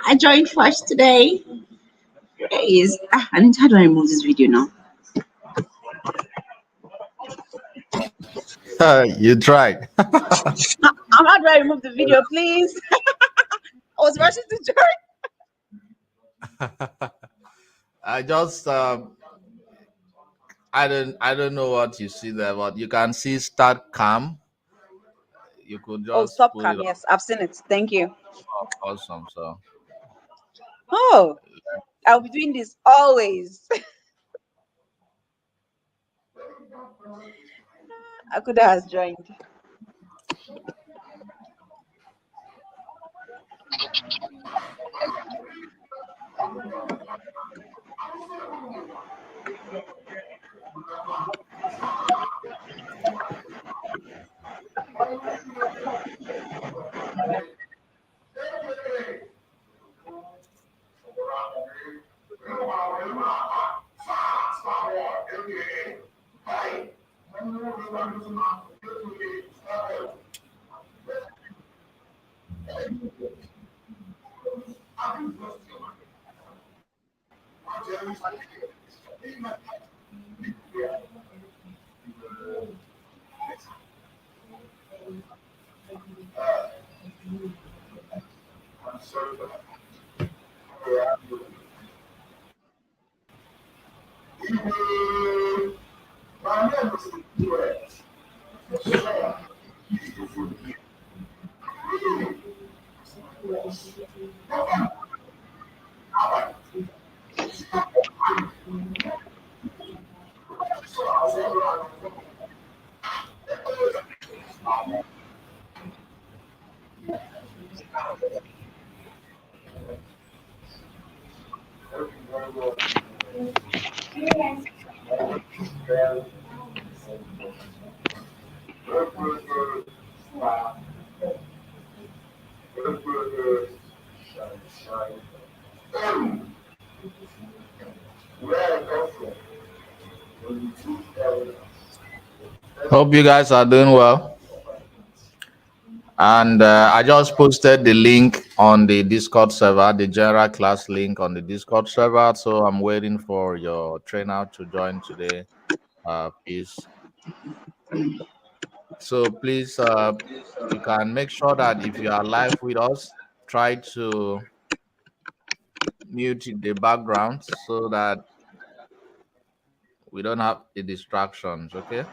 I joined first today. Is and how do I remove this video now? You tried. How do I remove the video, please? I was rushing to join. I just I don't know what you see there, but you can see start cam. You could Oh, just stop put cam. it Yes, I've seen it. Thank you. on awesome. So Oh, I'll be doing this always. Akuda has joined. hope you guys are doing well. And I just posted the link on the Discord server, the general class link on the Discord server. So I'm waiting for your trainer to join today. Please. So please, you can make sure that if you are live with us, try to mute the background so that we don't have the distractions. Okay.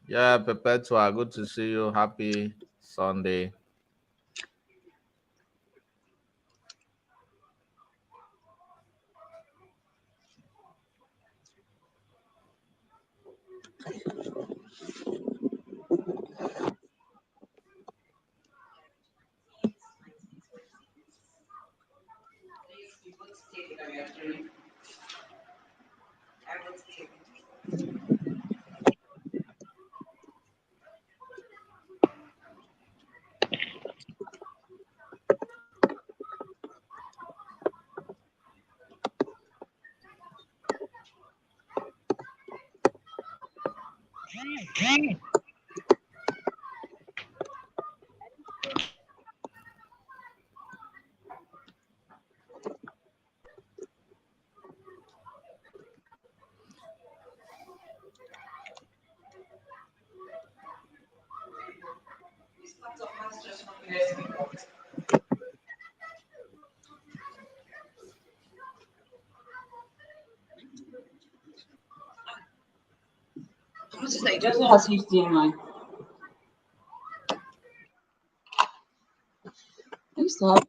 Yeah, Perpetua, good to see you. Happy Sunday. It doesn't have HDMI. I used to have.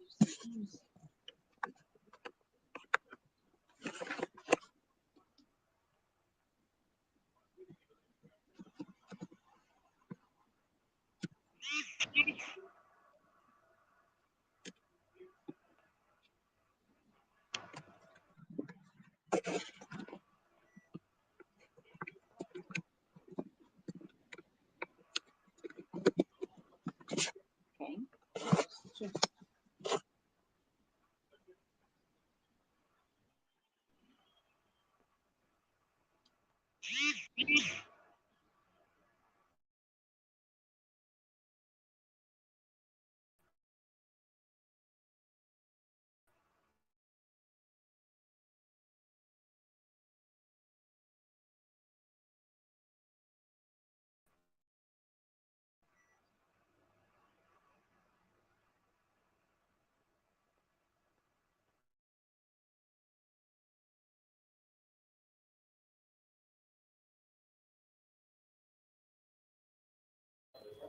Okay.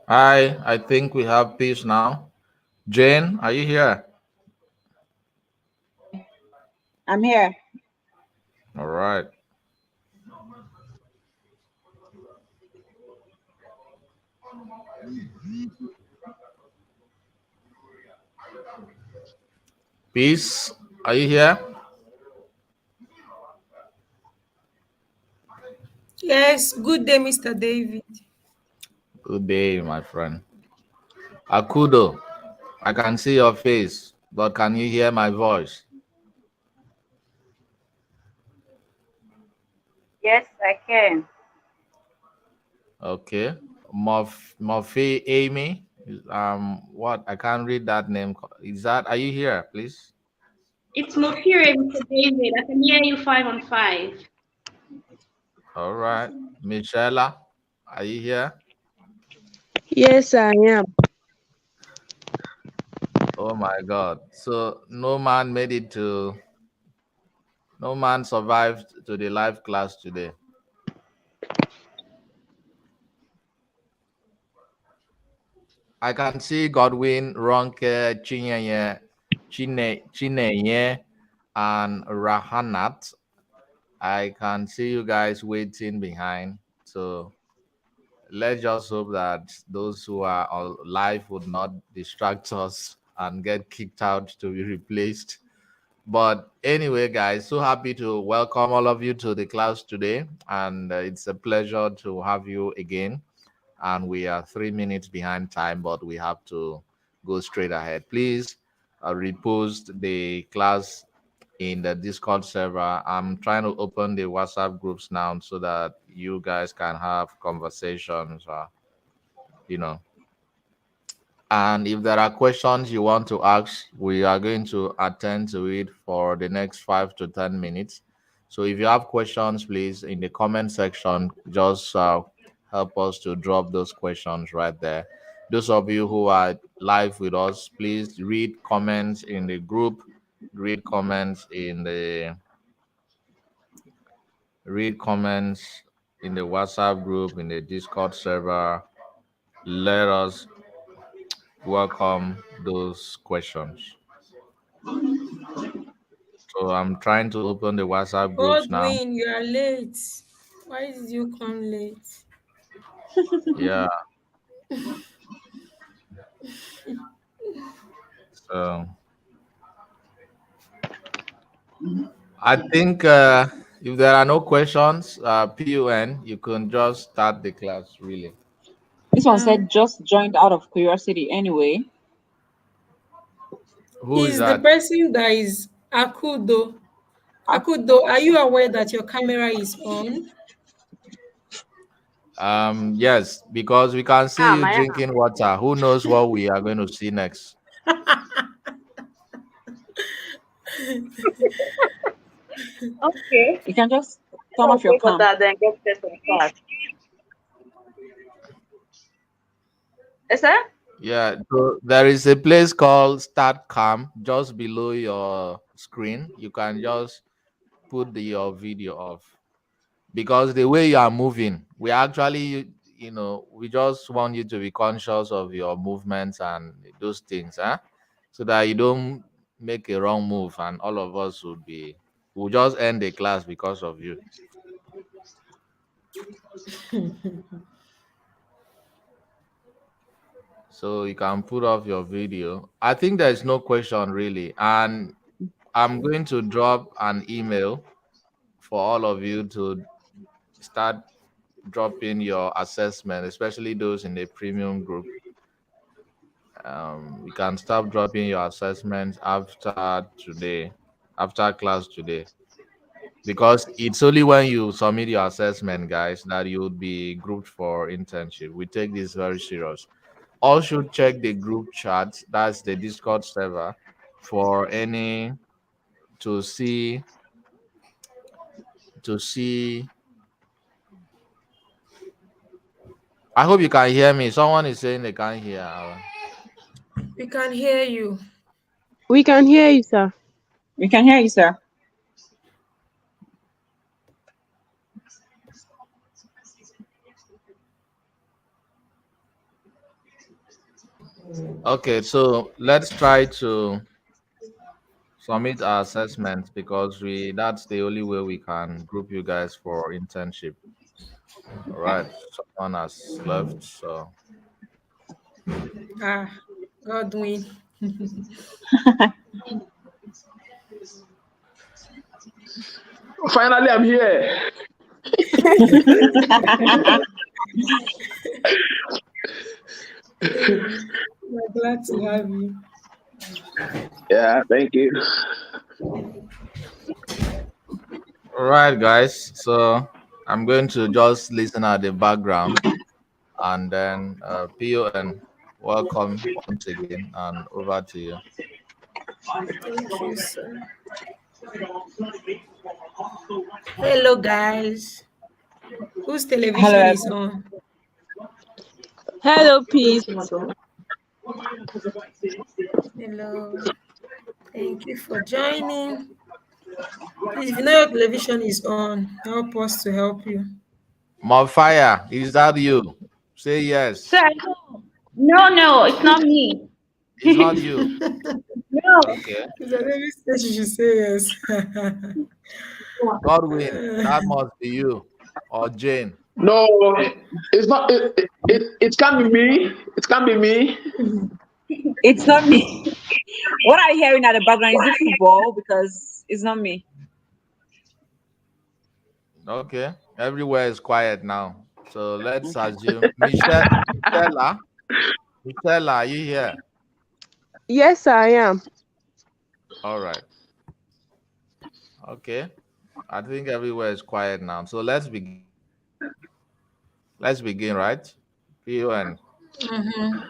Hi, I think we have peace now. Jane, are you here? I'm here. All right. Peace, are you here? Yes, good day, Mr. David. Good day, my friend. Akudo, I can see your face, but can you hear my voice? Yes, I can. Okay. Murphy Amy. What? I can't read that name. Is that? Are you here, please? It's Mofire, Mr. David. I can hear you 5 on 5. All right. Michela, are you here? Yes, I am. Oh my God. So no man survived to the live class today. I can see Godwin, Ronke, Chinenye, and Rahanat. I can see you guys waiting behind. So let's just hope that those who are live would not distract us and get kicked out to be replaced. But anyway, guys, so happy to welcome all of you to the class today. And it's a pleasure to have you again. And we are 3 minutes behind time, but we have to go straight ahead. Please repost the class in the Discord server. I'm trying to open the WhatsApp groups now so that you guys can have conversations, you know. And if there are questions you want to ask, we are going to attend to it for the next 5 to 10 minutes. So if you have questions, please, in the comment section, just help us to drop those questions right there. Those of you who are live with us, please read comments in the group, read comments in the read comments in the WhatsApp group, in the Discord server. Let us welcome those questions. So I'm trying to open the WhatsApp groups now. Godwin, you are late. Why did you come late? Yeah. So I think if there are no questions, PUN, you can just start the class really. This one Um, said just joined out of curiosity anyway. Who is is the that? person that is Akudo. Akudo, are you aware that your camera is on? Yes, because we can see Ah, you my. drinking water. Who knows what we are going to see next? Okay. You can just turn I'll off your take for cam. that, then get set on class. Yes, sir? Yeah, so there is a place called Start Cam just below your screen. You can just put your video off. Because the way you are moving, we actually, we just want you to be conscious of your movements and those things, huh? So that you don't make a wrong move, and all of us will just end the class because of you. So you can put off your video. I think there is no question really, and I'm going to drop an email for all of you to start dropping your assessment, especially those in the premium group. You can start dropping your assessments after today, after class today, because it's only when you submit your assessment, guys, that you'll be grouped for internship. We take this very serious. All should check the group chat, that's the Discord server, for any to see to see. I hope you can hear me. Someone is saying they can't hear. We can hear you. We can hear you, sir. We can hear you, sir. Okay, so let's try to submit our assessment because that's the only way we can group you guys for internship. All right, someone has left, so Ah, Godwin. Finally, I'm here. We're glad to have you. Yeah, thank you. all right, guys. So I'm going to just listen at the background, and then PON, welcome once again, and over to you. Thank you, sir. Hello, guys. Whose television Hello. is on? Hello, peace. Hello. Thank you for joining. Please, if you know your television is on, help us to help you. Mafia, is that you? Say yes. Sir, no, it's not me. It's not you. No. Okay. If the baby says you should say yes. Godwin, that must be you. Or Jane. No, it's not. It can't be me. It can't be me. It's not me. What are you hearing at the background? Is it football? Because it's not me. Okay. Everywhere is quiet now. So let's assume Michelle, are you here? Yes, I am. All right. Okay. I think everywhere is quiet now. So let's begin. Let's begin, right? PON. Mhm.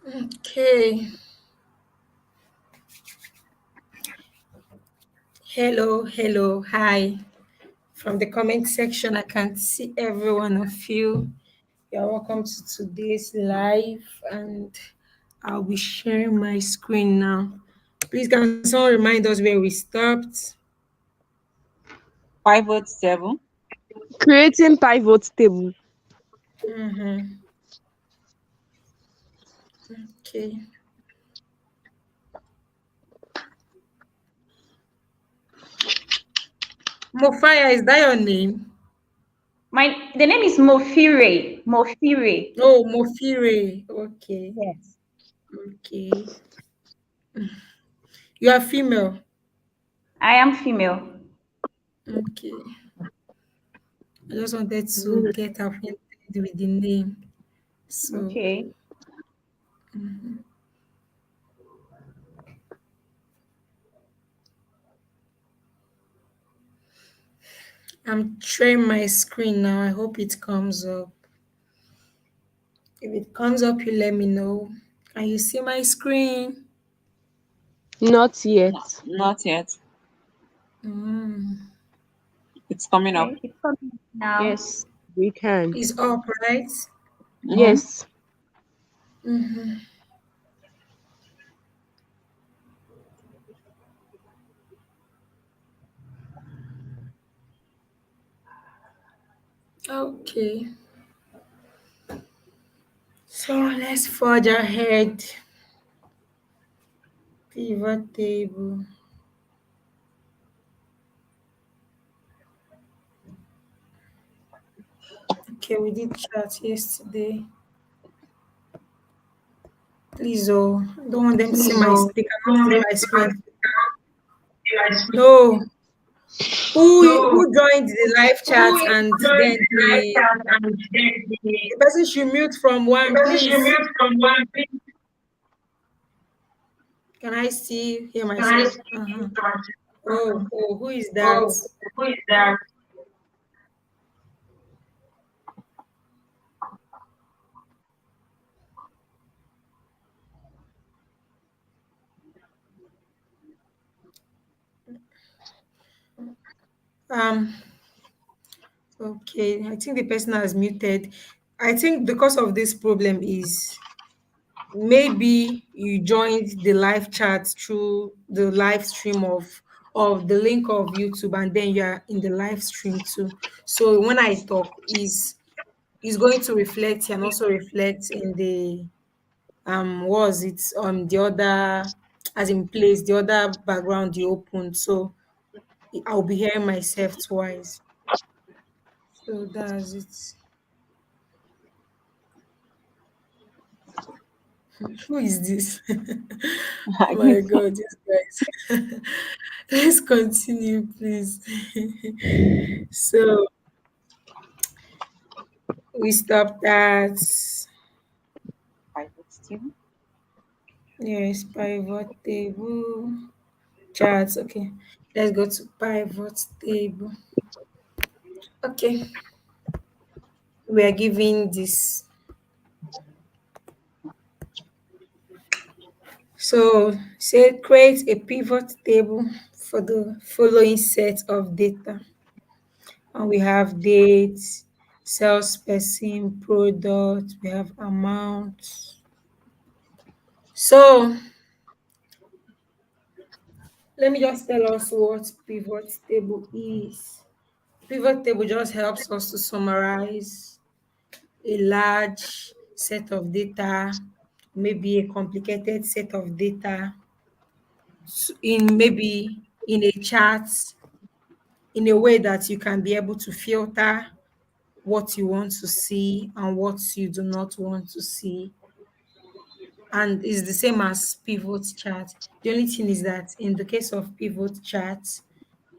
Okay. Hello, hi. From the comment section, I can see every one of you. You're welcome to today's live, and I'll be sharing my screen now. Please, can someone remind us where we stopped? Pivot table. Creating pivot table. Mm-hmm. Okay. Mofaya, is that your name? The name is Mofire. Mofire. Oh, Mofire. Okay. Yes. Okay. You are female. I am female. Okay. I just wanted to get acquainted with the name. So, Okay. I'm sharing my screen now. I hope it comes up. If it comes up, you let me know. Can you see my screen? Not yet. Not yet. Mm. It's coming up. Okay. It's coming now. Yes, we can. It's up, right? Mhm. Yes. Mm-hmm. Okay. So let's forge ahead. Pivot table. Okay, we did chat yesterday. Please, oh, I don't want them to see my. They cannot see my screen. No, who joined the live chat and then the person should mute from one, please. Can I see hear myself? Uh-huh. Oh, who is that? Um. Okay, I think the person has muted. I think the cause of this problem is maybe you joined the live chat through the live stream of the link of YouTube, and then you're in the live stream too. So when I talk, is is going to reflect and also reflect in the was it the other, as in place, the other background you opened. So I'll be hearing myself twice. So that's it. Who is this? Oh my god, these guys. Let's continue, please. So we stopped at, Pivot table. yes, pivot table charts. Okay, let's go to pivot table. Okay, we are giving this. So say create a pivot table for the following set of data. And we have date, salesperson, product, we have amount. So let me just tell us what pivot table is. Pivot table just helps us to summarize a large set of data, maybe a complicated set of data, in maybe in a chart, in a way that you can be able to filter what you want to see and what you do not want to see. And it's the same as pivot chart. The only thing is that in the case of pivot charts,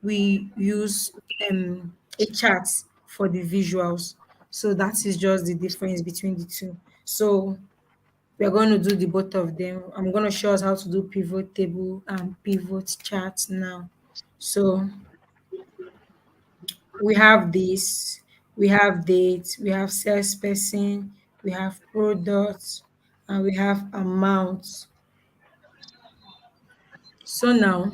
we use a chart for the visuals. So that is just the difference between the two. So we're going to do the both of them. I'm going to show us how to do pivot table and pivot chart now. So we have this, we have date, we have salesperson, we have product, and we have amount. So now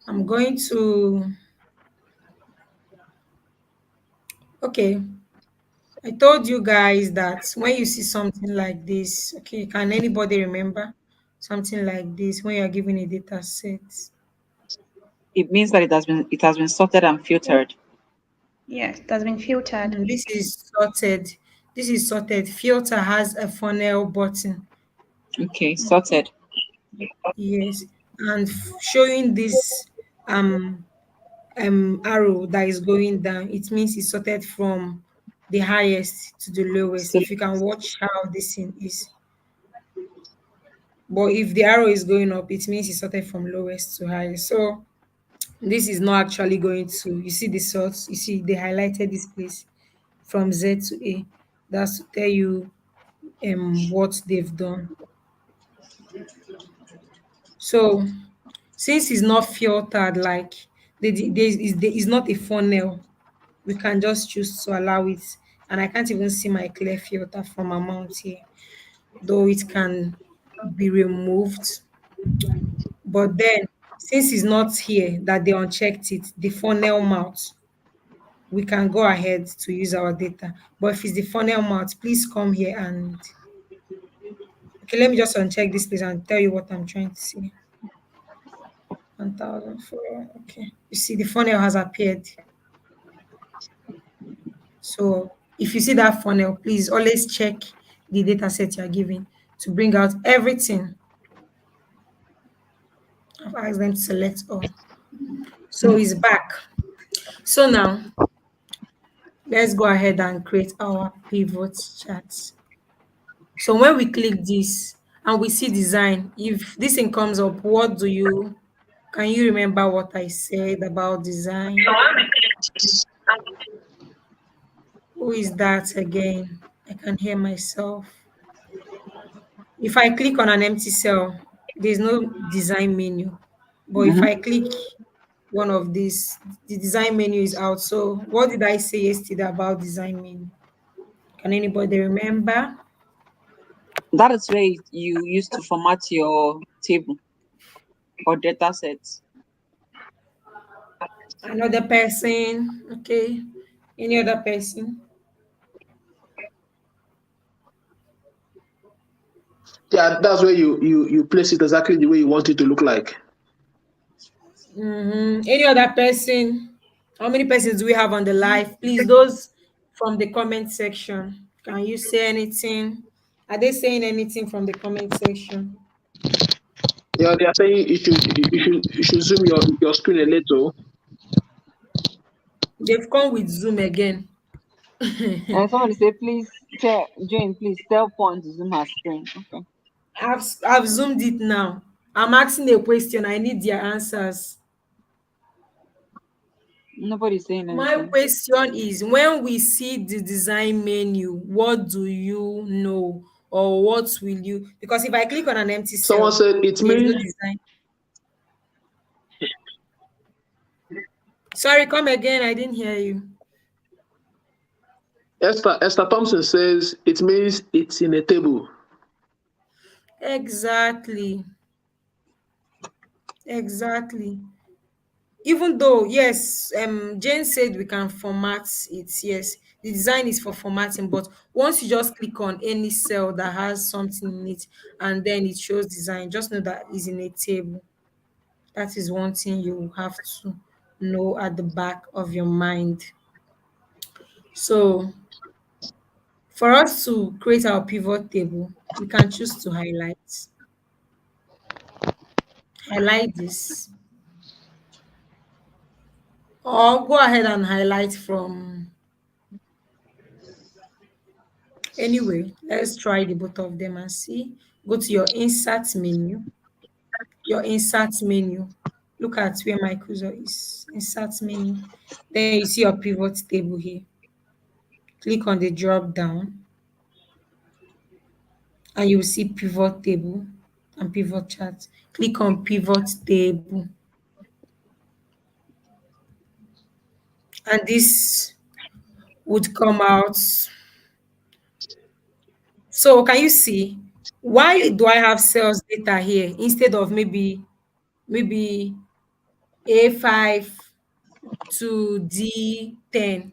I'm going to, okay, I told you guys that when you see something like this, okay, can anybody remember something like this when you're given a data set? It means that it has been sorted and filtered. Yes, it has been filtered. This is sorted. This is sorted. Filter has a funnel button. Okay, sorted. Yes, and showing this um arrow that is going down, it means it's sorted from the highest to the lowest. So If you can watch how this thing is, but if the arrow is going up, it means it's sorted from lowest to highest. So this is not actually going to, you see the sorts, you see they highlighted this place from Z to A. That's to tell you what they've done. So since it's not filtered, like is not a funnel, we can just choose to allow it. And I can't even see my clear filter from amount here, though it can be removed. But then since it's not here that they unchecked it, the funnel mouth, we can go ahead to use our data. But if it's the funnel mouth, please come here and, okay, let me just uncheck this place and tell you what I'm trying to see. 1004. Okay. You see the funnel has appeared. So if you see that funnel, please always check the data set you're giving to bring out everything. I've asked them to select all. So it's back. So now let's go ahead and create our pivot chart. So when we click this and we see design, if this thing comes up, what do you, can you remember what I said about design? Who is that again? I can hear myself. If I click on an empty cell, there's no design menu. But if I click one of these, the design menu is out. So what did I say yesterday about design menu? Can anybody remember? that is where you use to format your table or data sets. Another person, okay. Any other person? Yeah, that's where you place it exactly the way you want it to look like. Any other person? How many persons do we have on the live? Please, those from the comment section. Can you say anything? Are they saying anything from the comment section? Yeah, they are saying you should zoom your screen a little. They've come with Zoom again. And somebody say, please tell Jane, please tell Point to zoom her screen. Okay. I've zoomed it now. I'm asking a question. I need their answers. Nobody's saying My anything. question is, when we see the design menu, what do you know, or what will you? Because if I click on an empty Someone cell, said it there's no means design. Sorry, come again. I didn't hear you. Esther Thompson says it means it's in a table. Exactly. Exactly. Even though, yes, Jane said we can format it. Yes, the design is for formatting, but once you just click on any cell that has something in it and then it shows design, just know that it's in a table. That is one thing you have to know at the back of your mind. So for us to create our pivot table, we can choose to highlight this, or go ahead and highlight from anyway. Let's try the both of them and see. Go to your insert menu. Your insert menu. Look at where my cursor is. Insert menu. Then you see your pivot table here. Click on the drop down and you will see pivot table and pivot chart. Click on pivot table, and this would come out. So can you see why do I have sales data here instead of maybe A5 to D10?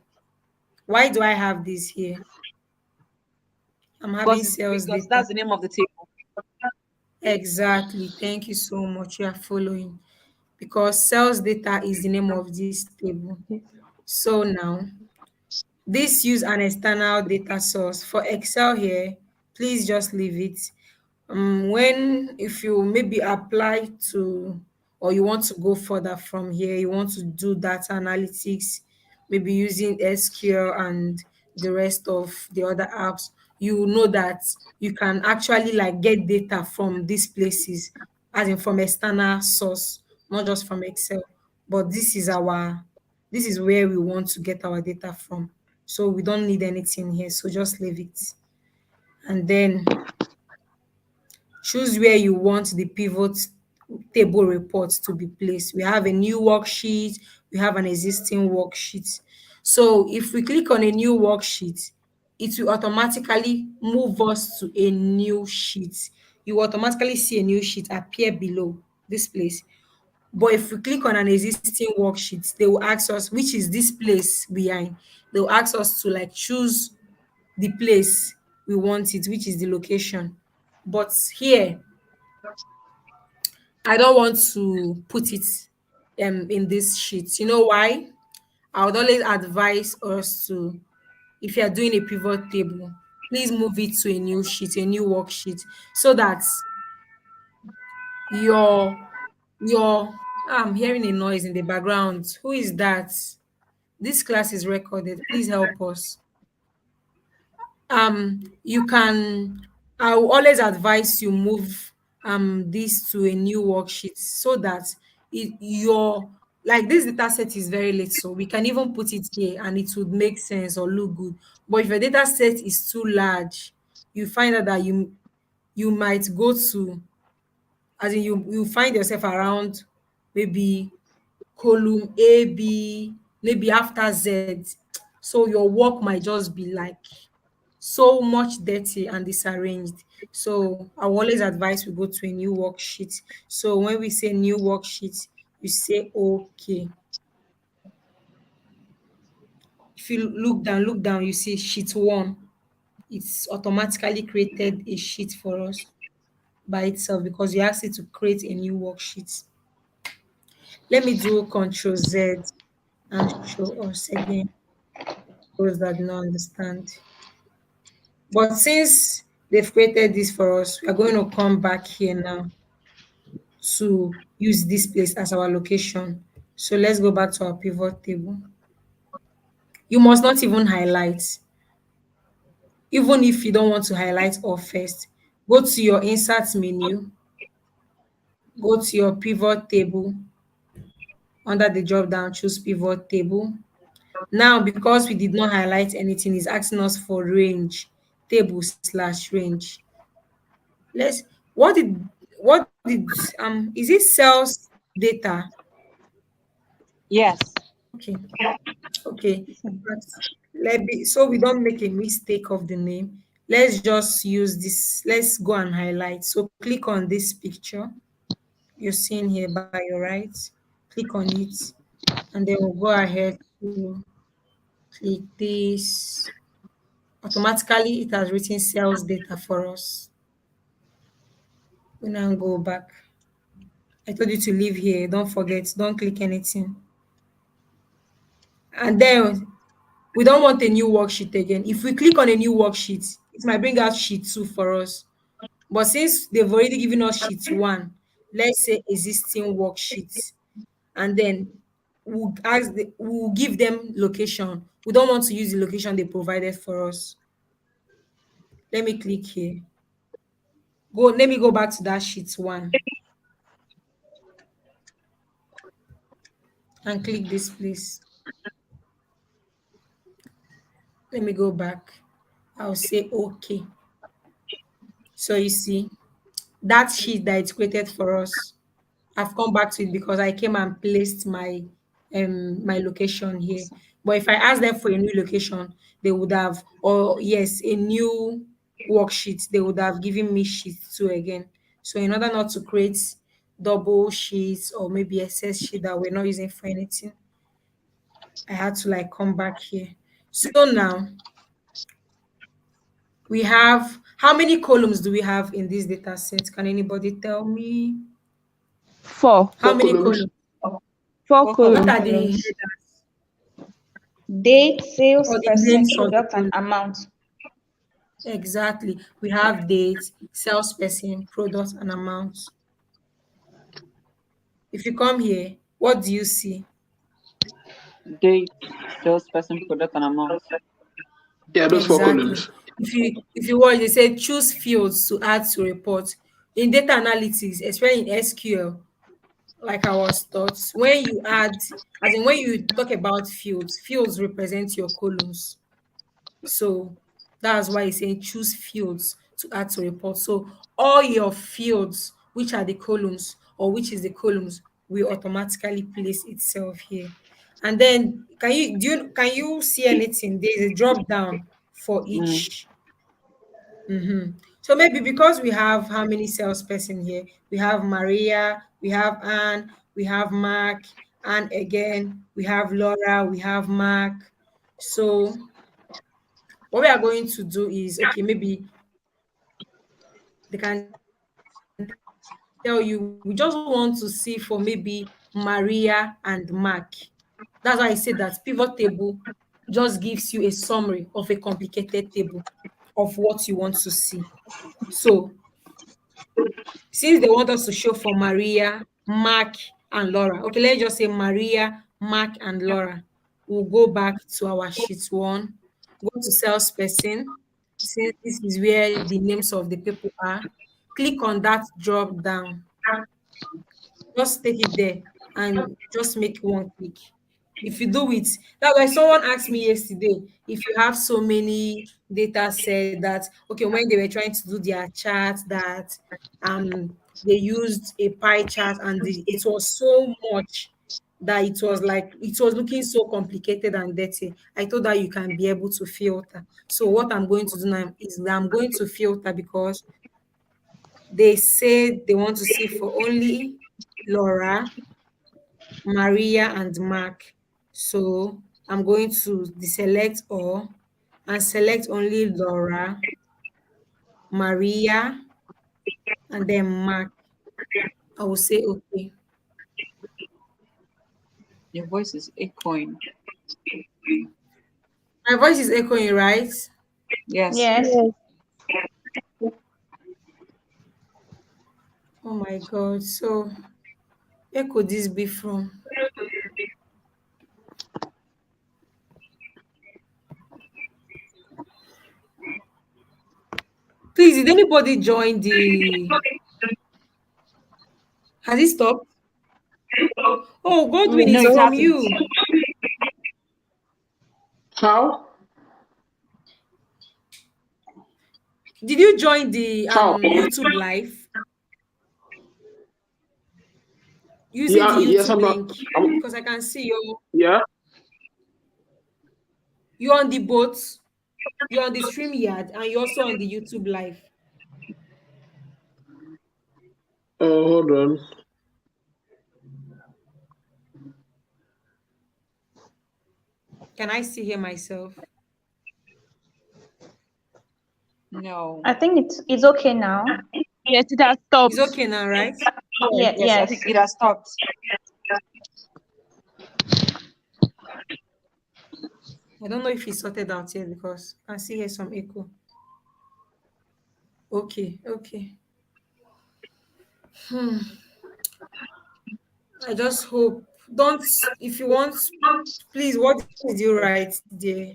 Why do I have this here? I'm having sales Because data. that's the name of the table. Exactly. Thank you so much. You are following. Because sales data is the name of this table. So now, this use an external data source. For Excel here, please just leave it. When if you maybe apply to, or you want to go further from here, you want to do data analytics, maybe using SQL and the rest of the other apps, you know that you can actually like get data from these places, as in from external source, not just from Excel. But this is where we want to get our data from, so we don't need anything here, so just leave it. And then choose where you want the pivot table report to be placed. We have a new worksheet, we have an existing worksheet. So if we click on a new worksheet, it will automatically move us to a new sheet. You will automatically see a new sheet appear below this place. But if we click on an existing worksheet, they will ask us which is this place behind. They will ask us to like choose the place we want it, which is the location. But here, I don't want to put it in this sheet. You know why? I would always advise us to, if you are doing a pivot table, please move it to a new sheet, a new worksheet, so that your I'm hearing a noise in the background. Who is that? This class is recorded. Please help us. You can, I will always advise you move this to a new worksheet, so that your, like, this data set is very late, so we can even put it here and it would make sense or look good. But if your data set is too large, you find out that you might go to, as in you find yourself around maybe column A, B, maybe after Z. So your work might just be like so much dirty and disarranged. So I will always advise we go to a new worksheet. So when we say new worksheet, you say okay. If you look down, you see sheet one. It's automatically created a sheet for us by itself because you asked it to create a new worksheet. Let me do Control Z and show us again. those that do not understand. But since they've created this for us, we are going to come back here now to use this place as our location. So let's go back to our pivot table. You must not even highlight. Even if you don't want to highlight all first, go to your insert menu, go to your pivot table. Under the drop down, choose pivot table. Now, because we did not highlight anything, it's asking us for range, table slash range. Let's what did is it sales data? Yes. Okay, okay. But so we don't make a mistake of the name. Let's just use this. Let's go and highlight. So click on this picture you're seeing here by your right. Click on it, and then we'll go ahead to click this. Automatically, it has written sales data for us. We now go back. I told you to leave here. Don't forget. Don't click anything. And then we don't want a new worksheet again. If we click on a new worksheet, it might bring out sheet 2 for us. But since they've already given us sheet 1, let's say existing worksheets, and then we'll give them location. We don't want to use the location they provided for us. Let me click here. Let me go back to that sheet 1 and click this place. Let me go back. I'll say okay. So you see, that sheet that it's created for us, I've come back to it because I came and placed my location here. But if I ask them for a new location, they would have, or yes, a new worksheet, they would have given me sheet 2 again. So in order not to create double sheets or maybe excess sheet that we're not using for anything, I had to like come back here. So now we have, how many columns do we have in this data set? Can anybody tell me? Four. How Four many columns. columns? Four Four What columns. columns. are the Columns. headers Date, sales, or the person, names of the product, and columns? amount. Exactly. We have date, salesperson, product, and amount. If you come here, what do you see? Date, salesperson, product, and amount. Yeah, those four Exactly. columns. If you watch, they say choose fields to add to report. In data analytics, especially in SQL, like I was taught, when you add, as in when you talk about fields, fields represent your columns. So that's why it's saying choose fields to add to report. So all your fields, which are the columns or which is the columns, will automatically place itself here. And then can you see anything? There's a drop down for Mm. each. So maybe because we have how many salesperson here? We have Maria, we have Anne, we have Mark, and again we have Laura, we have Mark. So what we are going to do is, okay, maybe they can tell you we just want to see for maybe Maria and Mark. That's why I say that pivot table just gives you a summary of a complicated table of what you want to see. So since they want us to show for Maria, Mark, and Laura, okay, let's just say Maria, Mark, and Laura. We'll go back to our sheet 1, go to salesperson, since this is where the names of the people are. Click on that drop down, just take it there and just make one click. If you do it, that's why someone asked me yesterday, if you have so many data set that, okay, when they were trying to do their chart, that they used a pie chart and it was so much that it was like it was looking so complicated and dirty. I thought that you can be able to filter. So what I'm going to do now is that I'm going to filter because they say they want to see for only Laura, Maria, and Mark. So I'm going to deselect all and select only Laura, Maria, and then Mark. I will say okay. Your voice is echoing. My voice is echoing, right? Yes. Yes. Oh my God. So where could this be from? Please, did anybody join the? Has it stopped? Oh, Godwin No, is it from hasn't. you. How? Did you join the How? YouTube live using the Yeah, yes, YouTube link? Because I can see yeah. you're on the boat, you're on the stream yard, and you're also on the YouTube live. Oh, hold on. Can I see here myself? No. I think it's okay now. Yes, it has It's stopped. okay now, right? Yeah, Yes, I think yes. it has stopped. I don't know if it's sorted out yet because I can see here some echo. Okay, okay. I just hope. Don't, if you want, please, what did you write there?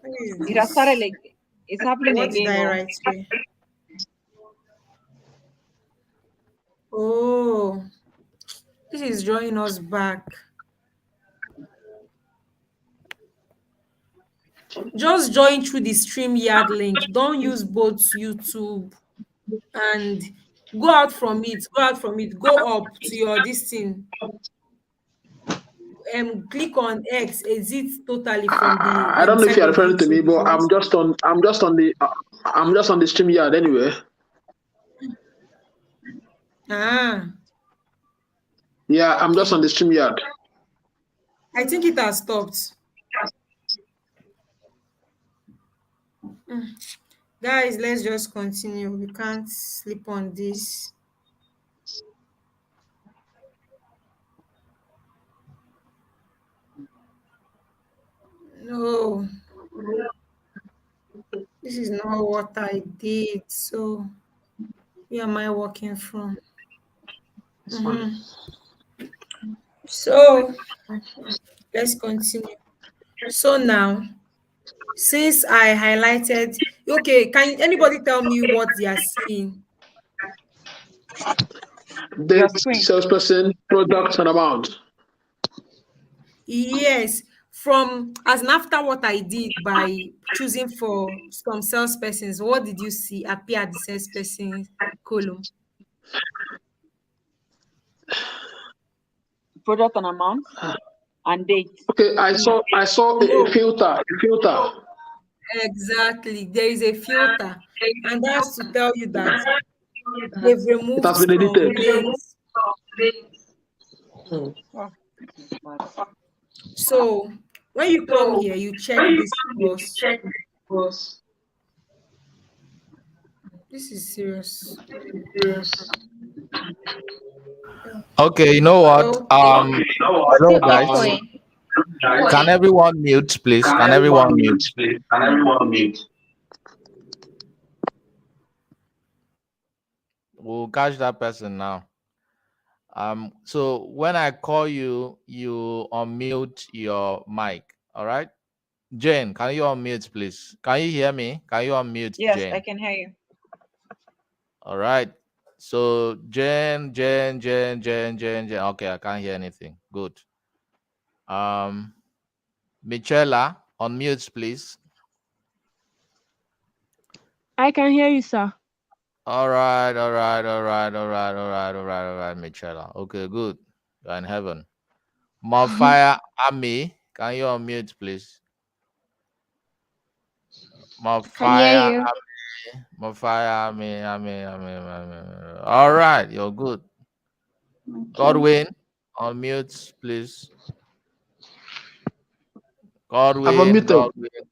What is It has started this? like it's happening What did again. I Oh, write here? Oh, this is drawing us back. Just join through the StreamYard link. Don't use both YouTube and go out from it. Go out from it. Go up to your this thing. Click on X. Exit totally from the I don't know if side you're of referring to me, YouTube but before you start. I'm just on the stream yard anyway. Ah, Yeah, I'm just on okay. the stream yard. I think it has stopped. Guys, let's just continue. We can't sleep on this. No, this is not what I did. So, where am I working from? So, let's continue. So now, since I highlighted, okay, can anybody tell me what they are seeing? The your screen. salesperson, product, and amount. Yes, from as an after what I did by choosing for some salespersons, what did you see appear at the salesperson column? Product and amount and date. Okay, I saw a No, filter. A filter. exactly. There is a filter, and that's to tell you that they've It removed has been some edited. links. Oh, bad. So when you come here, you check this first. This is serious. Okay, you know what? Okay. It's Hello still guys. echoing. Can everyone mute, please? Can everyone mute? We'll catch that person now. So when I call you, you unmute your mic. All right. Jane, can you unmute, please? Can you hear me? Can you unmute, Yes, I Jane? can hear you. All right. So Jane. Okay, I can't hear anything. Good. Michela, unmute, please. I can hear you, sir. All right, Michela. Okay, good. You're in heaven. Mafire Army, can you unmute, please? Can hear Mafire you. Mafire Army. All right, you're good. Okay. Godwin, unmute, please. I've Godwin, unmuted.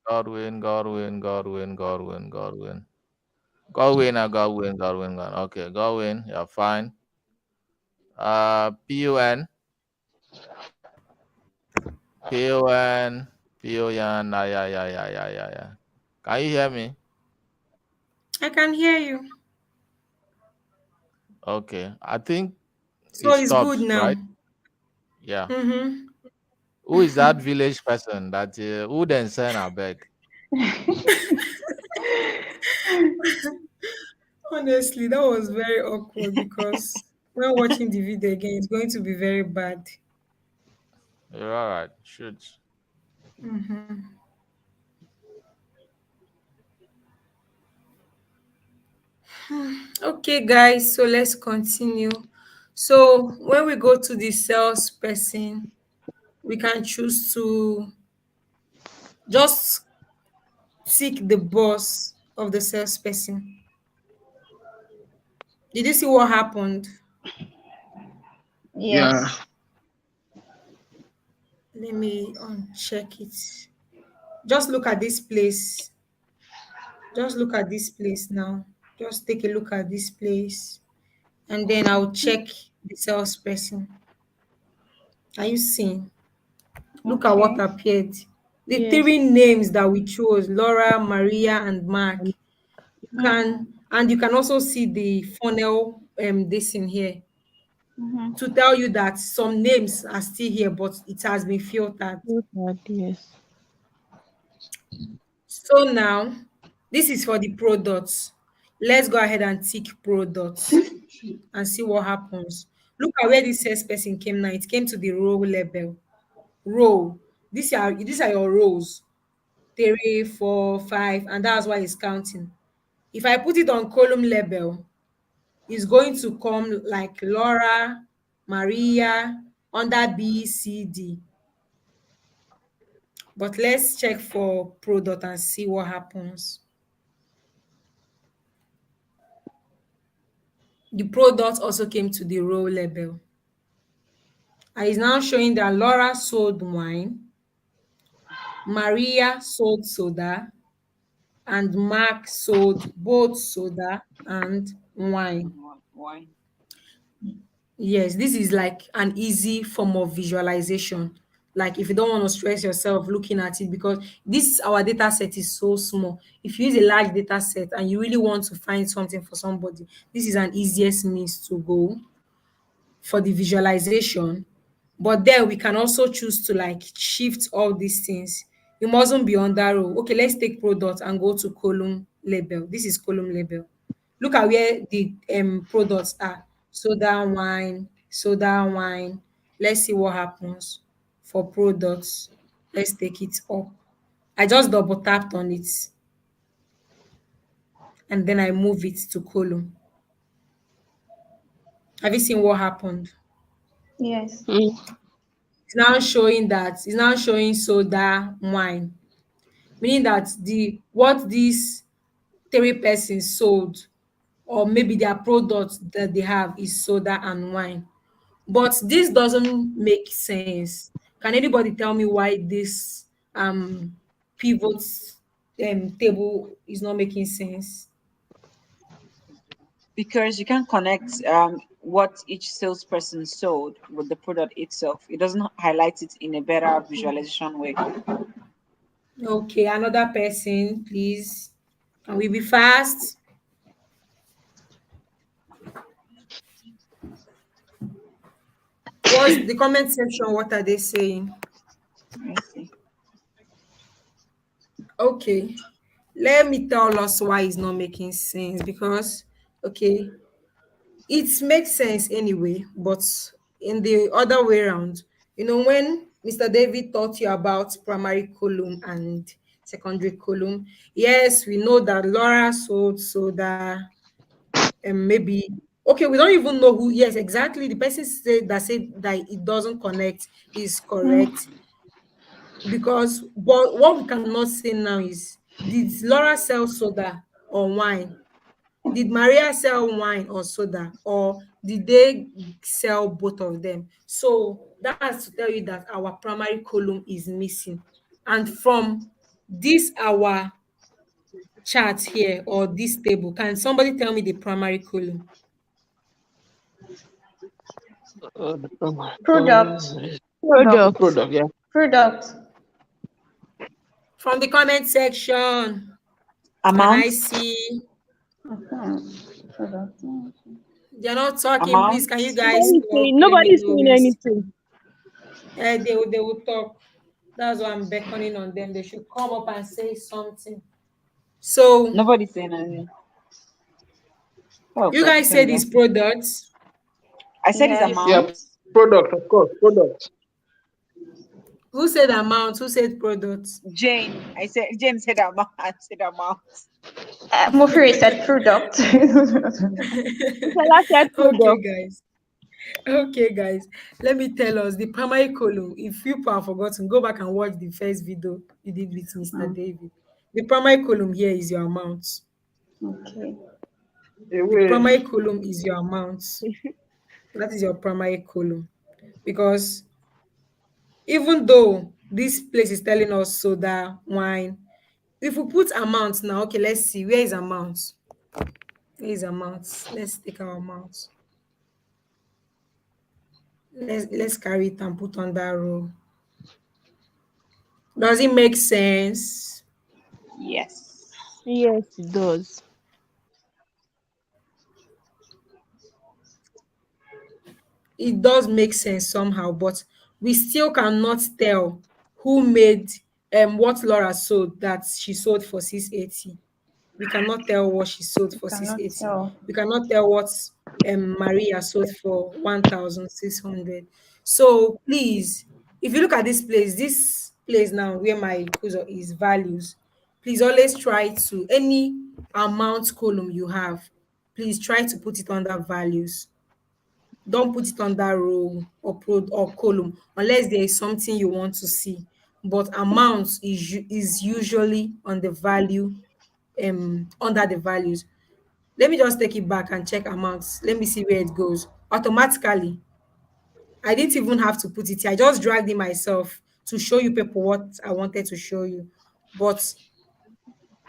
Godwin, Godwin, Godwin, Godwin, Godwin, Godwin. Godwin. Okay, Godwin, you're fine. PUN. Pioyan, yeah, yeah, yeah, yeah, yeah, yeah. Can you hear me? I can hear you. Okay. I think it So it's good stopped, now. right? Yeah. Mm-hmm. Who is that village person that who then send a beg? Honestly, that was very awkward because when watching the video again, it's going to be very bad. You're all right. Shoot. Mm-hmm. Okay, guys, so let's continue. So when we go to the salesperson, we can choose to just tick the boss of the salesperson. Did you see what happened? Yeah. Yes. Let me uncheck it. Just look at this place. Just look at this place now. Just take a look at this place. And then I'll check the salesperson. Are you seeing? Look at what Okay. appeared. The Yes. three names that we chose, Laura, Maria, and Mark. You Mm-hmm. can and you can also see the funnel this in here Mm-hmm. to tell you that some names are still here, but it has been filtered. Filtered, yes. So now this is for the products. Let's go ahead and tick products and see what happens. Look at where this salesperson came now. It came to the row label. Row. These are your rows. 3, 4, 5, and that's why it's counting. If I put it on column label, it's going to come like Laura, Maria, under B, C, D. But let's check for product and see what happens. The product also came to the row label. And it's now showing that Laura sold wine, Maria sold soda, and Mark sold both soda and wine. Why? Yes, this is like an easy form of visualization. Like if you don't want to stress yourself looking at it, because this our data set is so small. If you use a large data set and you really want to find something for somebody, this is an easiest means to go for the visualization. But then we can also choose to like shift all these things. You mustn't be on that row. Okay, let's take product and go to column label. This is column label. Look at where the products are. Soda wine. Let's see what happens for products. Let's take it up. I just double tapped on it and then I move it to column. Have you seen what happened? Yes. Mm. It's now showing soda wine, meaning that the what these three persons sold, or maybe their products that they have, is soda and wine. But this doesn't make sense. Can anybody tell me why this pivot table is not making sense? Because you can connect what each salesperson sold with the product itself. It doesn't highlight it in a better visualization way. Okay, another person, please. Can we be fast? What's the comment section? What are they saying? I see. Okay, let me tell us why it's not making sense. Because okay, it makes sense anyway, but in the other way around, when Mr. David taught you about primary column and secondary column, yes, we know that Laura sold soda, and maybe okay, we don't even know who. Yes, exactly, the person said that it doesn't connect is correct. Because but what we cannot say now is, did Laura sell soda or wine? Did Maria sell wine or soda, or did they sell both of them? So that's to tell you that our primary column is missing. And from this our chart here, or this table, can somebody tell me the primary column? Oh my God. Product. The Product. product, yeah. Product. From the comment section, can I Amount. see? Product. They're not talking. Please, Amount. can you guys Nobody's talk? saying, Let me nobody's know saying when. anything. They will talk. That's why I'm beckoning on them. They should come up and say something. So Nobody's saying anything. Oh you God, guys this one said is these asking. products. I said it's Yes. Yeah, amount. product, of course, product. Who said amount? Who said products? Jane. I said James said amount. I said amount. Mufiri said product. Bukola said Okay, product. guys. Okay, guys. Let me tell us the primary column. If you have forgotten, go back and watch the first video you did with Mr. David. The primary column here is your amount. Okay. The Away. primary column is your amount. That is your primary column. Because even though this place is telling us soda, wine, if we put amount now, okay, let's see. Where is amount? Where is amount? Let's take our amount. Let's carry it and put on that row. Does it make sense? Yes. Yes, it does. It does make sense somehow, but we still cannot tell who made what Laura sold that she sold for 680. We cannot tell what she sold for Cannot 680. tell. We cannot tell what Maria sold for 1,600. So please, if you look at this place now where my cursor is values, please always try to any amount column you have, please try to put it under values. Don't put it under row or or column unless there is something you want to see. But amount is usually on the value under the values. Let me just take it back and check amounts. Let me see where it goes. Automatically, I didn't even have to put it here. I just dragged it myself to show you people what I wanted to show you. But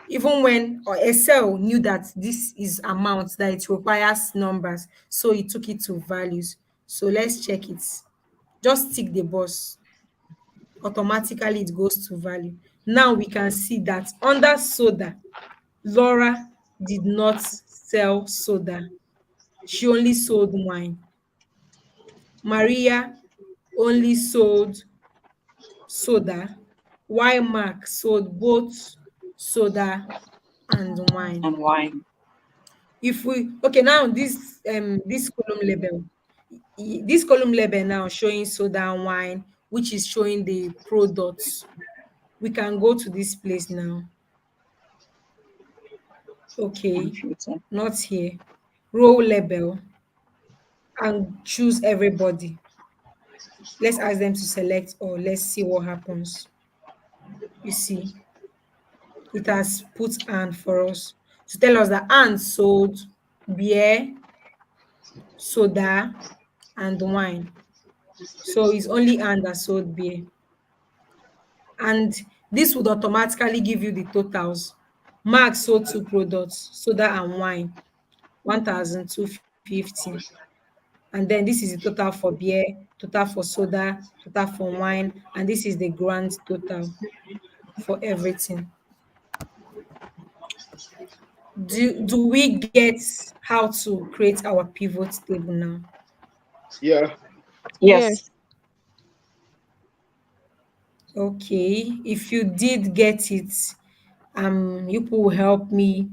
even when or Excel knew that this is amount that it requires numbers, so it took it to values. So let's check it. Just tick the box. Automatically it goes to value. Now we can see that under soda, Laura did not sell soda. She only sold wine. Maria only sold soda, while Mark sold both soda and wine. And wine. If we okay now this column label, this column label now showing soda and wine, which is showing the products. We can go to this place now. Okay, Computer. not here. Row label and choose everybody. Let's ask them to select or let's see what happens. You see, it has put Anne for us to tell us that Anne sold beer, soda, and wine. So it's only Anne that sold beer. And this would automatically give you the totals. Mark sold two products, soda and wine, 1,250. And then this is the total for beer, total for soda, total for wine, and this is the grand total for everything. Do we get how to create our pivot table now? Yeah. Yes. Yes. Okay, if you did get it, you people will help me.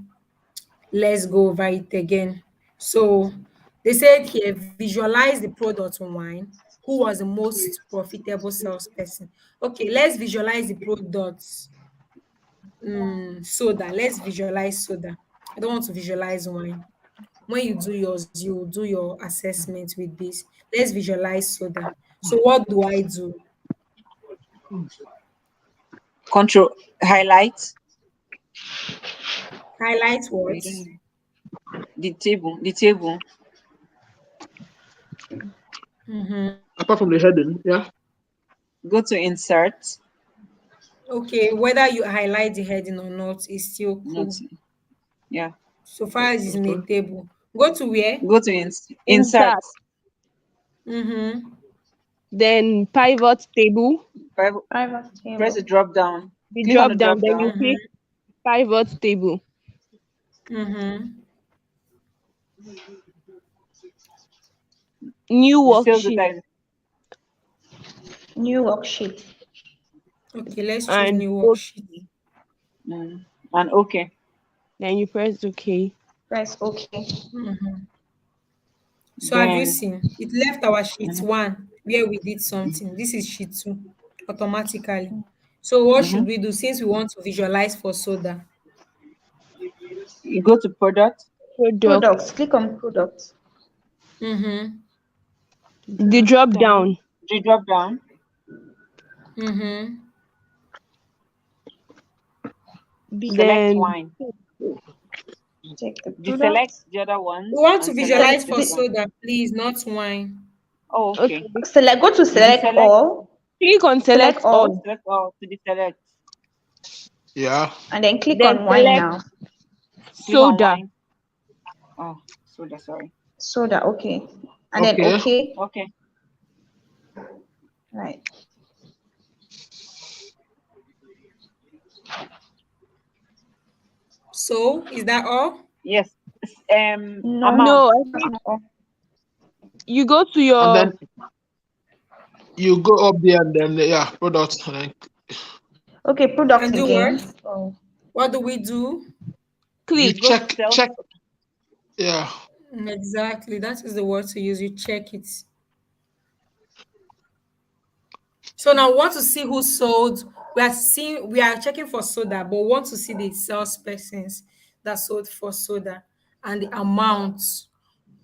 Let's go over it again. So they said here, visualize the product wine. Who was the most profitable salesperson? Okay, let's visualize the products. Soda. Let's visualize soda. I don't want to visualize wine. When you do yours, you do your assessment with this. Let's visualize soda. So what do I do? Control highlight. Highlight Oh, what? you don't know. The table. The table. Apart from the heading, yeah. Go to insert. Okay, whether you highlight the heading or not is still Not. cool. Yeah. So far as it's in a Okay. table. Go to where? Go to insert. Insert. Mm-hmm. Then pivot table. Private. Private Press the table. drop down. The Click on drop the down, drop then you down. click pivot table. Mm-hmm. New The sales worksheet, data is New worksheet. Okay, let's choose and new worksheet. okay. and okay. Then you press okay. Press OK. Mm-hmm. So have you Then seen? It left our sheet mhm, one where we did something. This is sheet two automatically. So what should mhm. we do since we want to visualize for soda? You go to product, Product, Products. Click on products. Mm-hmm. the drop down, the drop down, Mm-hmm. select then wine. Check the Deselect products. the other We ones want to and select visualize Select for this the one. soda, please, not wine. Oh, okay. okay. select. Go to You select deselect, all. Click on Select select all. all, select all to deselect. Yeah. and then click Then on wine select now. Click on soda. wine. Oh, soda, sorry. Soda. Okay. And then Okay. OK. Okay. Right. So is that all? Yes. No, Amount. No, I that's think not all. you go to And your then you go up there and then yeah, products and then Okay, products And do again. what? Oh, What do we do? you click. Go to check sales. check yeah. Exactly. That is the word to use. You check it. So now we want to see who sold. We are checking for soda, but we want to see the salespersons that sold for soda and the amount,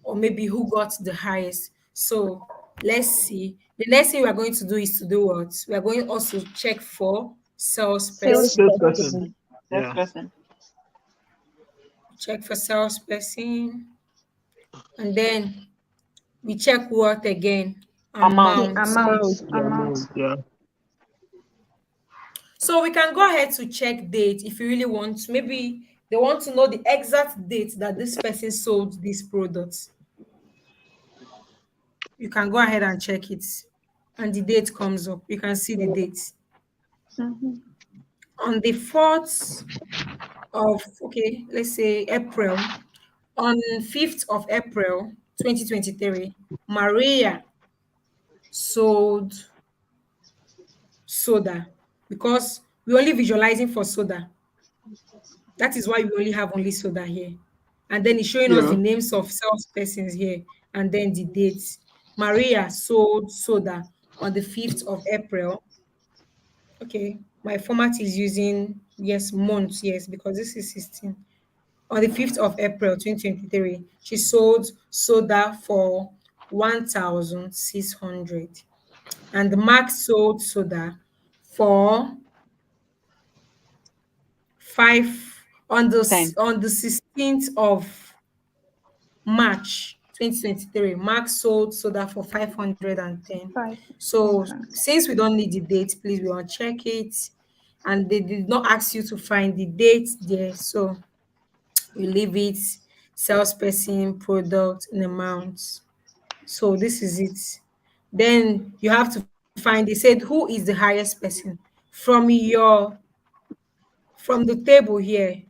or maybe who got the highest. So let's see. The next thing we are going to do is to do what? We are going also check for salesperson. Salesperson. Salesperson. salesperson. Yeah. Salesperson. Check for salesperson. And then we check what again? Amount. The Amount. amount. Amount. The Amount. amount, yeah. So we can go ahead to check date if you really want to. Maybe they want to know the exact date that this person sold this product. You can go ahead and check it. And the date comes up. You can see the date. Mhm. On the 4th of, okay, let's say April, on 5th of April 2023, Maria sold soda because we're only visualizing for soda. That is why we only have only soda here. And then it's showing us Yeah. the names of salespersons here and then the dates. Maria sold soda on the 5th of April. Okay, my format is using, yes, months, yes, because this is 16. On the 5th of April 2023, she sold soda for 1,600. And Mark sold soda for five Ten. on the 16th of March 2023. Mark sold soda for 510. Five. So Okay. since we don't need the date, please we want to check it. And they did not ask you to find the date there. So we leave it salesperson, product, and amount. So this is it. Then you have to find, they said, who is the highest person from from the table here.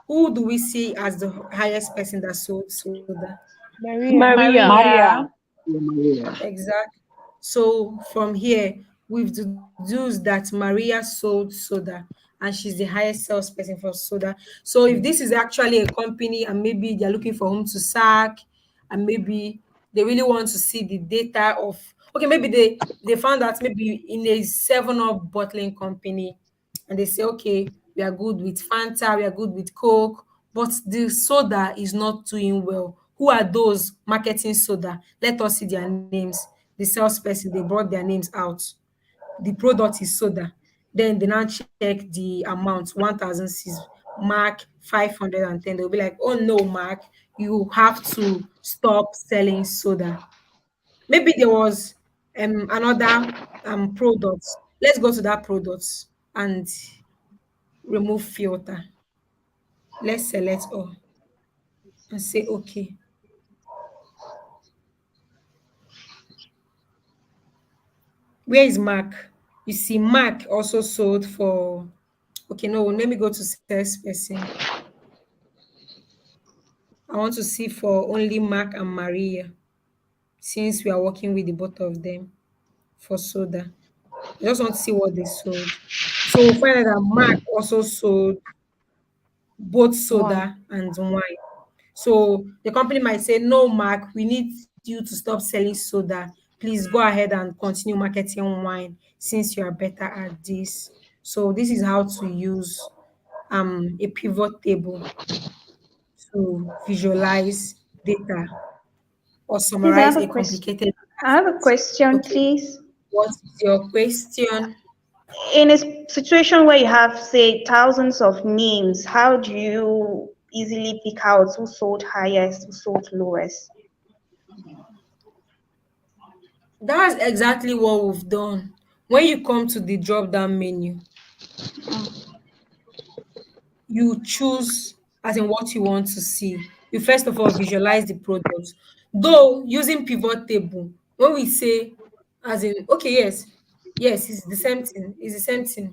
Who do we see as the highest person that sold soda? Maria. Maria. Maria. Yeah. Exactly. So from here, we've deduced that Maria sold soda and she's the highest salesperson for soda. So if this is actually a company and maybe they're looking for whom to sack, and maybe they really want to see the data of, okay, maybe they found that maybe in a 7-Up bottling company, and they say, okay, we are good with Fanta, we are good with Coke, but the soda is not doing well. Who are those marketing soda? Let us see their names. The salesperson, they brought their names out. The product is soda. Then they now check the amount, 1,006, Mark 510. They'll be like, oh no, Mark, you have to stop selling soda. Maybe there was another product. Let's go to that product and remove filter. Let's select all and say okay. Where is Mark? You see, Mark also sold for Okay, no, let me go to salesperson. I want to see for only Mark and Maria since we are working with the both of them for soda. I just want to see what they sold. So we'll find out that Mark also sold both One. soda and wine. So the company might say, no, Mark, we need you to stop selling soda. Please go ahead and continue marketing wine since you are better at this. So this is how to use a pivot table to visualize data or Please, I summarize have a a question. complicated I have a data set. question, Okay, please. what is your question? In a situation where you have, say, thousands of names, how do you easily pick out who sold highest, who sold lowest? That's exactly what we've done. When you come to the drop down menu, you choose as in what you want to see. You first of all visualize the product. Though using pivot table, when we say as in okay, yes, it's the same thing. It's the same thing.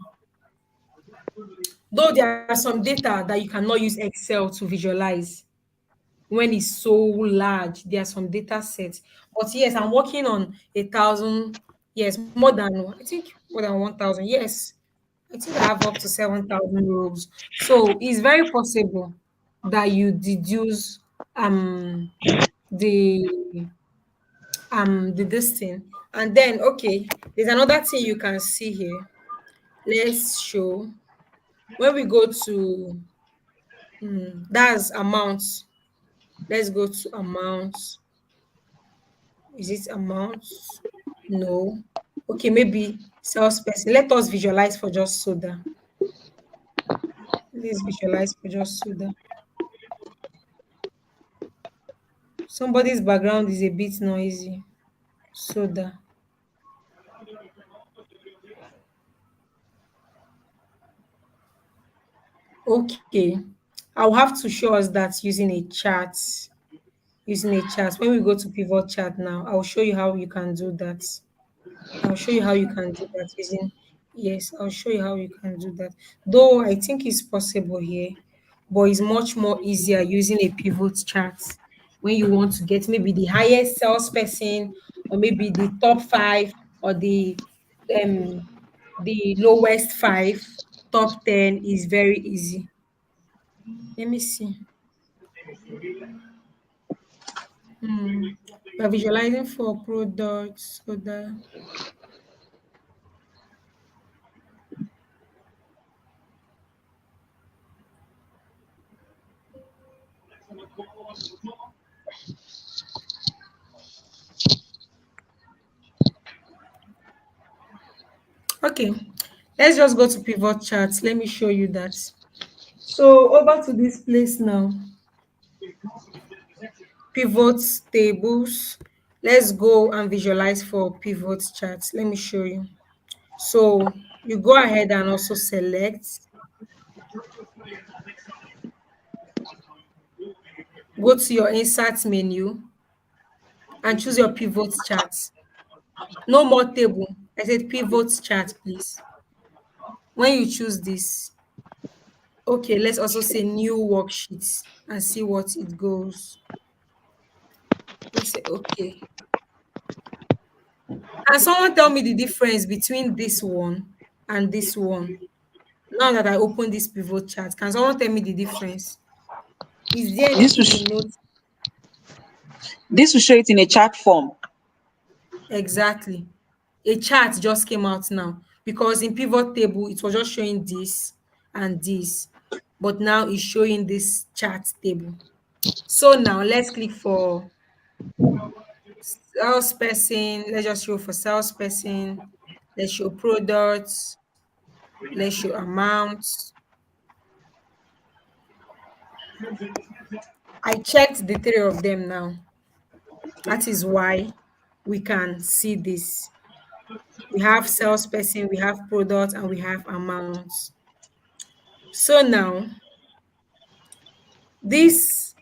Though there are some data that you cannot use Excel to visualize when it's so large. There are some data sets. But yes, I'm working on 1,000, yes, more than I think more than 1,000. Yes, I think I have up to 7,000 rows. So it's very possible that you deduce the the this thing. And then okay, there's another thing you can see here. Let's show when we go to that's amounts. Let's go to amounts. Is it amounts? No. Okay, maybe salesperson. Let us visualize for just soda. Let's visualize for just soda. Somebody's background is a bit noisy. Soda. Okay. I'll have to show us that using a chart. Using a chart. When we go to pivot chart now, I'll show you how you can do that. I'll show you how you can do that using yes, I'll show you how you can do that. Though I think it's possible here, but it's much more easier using a pivot chart when you want to get maybe the highest salesperson or maybe the top five or um the lowest five, top 10 is very easy. Let me see. Hmm. We're visualizing for products so that okay. Let's just go to pivot charts. Let me show you that. So over to this place now. Pivot tables. Let's go and visualize for pivot charts. Let me show you. So you go ahead and also select, go to your insert menu and choose your pivot chart. No more table. I said pivot chart, please. When you choose this, okay, let's also say new worksheets and see what it goes. Let's say okay. Can someone tell me the difference between this one and this one? Now that I open this pivot chart, can someone tell me the difference? Is there This will anything you sh- notice? this will show it in a chart form. Exactly. A chart just came out now because in pivot table it was just showing this and this, but now it's showing this chart table. So now let's click for salesperson. Let's just show for salesperson. Let's show products. Let's show amounts. I checked the three of them now. That is why we can see this. We have salesperson, we have product, and we have amounts. So now this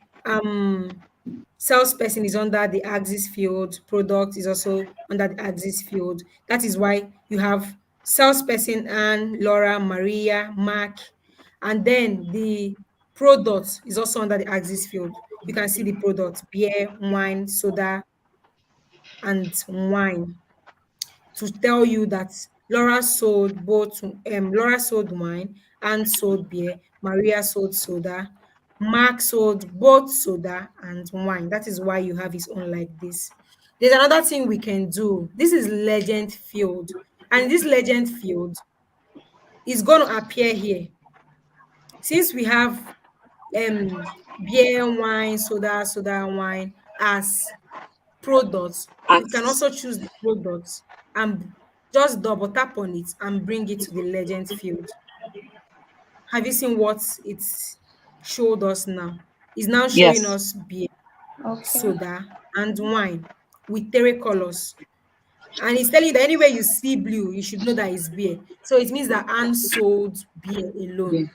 salesperson is under the axis field, product is also under the axis field. That is why you have salesperson Anne, Laura, Maria, Mark, and then the product is also under the axis field. You can see the product: beer, wine, soda, and wine, to tell you that Laura sold wine, Anne sold beer, Maria sold soda, Mark sold both soda and wine. That is why you have his own like this. There's another thing we can do. This is legend field. And this legend field is going to appear here. Since we have beer, wine, soda, wine as products, we can As also choose the products and just double tap on it and bring it to the legend field. Have you seen what it showed us now? It's now showing yes, us beer, Okay. soda, and wine with three colors. And it's telling you that anywhere you see blue, you should know that it's beer. So it means that Anne sold beer yeah. alone.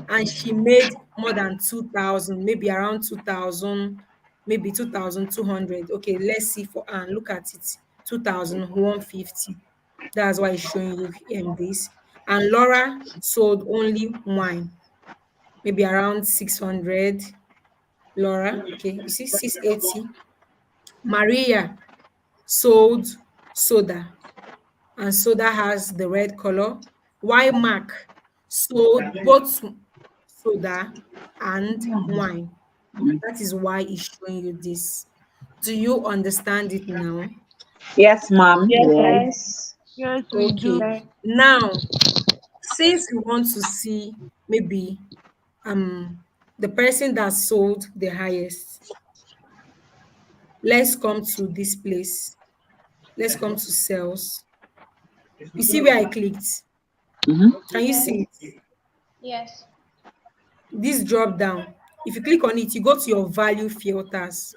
And she made more than 2,000, maybe around 2,000, maybe 2,200. Okay, let's see for Anne. Look at it, 2,150. That's why it's showing you this. And Laura sold only wine, maybe around 600. Laura, okay, you see 680. Maria sold soda, and soda has the red color. While Mark sold both soda and wine. That is why it's showing you this. Do you understand it now? Yes, ma'am. Yes. Yes. Yes, we do. Okay. Right. Now, since we want to see maybe um the person that sold the highest, let's come to this place. Let's come to sales. You see where I clicked? Mm-hmm. Can you Yes. see it? Yes. This drop down. If you click on it, you go to your value filters.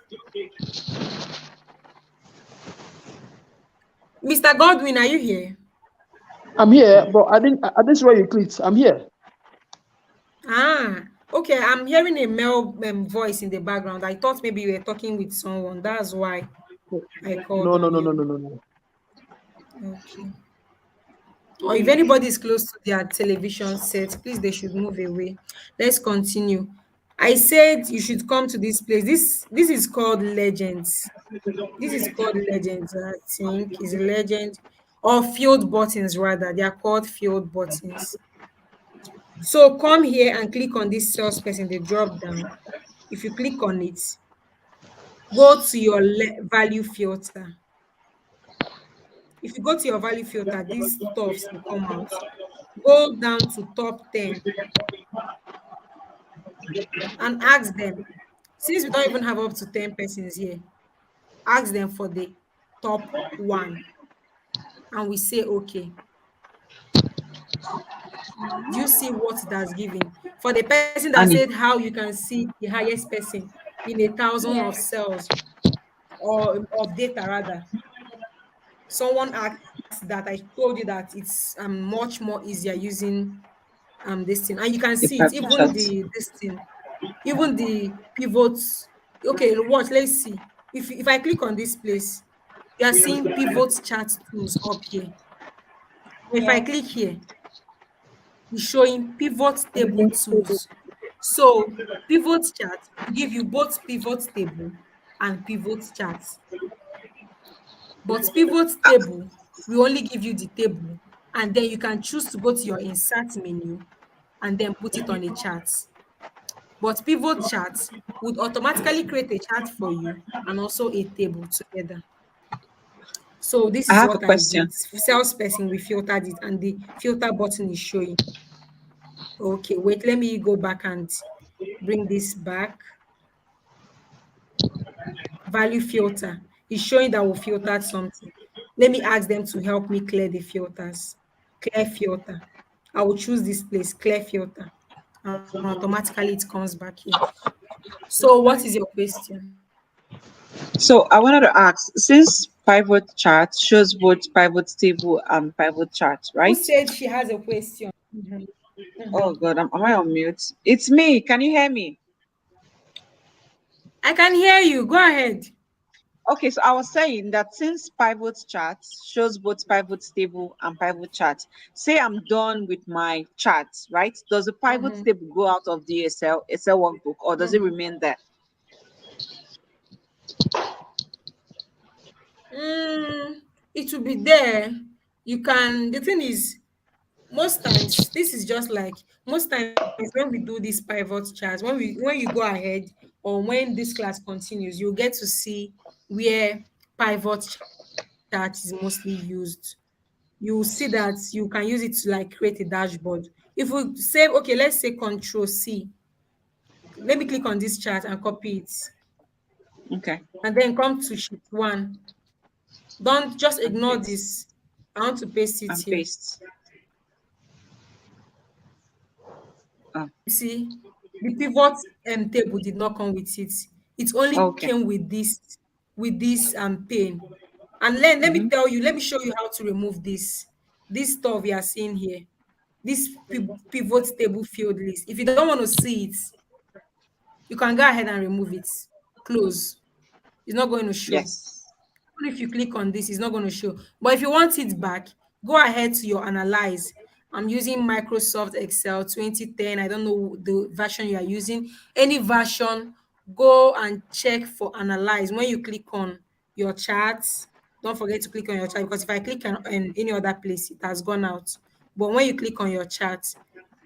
Mr. Godwin, are you here? I'm here, but I didn't see where you clicked. I'm here. Ah, okay. I'm hearing a male voice in the background. I thought maybe you were talking with someone. That's why I called No, no, on no, no, you. no, no, no. Okay. Or if anybody is close to their television set, please they should move away. Let's continue. I said you should come to this place. This is called legends. This is called legends, I think. Is a legend or field buttons rather. They are called field buttons. So come here and click on this salesperson, the drop down. If you click on it, go to your value filter. If you go to your value filter, these stuffs will come out. Go down to top 10 and ask them. Since we don't even have up to 10 persons here, ask them for the top one. And we say, okay. Do you see what it has given? For the person that And said it, how you can see the highest person in 1,000 of Yes. cells or of data rather. Someone asked that. I told you that it's much more easier using this thing. And you can the see it, pivot even chart. the this thing, even the pivots. Okay, watch, let's see. If I click on this place, you are seeing pivot chart tools up here. If I Yes. click here, it's showing pivot table tools. So pivot chart will give you both pivot table and pivot charts. But pivot table will only give you the table, and then you can choose to go to your insert menu and then put it on a chart. But pivot chart would automatically create a chart for you and also a table together. So this I is have a what I did. question. Salesperson, we filtered it, and the filter button is showing. Okay, wait, let me go back and bring this back. Value filter is showing that we filtered something. Let me ask them to help me clear the filters. Clear filter. I will choose this place, clear filter. And automatically it comes back here. So what is your question? So I wanted to ask, since pivot chart shows both pivot table and pivot chart, Who right? said she has a question? Mhm, Oh mhm. God, am I on mute? It's me. Can you hear me? I can hear you. Go ahead. Okay, so I was saying that since pivot chart shows both pivot table and pivot chart, say I'm done with my chart, right? Does the pivot Mm-hmm. table go out of the Excel workbook, or does it Mm-hmm. remain there? It will be there. You can. The thing is, most times this is just like most times when we do this pivot charts, when you go ahead or when this class continues, you'll get to see where pivot chart is mostly used. You will see that you can use it to like create a dashboard. If we say, okay, let's say Control C, let me click on this chart and copy it, Okay, and then come to sheet one. Don't just and ignore paste this. I want to paste it and here. paste. Oh, You see, the pivot table did not come with it. It only okay. came with this pane. And then let me Mm-hmm. tell you, let me show you how to remove this stuff you are seeing here. This pivot table field list. If you don't want to see it, you can go ahead and remove it. Close. It's not going to show. Yes. Even if you click on this, it's not going to show. But if you want it back, go ahead to your analyze. I'm using Microsoft Excel 2010. I don't know the version you are using. Any version, go and check for analyze. When you click on your charts, don't forget to click on your chart, because if I click on any other place, it has gone out. But when you click on your chart,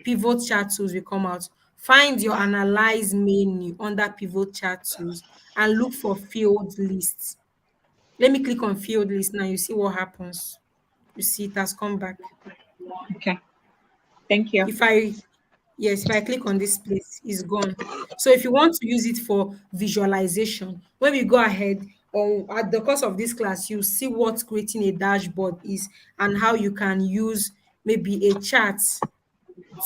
pivot chart tools will come out. Find your analyze menu under pivot chart tools and look for field lists. Let me click on field list now. You see what happens. You see it has come back. Okay. Thank you. If I yes, if I click on this place, it's gone. So if you want to use it for visualization, when we go ahead or at the course of this class, you see what creating a dashboard is and how you can use maybe a chart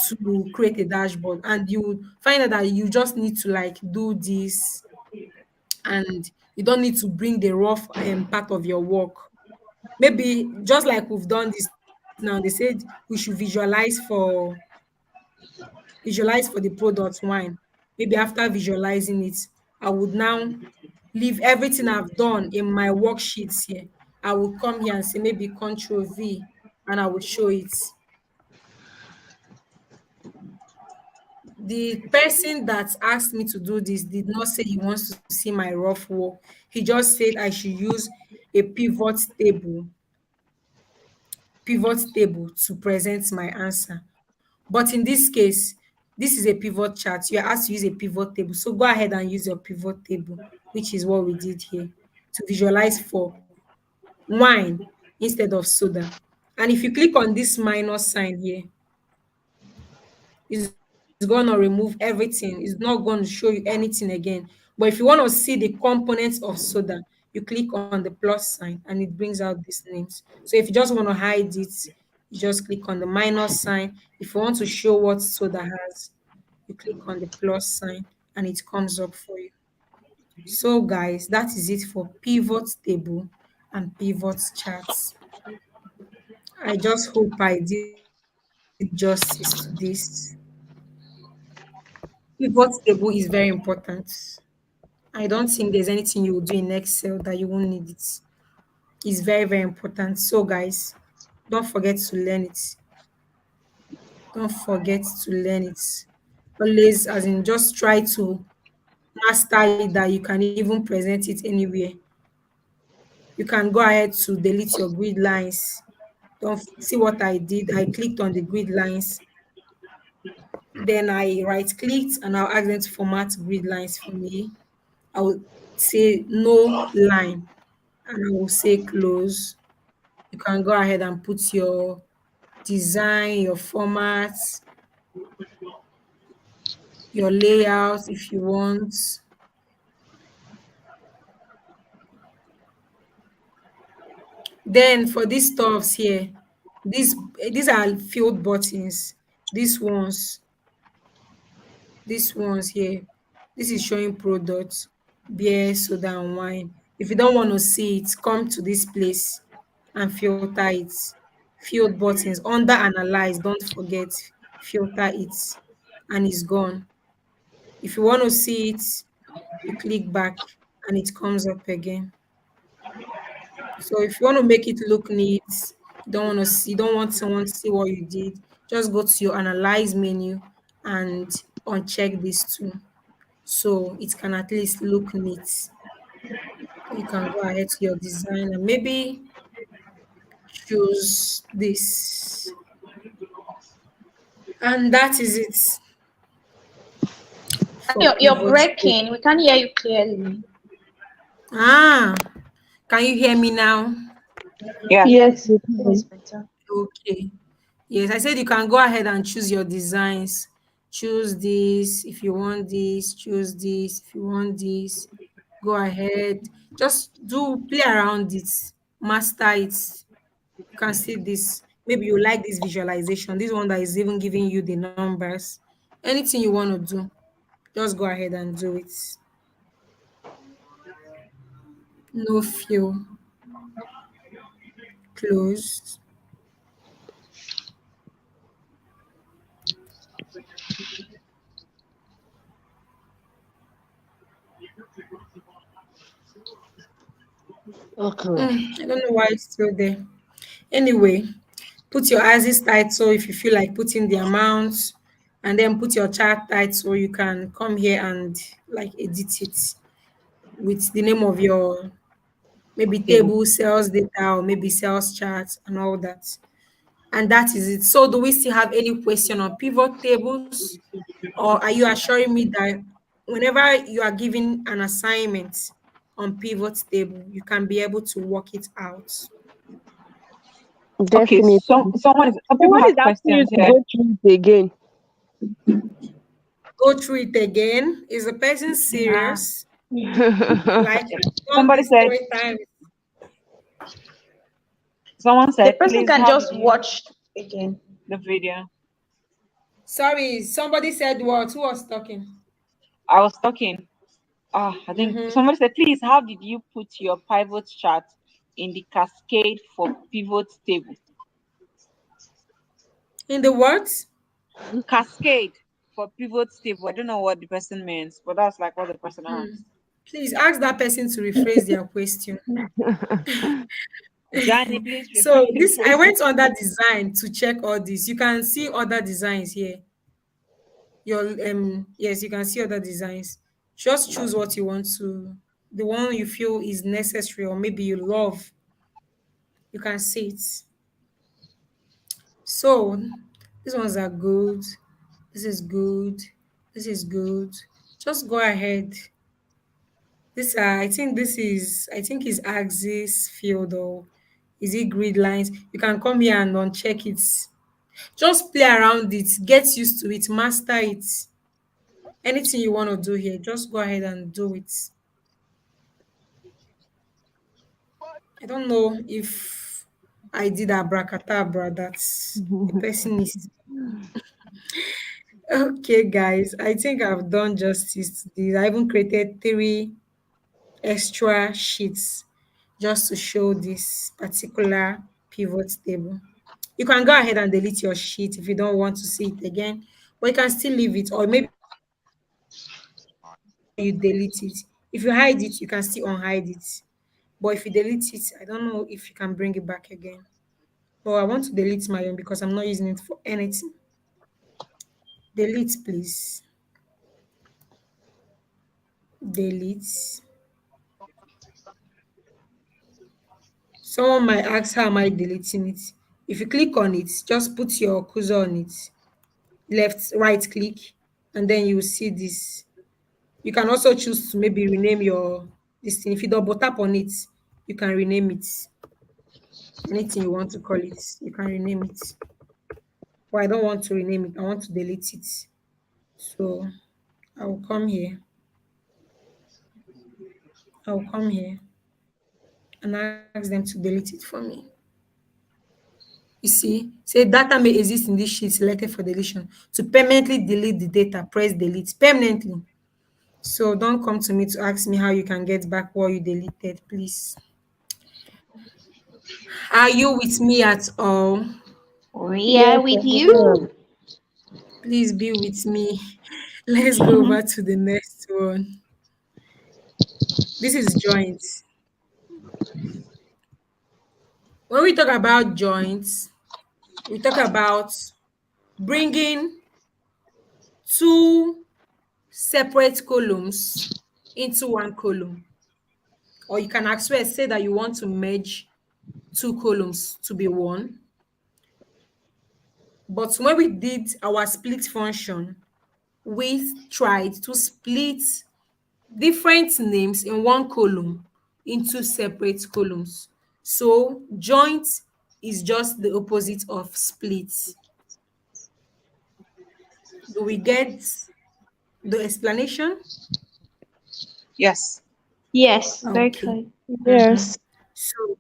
to create a dashboard. And you find out that you just need to like do this, and you don't need to bring the rough part of your work. Maybe just like we've done this now, they said we should visualize for the product wine. Maybe after visualizing it, I would now leave everything I've done in my worksheets here. I would come here and say maybe Control V, and I would show it. The person that asked me to do this did not say he wants to see my rough work. He just said I should use a pivot table to present my answer. But in this case, this is a pivot chart. You're asked to use a pivot table. So go ahead and use your pivot table, which is what we did here, to visualize for wine instead of soda. And if you click on this minus sign here, it's going to remove everything. It's not going to show you anything again. But if you want to see the components of soda, you click on the plus sign and it brings out these names. So if you just want to hide it, you just click on the minus sign. If you want to show what soda has, you click on the plus sign and it comes up for you. So guys, that is it for pivot table and pivot charts. I just hope I did justice to this. Pivot table is very important. I don't think there's anything you will do in Excel that you won't need it. It's very, very important. So, guys, don't forget to learn it. Don't forget to learn it. Always, as in, just try to master it that you can even present it anywhere. You can go ahead to delete your grid lines. Don't see what I did. I clicked on the grid lines. Then I right clicked and I'll ask them to format grid lines for me. I will say no line and I will say close. You can go ahead and put your design, your format, your layout if you want. Then for these stuffs here, these these are field buttons. These ones, these ones here. This is showing products, beer, soda, and wine. If you don't want to see it, come to this place and filter it. Field buttons under analyze, don't forget, filter it, and it's gone. If you want to see it, you click back and it comes up again. So if you want to make it look neat, you don't want someone to see what you did, just go to your analyze menu and uncheck this too. So it can at least look neat. You can go ahead to your design and maybe choose this. And that is it for You're pivot table. breaking. We can't hear you clearly. Ah, can you hear me now? Yeah. Yes, you It's can. better. Okay. Yes, I said you can go ahead and choose your designs. Choose this if you want this, choose this if you want this. Go ahead. Just do play around it, master it. You can see this. Maybe you like this visualization. This one that is even giving you the numbers. Anything you want to do, just go ahead and do it. No feel. Close. Okay. I don't know why it's still there. Anyway, put your axis title if you feel like putting the amount, and then put your chart title. You can come here and like edit it with the name of your maybe Table. table, sales data, or maybe sales charts and all that. And that is it. So, do we still have any question on pivot tables, or are you assuring me that whenever you are given an assignment on pivot table, you can be able to work it out? Okay, Definitely. some people Someone have is asking you questions to here. go through it again. Go through it again. Is the person Ah, serious? Like I've done somebody this said, 3 times. someone The said, person please, can how did just you watch again. the video? Sorry, somebody said what? Who was talking? I was talking. I think Mm-hmm. somebody said, please, how did you put your pivot chart in the cascade for pivot table? In the words? Cascade for pivot table. I don't know what the person means, but that's like what the person asked. Please ask that person to rephrase their question. Johnny, please So this I rephrase it. went under design to check all this. You can see other designs here. Your yes, you can see other designs. Just choose what you want to, the one you feel is necessary or maybe you love. You can see it. So these ones are good. This is good. This is good. Just go ahead. This I think is axis field, or is it grid lines? You can come here and uncheck it. Just play around it, get used to it, master it. Anything you want to do here, just go ahead and do it. I don't know if I did abracadabra. That's the person is okay, guys. I think I've done justice to this. I even created 3 extra sheets just to show this particular pivot table. You can go ahead and delete your sheet if you don't want to see it again, but you can still leave it, or maybe you delete it. If you hide it, you can still unhide it. But if you delete it, I don't know if you can bring it back again. But I want to delete my own because I'm not using it for anything. Delete, please. Delete. Someone might ask, how am I deleting it? If you click on it, just put your cursor on it, left, right click, and then you will see this. You can also choose to maybe rename your this thing. If you double tap on it, you can rename it. Anything you want to call it, you can rename it. But I don't want to rename it. I want to delete it. So I will come here. I will come here and ask them to delete it for me. You see, say data may exist in this sheet selected for deletion. To permanently delete the data, press delete permanently. So don't come to me to ask me how you can get back what you deleted, please. Are you with me at all? We Yes, are with I you. am. Please be with me. Let's go over to the next one. This is joint. When we talk about joints, we talk about bringing two separate columns into one column. Or you can as well say that you want to merge two columns to be one. But when we did our split function, we tried to split different names in one column into separate columns. So joint is just the opposite of split. Do we get the explanation? Yes. Yes, very Okay. clear. Yes. So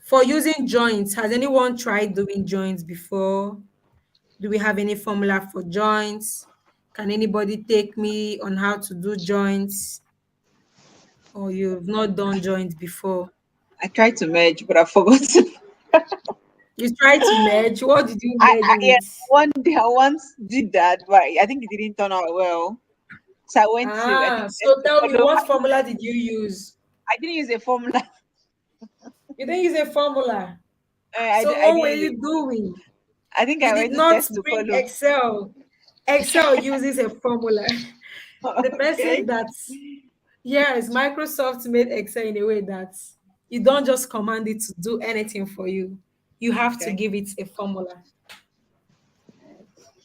for using joints, has anyone tried doing joints before? Do we have any formula for joints? Can anybody take me on how to do joints? Or you've not done joints before? I tried to merge, but I forgot. You tried to merge. What did you merge Yeah, with? one day I once did that, but I think it didn't turn out well. So I went to, I Ah, think, so tell me, follow. what formula did you use? I didn't use a formula. You didn't use a formula. I, So I what were didn't use you it. doing? I think You I did went to not test to bring follow. Excel. Excel uses a formula. The person Okay. that, yes, Microsoft made Excel in a way that you don't just command it to do anything for you. You have to Okay. give it a formula.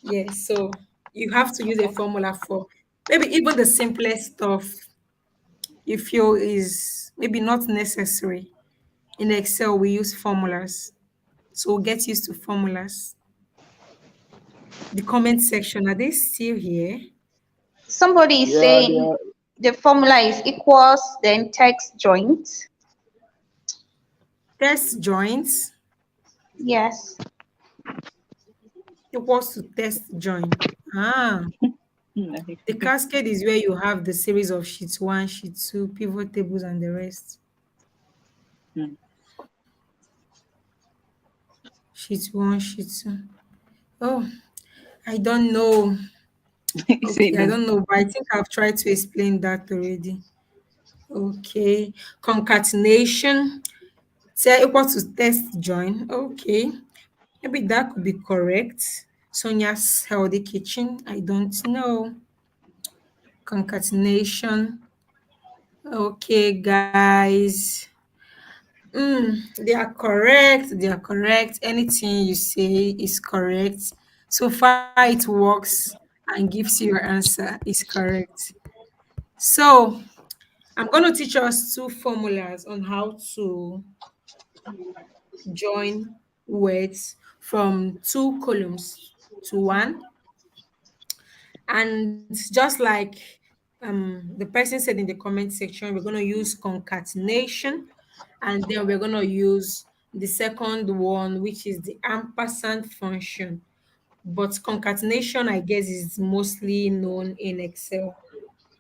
Yes, so you have to use a formula for maybe even the simplest stuff you feel is maybe not necessary. In Excel, we use formulas. So get used to formulas. The comment section, are they still here? Somebody is Yeah, they saying are. the formula is equals, then text joint. Test joints Yes. equals to test join. Ah, the cascade is where you have the series of sheet one, sheet two, pivot tables, and the rest. Hmm. Sheet one, sheet two. Oh, I don't know. You say Okay, I no. don't know, but I think I've tried to explain that already. Okay, concatenation. Say equal to test join. Okay, maybe that could be correct. Sonia's healthy kitchen. I don't know. Concatenation. Okay, guys. They are correct. They are correct. Anything you say is correct. So far, it works and gives you your answer is correct. So I'm going to teach us two formulas on how to join words from two columns to one. And just like the person said in the comment section, we're going to use concatenation, and then we're going to use the second one, which is the ampersand function. But concatenation, I guess, is mostly known in Excel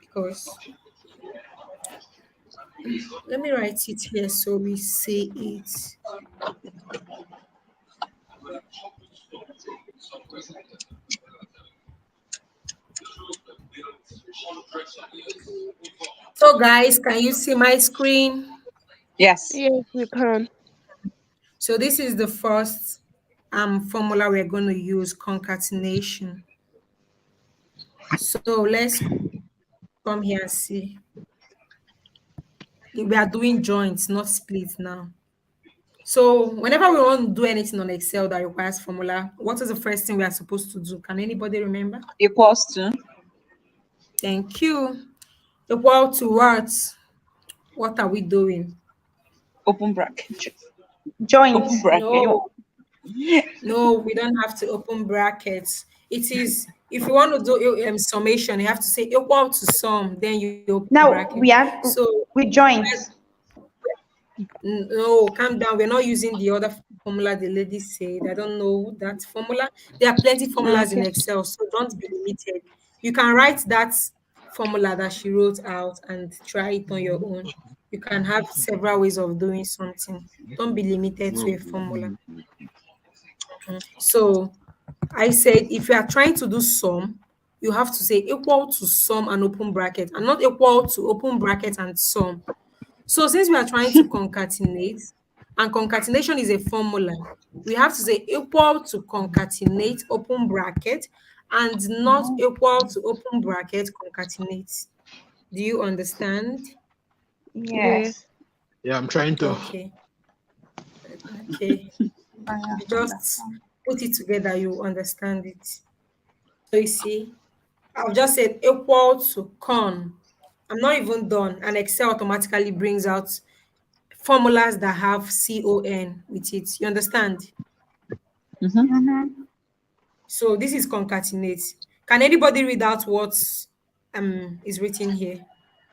because let me write it here so we say it. So, guys, can you see my screen? Yes. Yes, we can. So, this is the first formula we're going to use, concatenation. So, let's come here and see. We are doing joints, not splits now. So, whenever we want to do anything on Excel that requires formula, what is the first thing we are supposed to do? Can anybody remember? Equals to Thank you. Equal to what? What are we doing? open bracket. Joint. Open bracket. No, no, we don't have to open brackets. It is if you want to do summation, you have to say equal to sum, then you open bracket. Now we have So we joint. no, calm down. We're not using the other formula the lady said. I don't know that formula. There are plenty formulas in Okay. Excel, so don't be limited. You can write that formula that she wrote out and try it on your own. You can have several ways of doing something. Don't be limited to a formula. So I said if you are trying to do sum, you have to say equal to sum and open bracket, and not equal to open bracket and sum. So since we are trying to concatenate, and concatenation is a formula, we have to say equal to concatenate open bracket and not equal to open bracket concatenate. Do you understand? Yeah. Yes. Yeah, I'm trying to. Okay. Okay. I If you just understand. put it together, you understand it. So you see, I've just said equal to con. I'm not even done, and Excel automatically brings out formulas that have con with it. You understand? Mm-hmm. Mm-hmm. So this is concatenate. Can anybody read out what is written here?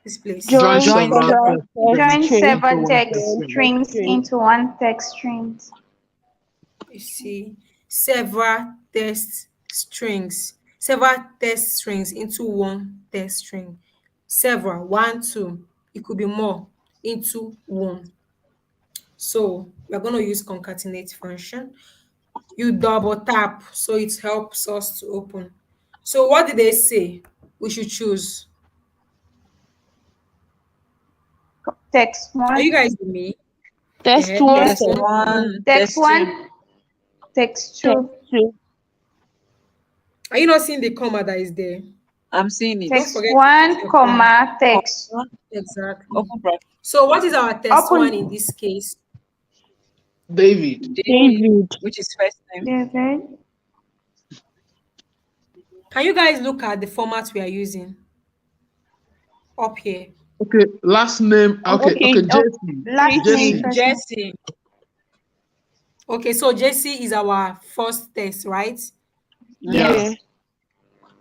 This place. Join Join Join several several several text text Join strings strings into several one text text and string. strings string. into one text string. You see, several text strings. Several text strings into one text string. Several, one, two. It could be more into one. So we're going to use concatenate function. You double tap so it helps us to open. So what did they say we should choose? Text Are you one, guys with me? Test one, Text test test one. two, one, text test two. one, text test two, two. Are you not seeing the comma that is there? I'm seeing it. Don't text forget to put one, your comma. comma, text. Comma, Exactly. open bracket. So what is our test one in Open. this case? David. David, David. which is first name. David. Can you guys look at the format we are using up here? Okay, last name. Okay, Okay, okay, Jesse. Last name, Jesse. Tracy. first name. Jesse. Okay, so JC is our first test, right? Yeah. Yeah. Yes.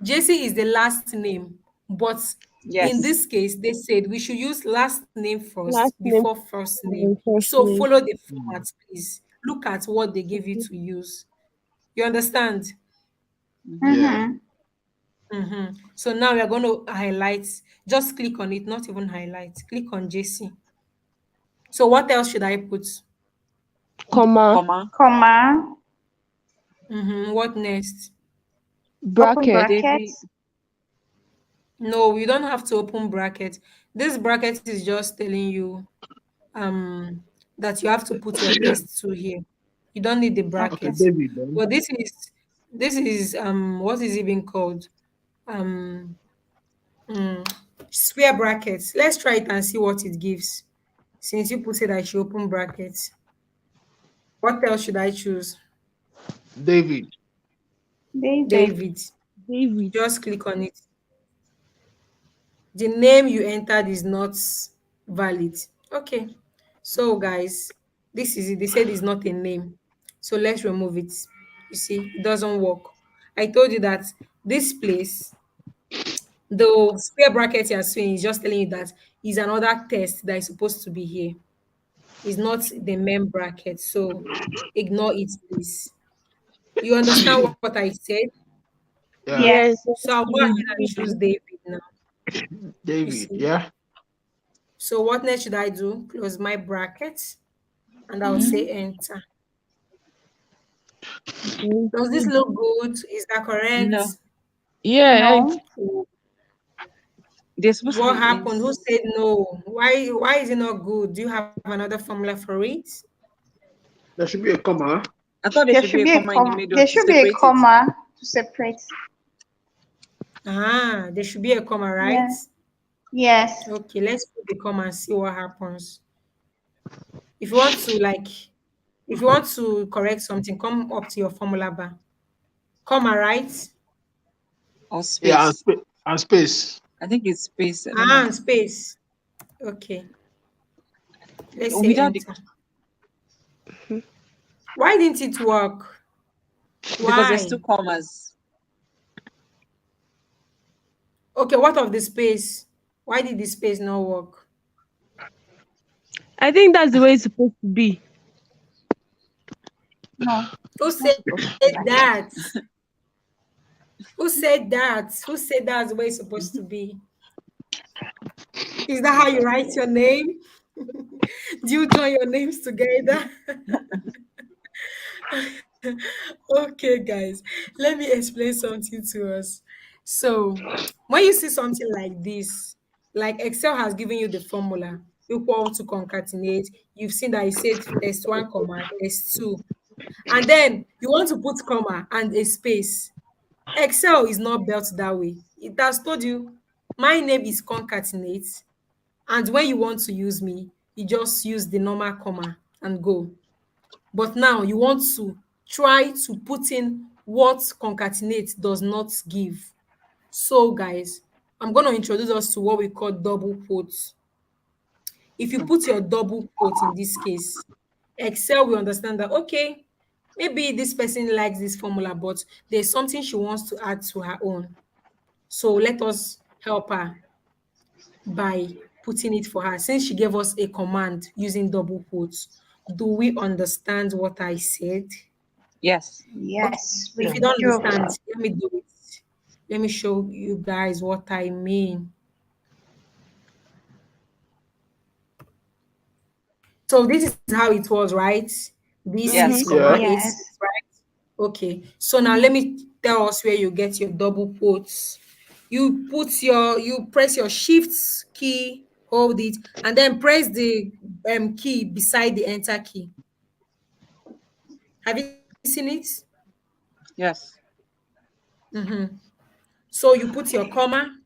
JC is the last name, but in Yes. this case, they said we should use last name first Last name before first name. and first So name. follow the Mm. format, please. Look at what they give you to use. You understand? Mm-hmm. Yeah. Mm-hmm. So now we are going to highlight. Just click on it, not even highlight. Click on JC. So what else should I put? Comma. Comma. Comma, What next? open Bracket. David. brackets. No, you don't have to open bracket. This bracket is just telling you um that you have to put your test to here. You don't need the Okay, Okay. bracket. David then. But this is what is it being called? Um mm, square brackets. Let's try it and see what it gives. Since you put it I should open brackets. What else should I choose? David. David. David. David. Just click on it. The name you entered is not valid. Okay. So guys, this is it. They said it's not a name. So let's remove it. You see, it doesn't work. I told you that this place, the square bracket you're seeing is just telling you that is another test that is supposed to be here. It's not the main bracket. So ignore it, please. You understand what I said? Yeah. Yes. Yes. So I'll go ahead and choose David now. You David. see. Yeah. So what next should I do? Close my bracket and I'll Mm-hmm. say enter. Does this look good? Is that No, correct? Yeah. No. they're supposed to What be happened? Who ins. said no? Why is it not good? Do you have another formula for it? There should be a comma. I thought there There should be should a be a comma in the comma. middle There to should be a separate it. comma to separate. There should be a comma, right? Yeah. Yes. Okay, let's put the comma and see what happens. If you want to if you want to correct something, come up to your formula bar. Comma, right? Or Yeah, space. and space. I think it's space. I don't know. And space. Okay. Let's say Without the enter. Why didn't it work? because there's two Why? commas. Okay, what of the space? Why did the space not work? I think that's the way it's supposed to be. No. Who It's not said supposed to be like that. that? Who said that? Who said that's the way it's supposed to be? Is that how you write your name? Do you join your names together? Okay, guys, let me explain something to us. So, when you see something like this, like Excel has given you the formula, equal to concatenate. You've seen that it said test one comma test two, and then you want to put comma and a space. Excel is not built that way. It has told you my name is concatenate, and when you want to use me, you just use the normal comma and go. But now you want to try to put in what concatenate does not give. So guys, I'm going to introduce us to what we call double quotes. If you put your double quote in this case, Excel will understand that, okay, maybe this person likes this formula, but there's something she wants to add to her own. So let us help her by putting it for her. Since she gave us a command using double quotes, do we understand what I said? Yes. Okay. Yes, If we you don't do. understand, let me do it. Let me show you guys what I mean. So this is how it was, right? This is Yes. comma Mm-hmm. Yeah. A6, Yes. right? Okay. So now let me tell us where you get your double quotes. You press your shift key, hold it, and then press the key beside the enter key. Have you seen it? Yes. Mm-hmm. So you put your comma,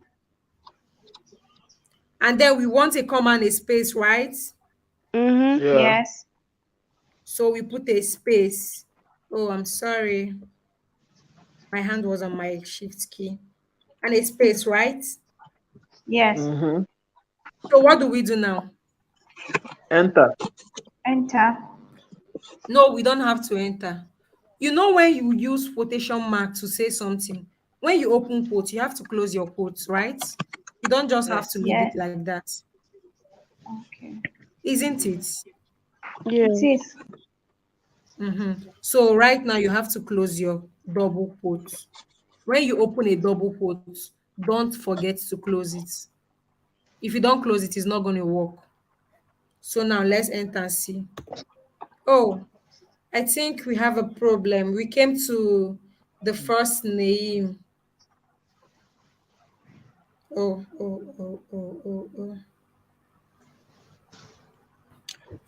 and then we want a comma and a space, right? Mm-hmm. Yeah. Yes. So we put a space. Oh, I'm sorry. My hand was on my shift key. And a space, right? Yes. Mm-hmm. So what do we do now? Enter. Enter. No, we don't have to enter. You know when you use quotation mark to say something, when you open quote, you have to close your quotes, right? You don't just have to Yes. leave it Yes. like that, Okay. isn't it? It Yeah. is. So right now you have to close your double quote. When you open a double quote, don't forget to close it. If you don't close it, it's not going to work. So now let's enter and see. Oh, I think we have a problem. We came to the first name. Oh.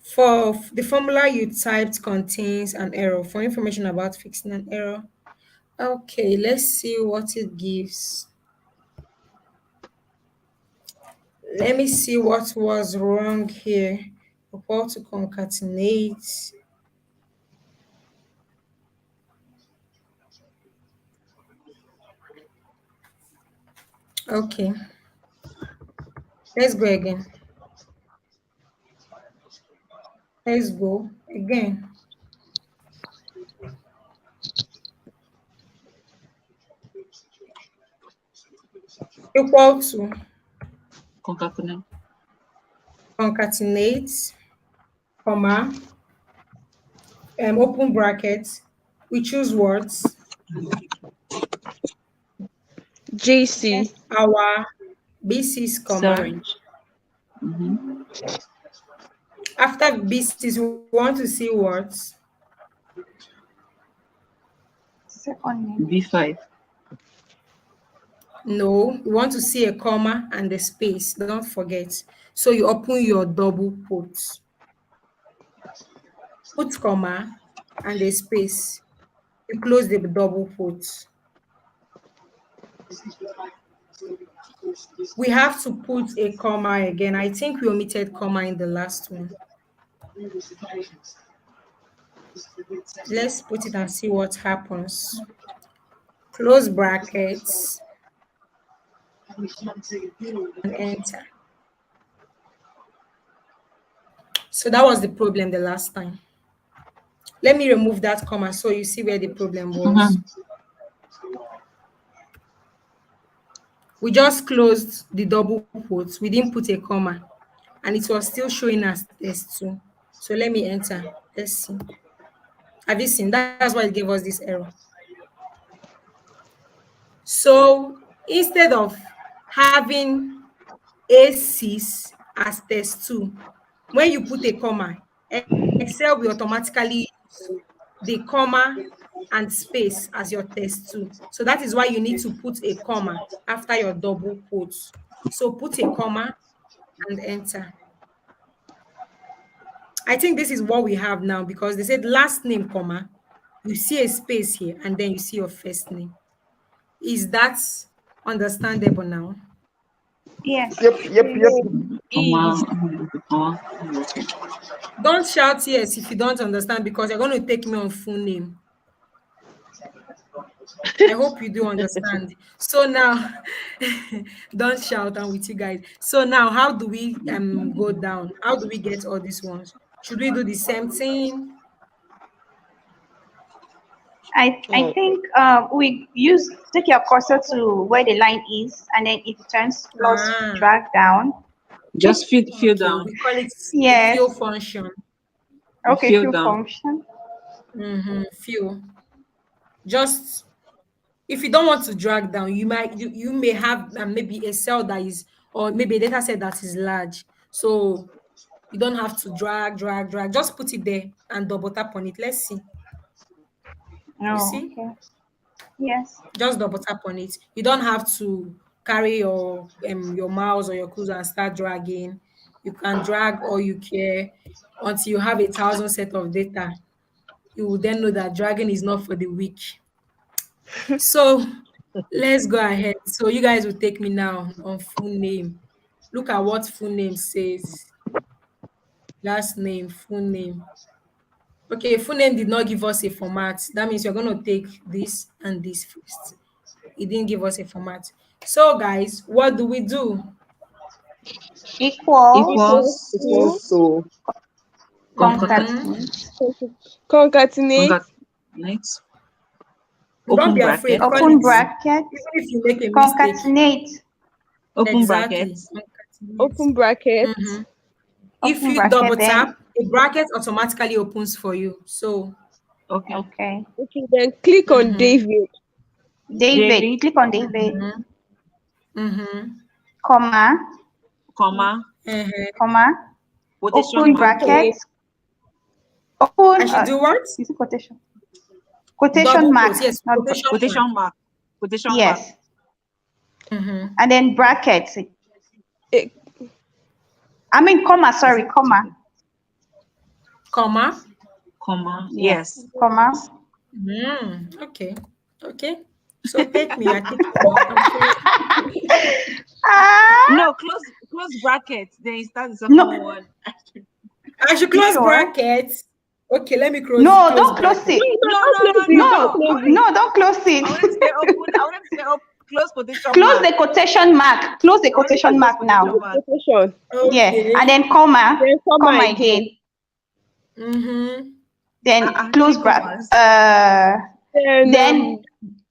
For the formula you typed contains an error. For information about fixing an error. Okay, let's see what it gives. Let me see what was wrong here. How to concatenate. Okay, let's go again. Let's go again. Equal to Concatenate. concatenate, comma, open brackets. We choose words. JC. Yes. Our BC's comma. Syringe. Mm-hmm. After BC's, we want to see words. Second name. B5. No, we want to see a comma and a space. Don't forget. So you open your double quotes. Put comma and a space. You close the double quotes. We have to put a comma again. I think we omitted comma in the last one. Let's put it and see what happens. Close brackets and enter. So that was the problem the last time. Let me remove that comma so you see where the problem was. Mm-hmm. We just closed the double quotes. We didn't put a comma and it was still showing us test 2. So let me enter. Let's see. Have you seen? That's why it gave us this error. So instead of having A6 as test 2, when you put a comma, Excel will automatically use the comma and space as your test 2. So that is why you need to put a comma after your double quotes. So put a comma and enter. I think this is what we have now because they said last name, comma, you see a space here and then you see your first name. Is that understandable now? Yes. Yep, yep, yep. Comma. Don't shout yes if you don't understand because you're going to take me on full name. I hope you do understand. So now, don't shout. I'm with you guys. So now, how do we go down? How do we get all these ones? Should we do the same thing? I think we use take your cursor to where the line is, and then it turns plus Ah, drag down. Just fill okay. down. We call it a Yes. fill function. Okay, Fill fill down. function. Fill. Just if you don't want to drag down, you may have maybe a cell that is or maybe a data set that is large. So you don't have to drag. Just put it there and double tap on it. Let's see. You Oh, see? okay. Yes. Just double tap on it. You don't have to carry your mouse or your cursor and start dragging. You can drag all you care until you have 1,000 set of data. You will then know that dragging is not for the weak. So let's go ahead. So you guys will take me now on full name. Look at what full name says. Last name, full name. Okay, full name did not give us a format. That means you're going to take this and this first. It didn't give us a format. So, guys, what do we do? Equals Equals. So Mhm. concatenate. Concatenate. Concatenate. Don't Open be afraid. bracket. Call Open it, bracket. even if you make a mistake. Concatenate. Open bracket. Exactly. Concatenate. Open bracket. If Open you double bracket. tap, Then a bracket automatically opens for you. So, Okay. okay. Okay, then click on David. David. David. Click on David. mm-hmm. Comma. Comma. Comma. Quotation Open mark. bracket. I Open. should do what? Is it quotation? Quotation Double mark. quote. Yes, Not quotation Quotation mark. mark. Quotation mark. yes. And then brackets. Eh, I mean comma. Sorry, comma. Comma. Comma. Yeah. Yes. Comma. Okay. Okay. So take me. I take you. Ah. No, close bracket. Then you start the second one. I should You close sure? brackets. Okay, let me close. No, close don't close bracket. it. No. No, don't close I wanted to it. say open. I wanted to say close quotation Close mark. the quotation mark. Close the I wanted to quotation close mark now. quotation mark. quotation. Yeah, Okay. and then comma. Then comma Comma again. again. Then close Three bracket. commas. Then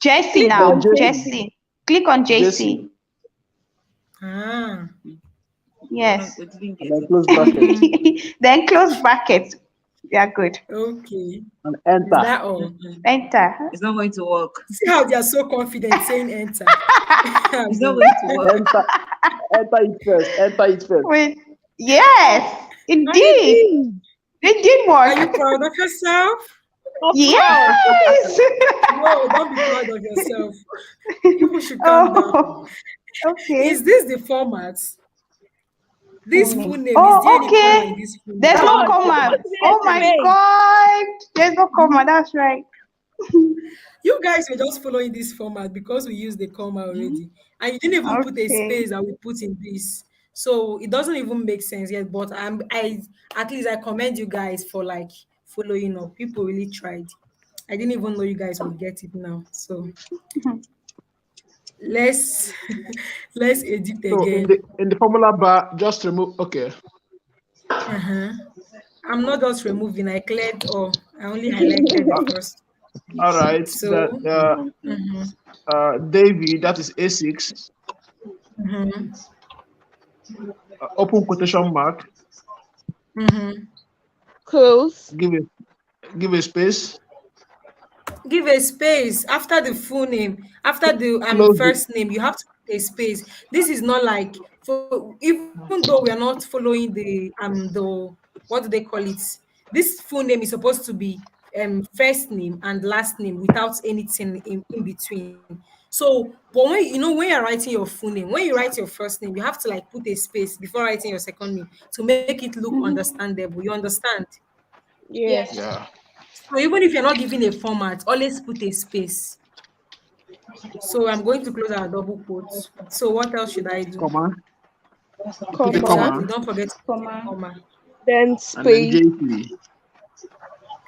Jesse click now. on Jesse. Click on Jesse. JC. Ah. Yes. I didn't get and then it. close bracket Then close bracket. Yeah, good. Okay. and Is enter. that all? Enter. It's not going to work. See how they are so confident saying enter. It's not going to work. Enter it first. Enter it first. Wait. Yes, indeed. It did Are you work. proud of yourself? Yes. No, don't be proud of yourself. People should calm down. Oh, okay. Is this the format? This full name, is there Oh, any comma in okay. this full name? There's no comma. Oh my God. There's no comma. That's right. You guys were just following this format because we used the comma already. And you didn't even put a Okay. space that we put in this. So it doesn't even make sense yet. But I at least I commend you guys for like following up. People really tried. I didn't even know you guys would get it now. So let's let's edit So again. in the formula bar, just remove. Okay. I'm not just removing, I cleared or I only highlighted the first. All right. So David, that is A6. Open quotation mark. Close. Give a space. give a space after the full name, after the Close it. first name, you have to put a space. This is not like for even though we are not following the what do they call it? This full name is supposed to be first name and last name without anything in between. So, but when you're writing your full name, when you write your first name, you have to like put a space before writing your second name to make it look understandable. You understand? Yes. Yes. Yeah. So even if you're not given a format, always put a space. So I'm going to close our double quotes. So what else should I do? Comma. Put a Comma. comma Exactly. Don't forget to put a Comma. comma. Then and then space. JP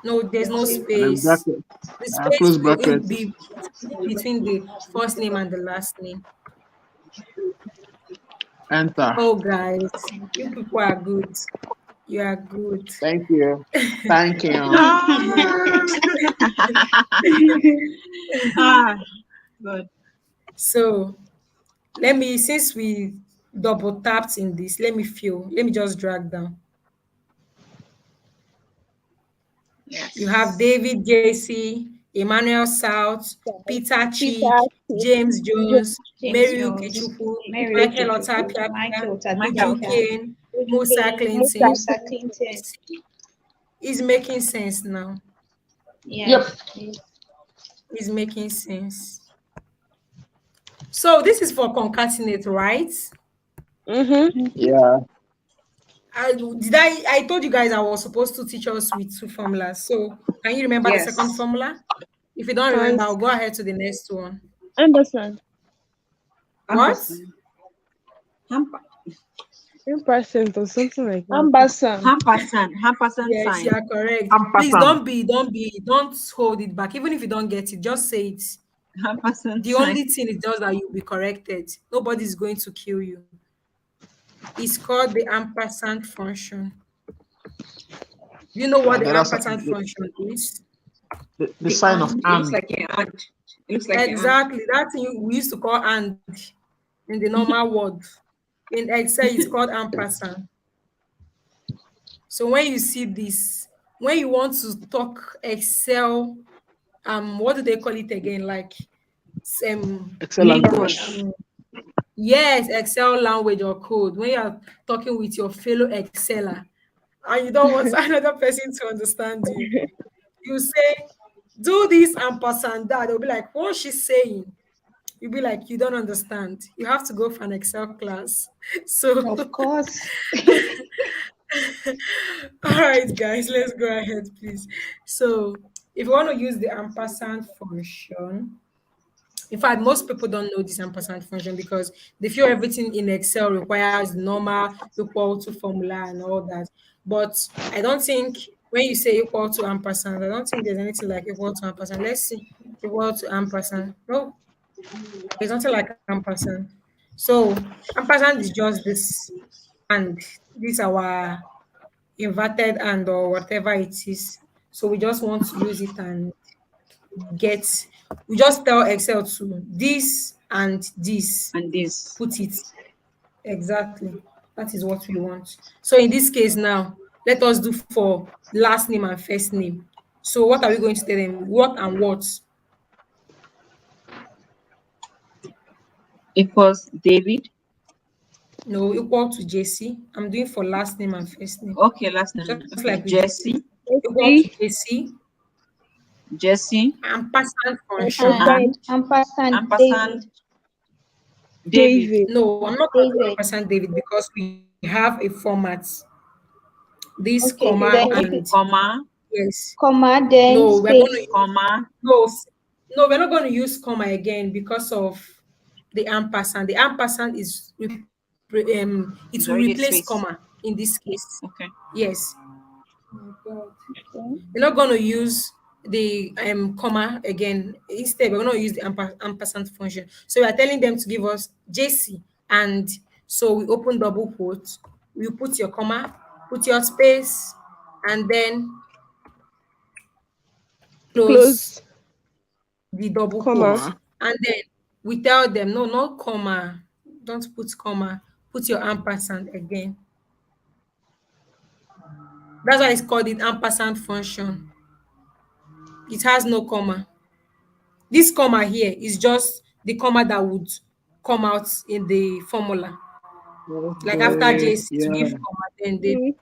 No, there's no and then space. bracket. The space Close will bracket. be between the first name and the last name. Enter. Oh, guys, you people are good. You are good. Thank you. Thank you. Ah, ah, good. So since we double tapped in this, let me just drag down. You have Yes. David JC, Emmanuel South, Peter Peter, Cheek, James Jones, James Mary Jones, Ukechukwu, Mary Michael Okechukwu, Otapia, Michael Uju Otapiapia, Kane, Uju Musa Kane, Clinton. Musa Clinton. Is making sense now. Yep. Yes. Yes. Is making sense. So this is for concatenate, right? Mm-hmm. Yeah. I told you guys I was supposed to teach us with two formulas. So can you remember the second Yes. formula? If you don't And remember, I'll go ahead to the next one. Ampersand. What? Ampersand. Hamper. Ampersand or something like that. Ampersand. Ampersand. Ampersand Yes, you sign. are correct. Please Ampersand. don't hold it back. Even if you don't get it, just say it. Ampersand The sign. only thing is just that you'll be corrected. Nobody's going to kill you. It's called the ampersand function. Do you know what the The, other, ampersand function is? the The sign of and. It looks and. like an and. It looks like an and. Exactly. That thing we used to call and in the normal word. In Excel, it's called ampersand. So when you see this, when you want to talk Excel, what do they call it again? Like Excel language. Linguals. yes, Excel language or code. When you're talking with your fellow Exceller and you don't want another person to understand you, you say, do this ampersand that. They'll be like, what's she saying? You'll be like, you don't understand. You have to go for an Excel class. So, Of course. all right, guys, let's go ahead, please. So, if you want to use the ampersand function, in fact, most people don't know this ampersand function because they feel everything in Excel requires normal equal to formula and all that. But I don't think when you say equal to ampersand, I don't think there's anything like equal to ampersand. Let's see. Equal to ampersand. No, there's nothing like ampersand. So ampersand is just this and this our inverted and or whatever it is. So we just want to use it and get we just tell Excel to this and this, And this. put it exactly. That is what we want. So in this case now, let us do for last name and first name. So what are we going to tell them? What and what? Equals David. No, equal to JC. I'm doing for last name and first name. Okay, last name. Just Okay. like we did. Jesse. Equal to Jesse. JC. Jesse. Ampersand function. Ampersand. And Ampersand David. ampersand David. David. No, I'm not going to David. ampersand David because we have a format. This Okay. comma Then Okay. if you and Comma. yes. comma then No, we're going to space. Comma. no, no, we're not going to use comma again because of the ampersand. The ampersand it It's will already a replace space. comma in this case. Okay. Yes. Oh God. Okay. We're not going to use the comma again. Instead, we're going to use the ampersand function. So we are telling them to give us JC, and so we open double quotes. You put your comma, put your space, and then close Close. the double Comma. quote. Comma. And then we tell them, no, not comma. Don't put comma. Put your ampersand again. That's why it's called the ampersand function. It has no comma. This comma here is just the comma that would come out in the formula. Like after Okay. JC to Yeah. give comma, then they Mm.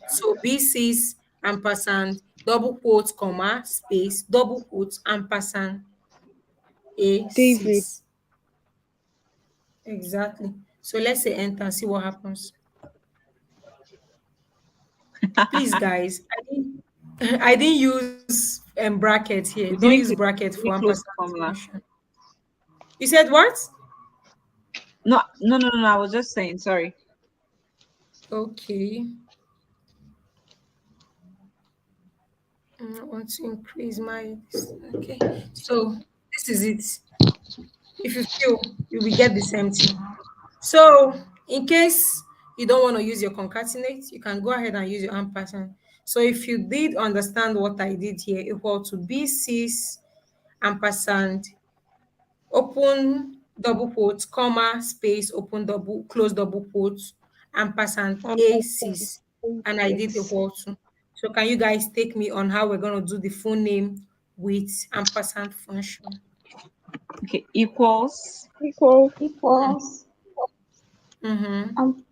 so BC's ampersand, double quote, comma, space, double quote, ampersand. David. A6. Exactly. So let's say enter, see what happens. Please, guys, I didn't use bracket here. Don't You use didn't bracket for close ampersand the formula. function. You said what? No, no, no, no, no. I was just saying. Sorry. Okay. I want to increase my. Okay. So this is it. If you feel, you will get the same thing. So in case you don't want to use your concatenate, you can go ahead and use your ampersand. So if you did understand what I did here, equal to B6 ampersand, open double quotes, comma, space, open double, close double quotes, ampersand Ampersand. A6, and I did Yes. equal to. So can you guys take me on how we're going to do the full name with ampersand function? Okay. Equals Equal. Equals Mm-hmm. um,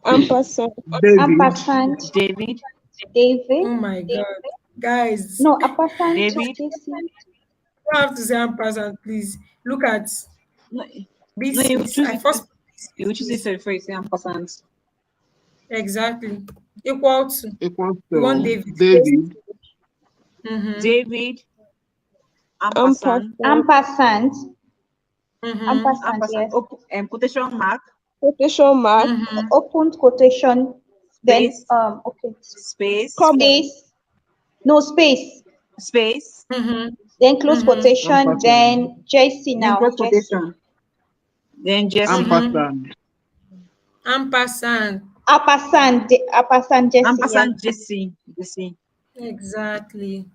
Ampersand. David. ampersand David. David. Oh my God. Guys, No, ampersand David. JC. you have to say ampersand, please. Look at No, no. You B6. choose I it. first put You B6 choose it please. before you say ampersand. Exactly. Equal to. Equals We want to David. David. Mm-hmm. David. Ampersand. Ampersand. Ampersand. Mm-hmm. Ampersand, Ampersand. yes. Quotation mark. Quotation mark. Mm-hmm. Open quotation, then Space. okay. Space. Comma. Space. No space. Space. Mm-hmm. Then close Mm-hmm. quotation, Ampersand. then JC Then now. cross JC. quotation. Then Jesse. Mm-hmm. Ampersand. Ampersand. Ampersand JC, yes. Ampersand Jesse. Jesse. Exactly.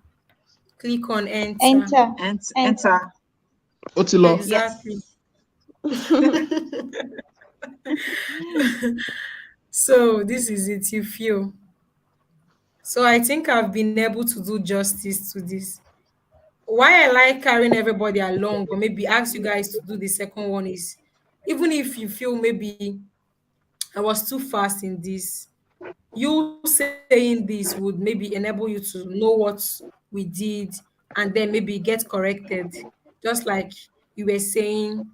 Click on enter. Enter. And Enter. enter. Otilo. Exactly. Yes. So this is it, you feel. So I think I've been able to do justice to this. Why I like carrying everybody along, or maybe ask you guys to do the second one is, even if you feel maybe I was too fast in this, you saying this would maybe enable you to know what we did and then maybe get corrected. Just like you were saying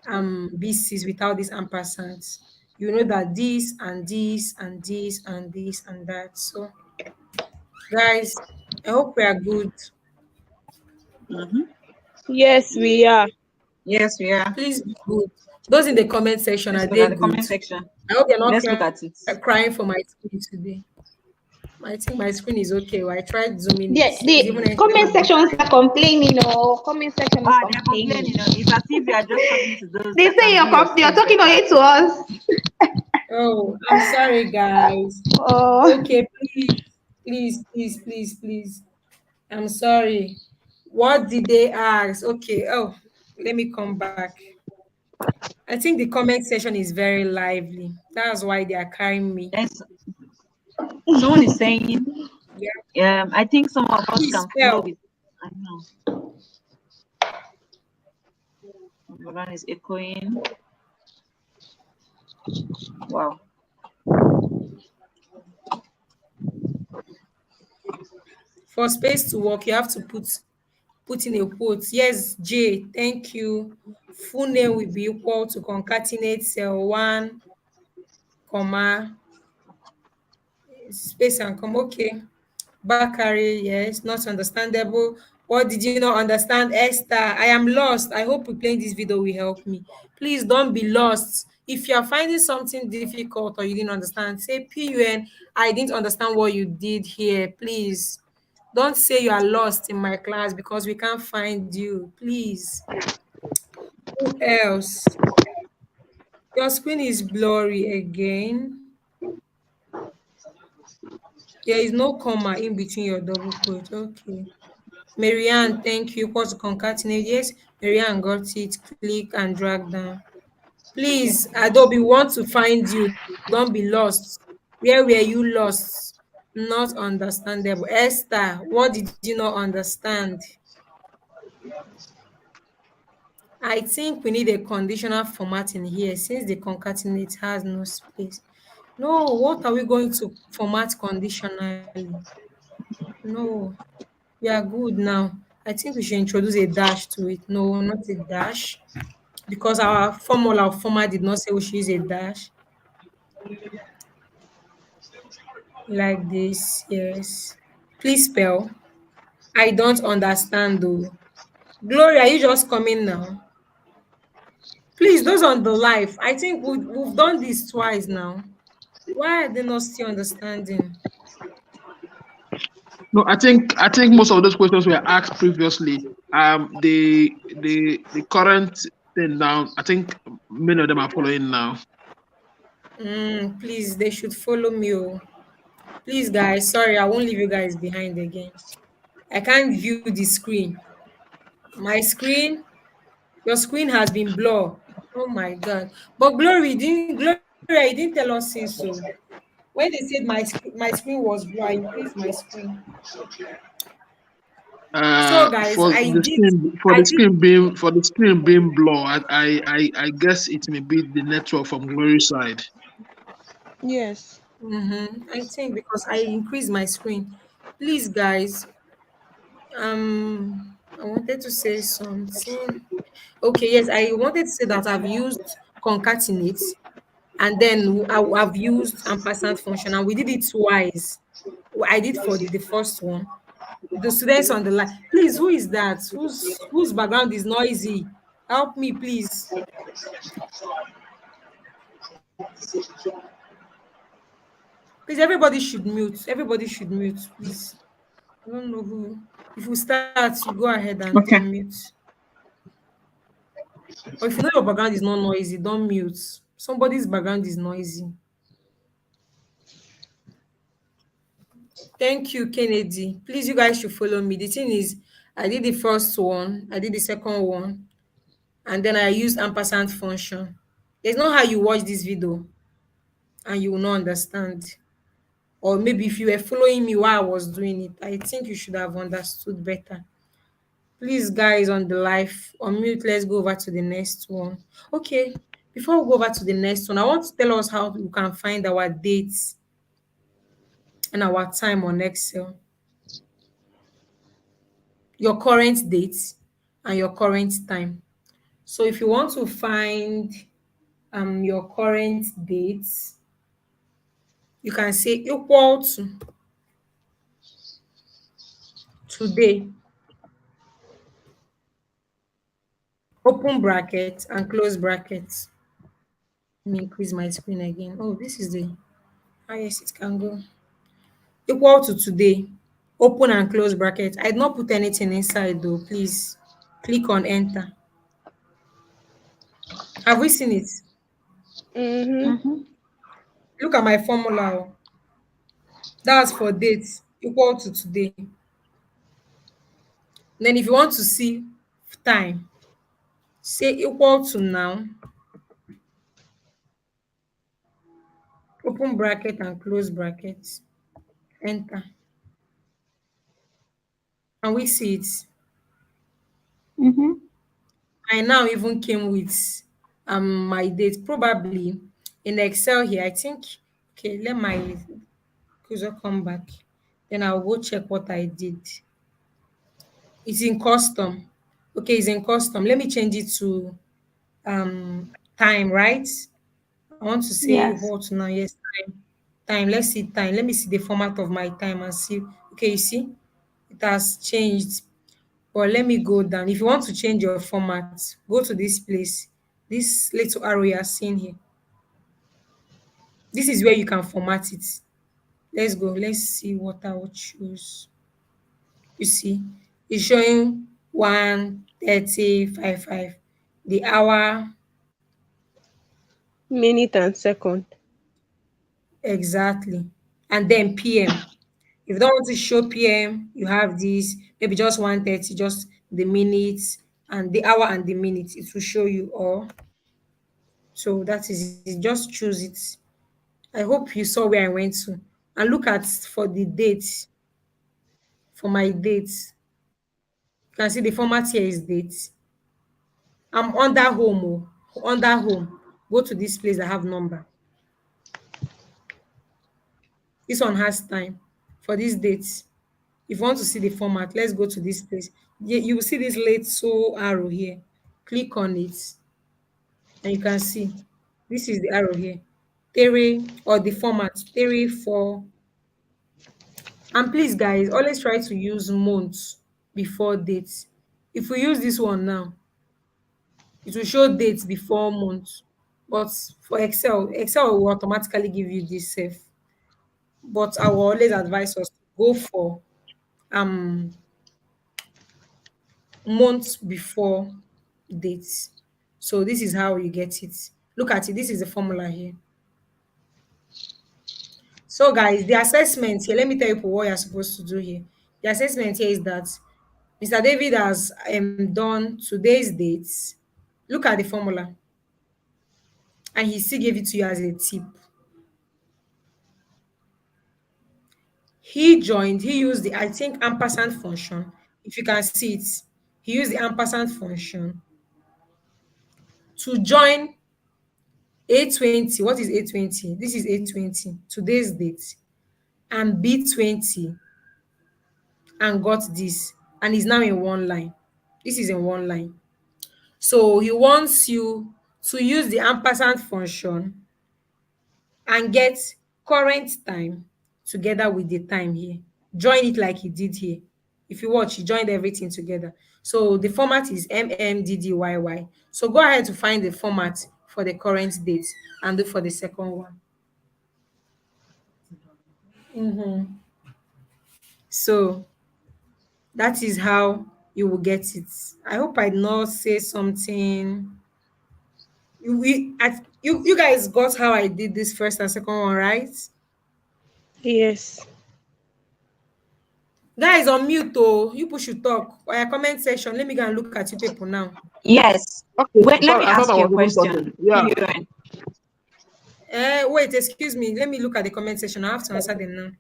BCs without these ampersands. You know that this and this and this and this and that. So guys, I hope we are good. Mm-hmm. Yes, we are. Yes, we are. Please be good. Those in the comment section, Let's are look they at the good? comment section. I hope you're not Let's look at it. crying for my screen today. I think my screen is okay. Well, I tried zooming it. The, It's even the comment entering. sections are complaining, Comment section is They are complaining. complaining. It's as if you are just talking to those They that say can view your you're screen talking better. only to us. Oh, I'm sorry, guys. Oh, Okay, please. I'm sorry. What did they ask? Okay. Oh, let me come back. I think the comment section is very lively. That's why they are carrying me. Yes. Someone is saying, Yeah. I think some of us Please can flow spell. with. I know. Everyone is echoing. Wow. For space to work, you have to put in a quote. Yes, J, thank you. Full name will be equal to concatenate cell one, comma, space and comma. Okay. Bakari, yes, not understandable. What did you not understand, Esther? I am lost. I hope replaying this video will help me. Please don't be lost. If you are finding something difficult or you didn't understand, say PUN, I didn't understand what you did here. Please don't say you are lost in my class because we can't find you. Please. Who else? Your screen is blurry again. There is no comma in between your double quote. Okay. Marianne, thank you. Equals to concatenate. Yes, Marianne got it. Click and drag down. Please, Adobe, we want to find you. Don't be lost. Where were you lost? Not understandable. Esther, what did you not understand? I think we need a conditional formatting here since the concatenate has no space. No, what are we going to format conditionally? No, we are good now. I think we should introduce a dash to it. No, not a dash. Because our formula or format did not say we should use a dash. Like this, yes. Please spell. I don't understand though. Gloria, you just coming now? Please, those on the live, I think we've done this twice now. Why are they not still understanding? No, I think most of those questions were asked previously. The current thing now, I think many of them are following now. Please, they should follow me. Oh. Please, guys, sorry, I won't leave you guys behind again. I can't view the screen. My screen, your screen has been blurred. Oh my God. But Gloria, you didn't tell us since so. When they said my screen was blue, I increased my screen. So guys, For the screen for the screen being blurred, I guess it may be the network from Glory's side. Yes. I think because I increased my screen. Please guys, I wanted to say something. Okay, yes, I wanted to say that I've used concatenate and then I've used ampersand function and we did it twice. I did for the first one. The students on the line, please, who is that? Whose background is noisy? Help me, please. Please, everybody should mute, please. I don't know who. If we start, you go ahead and Okay. unmute. Or if you know your background is not noisy, don't mute. Somebody's background is noisy. Thank you, Kennedy. Please, you guys should follow me. The thing is, I did the first one, I did the second one, and then I used ampersand function. There's not how you watch this video and you will not understand. Or maybe if you were following me while I was doing it, I think you should have understood better. Please, guys, on the live, unmute. Let's go over to the next one. Okay, before we go over to the next one, I want to tell us how we can find our dates and our time on Excel. Your current date and your current time. So if you want to find your current dates, you can say equal to today, open bracket and close bracket. Let me increase my screen again. Oh, this is the highest it can go. Equal to today, open and close bracket. I did not put anything inside though. Please click on enter. Have we seen it? Mm-hmm. Mm-hmm. Look at my formula. Oh. That's for dates equal to today. Then if you want to see time, say equal to now, open bracket and close bracket, enter. And we see it. Mm-hmm. I now even came with my date. Probably in Excel here, I think okay, let my cursor come back. Then I'll go check what I did. It's in custom. Okay, it's in custom. Let me change it to time, right? I want to say Yes. what now? Yes, time. Time. Let's see time. Let me see the format of my time and see. Okay, you see, it has changed. But let me go down. If you want to change your format, go to this place. This little arrow you are seeing here. This is where you can format it. Let's go. Let's see what I will choose. You see, it's showing 1:30:55. The hour Minute and second. exactly. And then PM. If you don't want to show PM, you have this, maybe just 1:30, just the minutes and the hour and the minutes. It will show you all. So that is it. Just choose it. I hope you saw where I went to. And look at for the dates, for my dates. You can see the format here is dates. I'm under home. Oh, under home. Go to this place that have number. This one has time for these dates. If you want to see the format, let's go to this place. You will see this little arrow here. Click on it, and you can see this is the arrow here. Three, or the format 3, 4. And please, guys, always try to use months before dates. If we use this one now, it will show dates before months. But for Excel will automatically give you this safe. But I will always advise us to go for um months before dates. So this is how you get it. Look at it. This is the formula here. So guys, the assessment here, let me tell you what you're supposed to do here. The assessment here is that Mr. David has done today's dates. Look at the formula, and he still gave it to you as a tip. He used the, I think, ampersand function. If you can see it, he used the ampersand function to join 820. What is 820? This is 820, today's date, and B20, and got this, and is now in one line. This is in one line. So he wants you to use the ampersand function and get current time together with the time here. Join it like he did here. If you watch, he joined everything together. So the format is MMDDYY. So go ahead to find the format for the current date and do for the second one. So that is how you will get it. I hope I did not say something. You guys got how I did this first and second one, right? Yes. Guys, on mute oh, you push should talk. Or your comment section. Let me go and look at you people now. Yes. Okay, Wait, let me I thought ask I you a was even question. talking. Yeah. Keyurun. Wait, excuse me. Let me look at the comment section. I have to answer them now.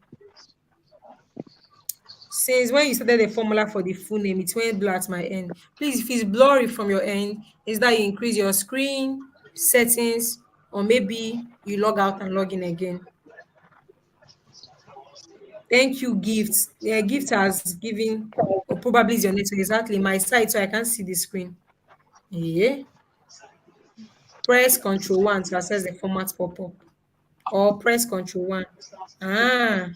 Since when you started the formula for the full name, it went blur at my end. Please, if it's blurry from your end, is that you increase your screen settings, or maybe you log out and log in again. Thank you, gifts. Yeah, gift has given, or probably is your network exactly my side, so I can't see the screen. Yeah. Press Control 1 to access the format pop-up, or press Control 1. Ah,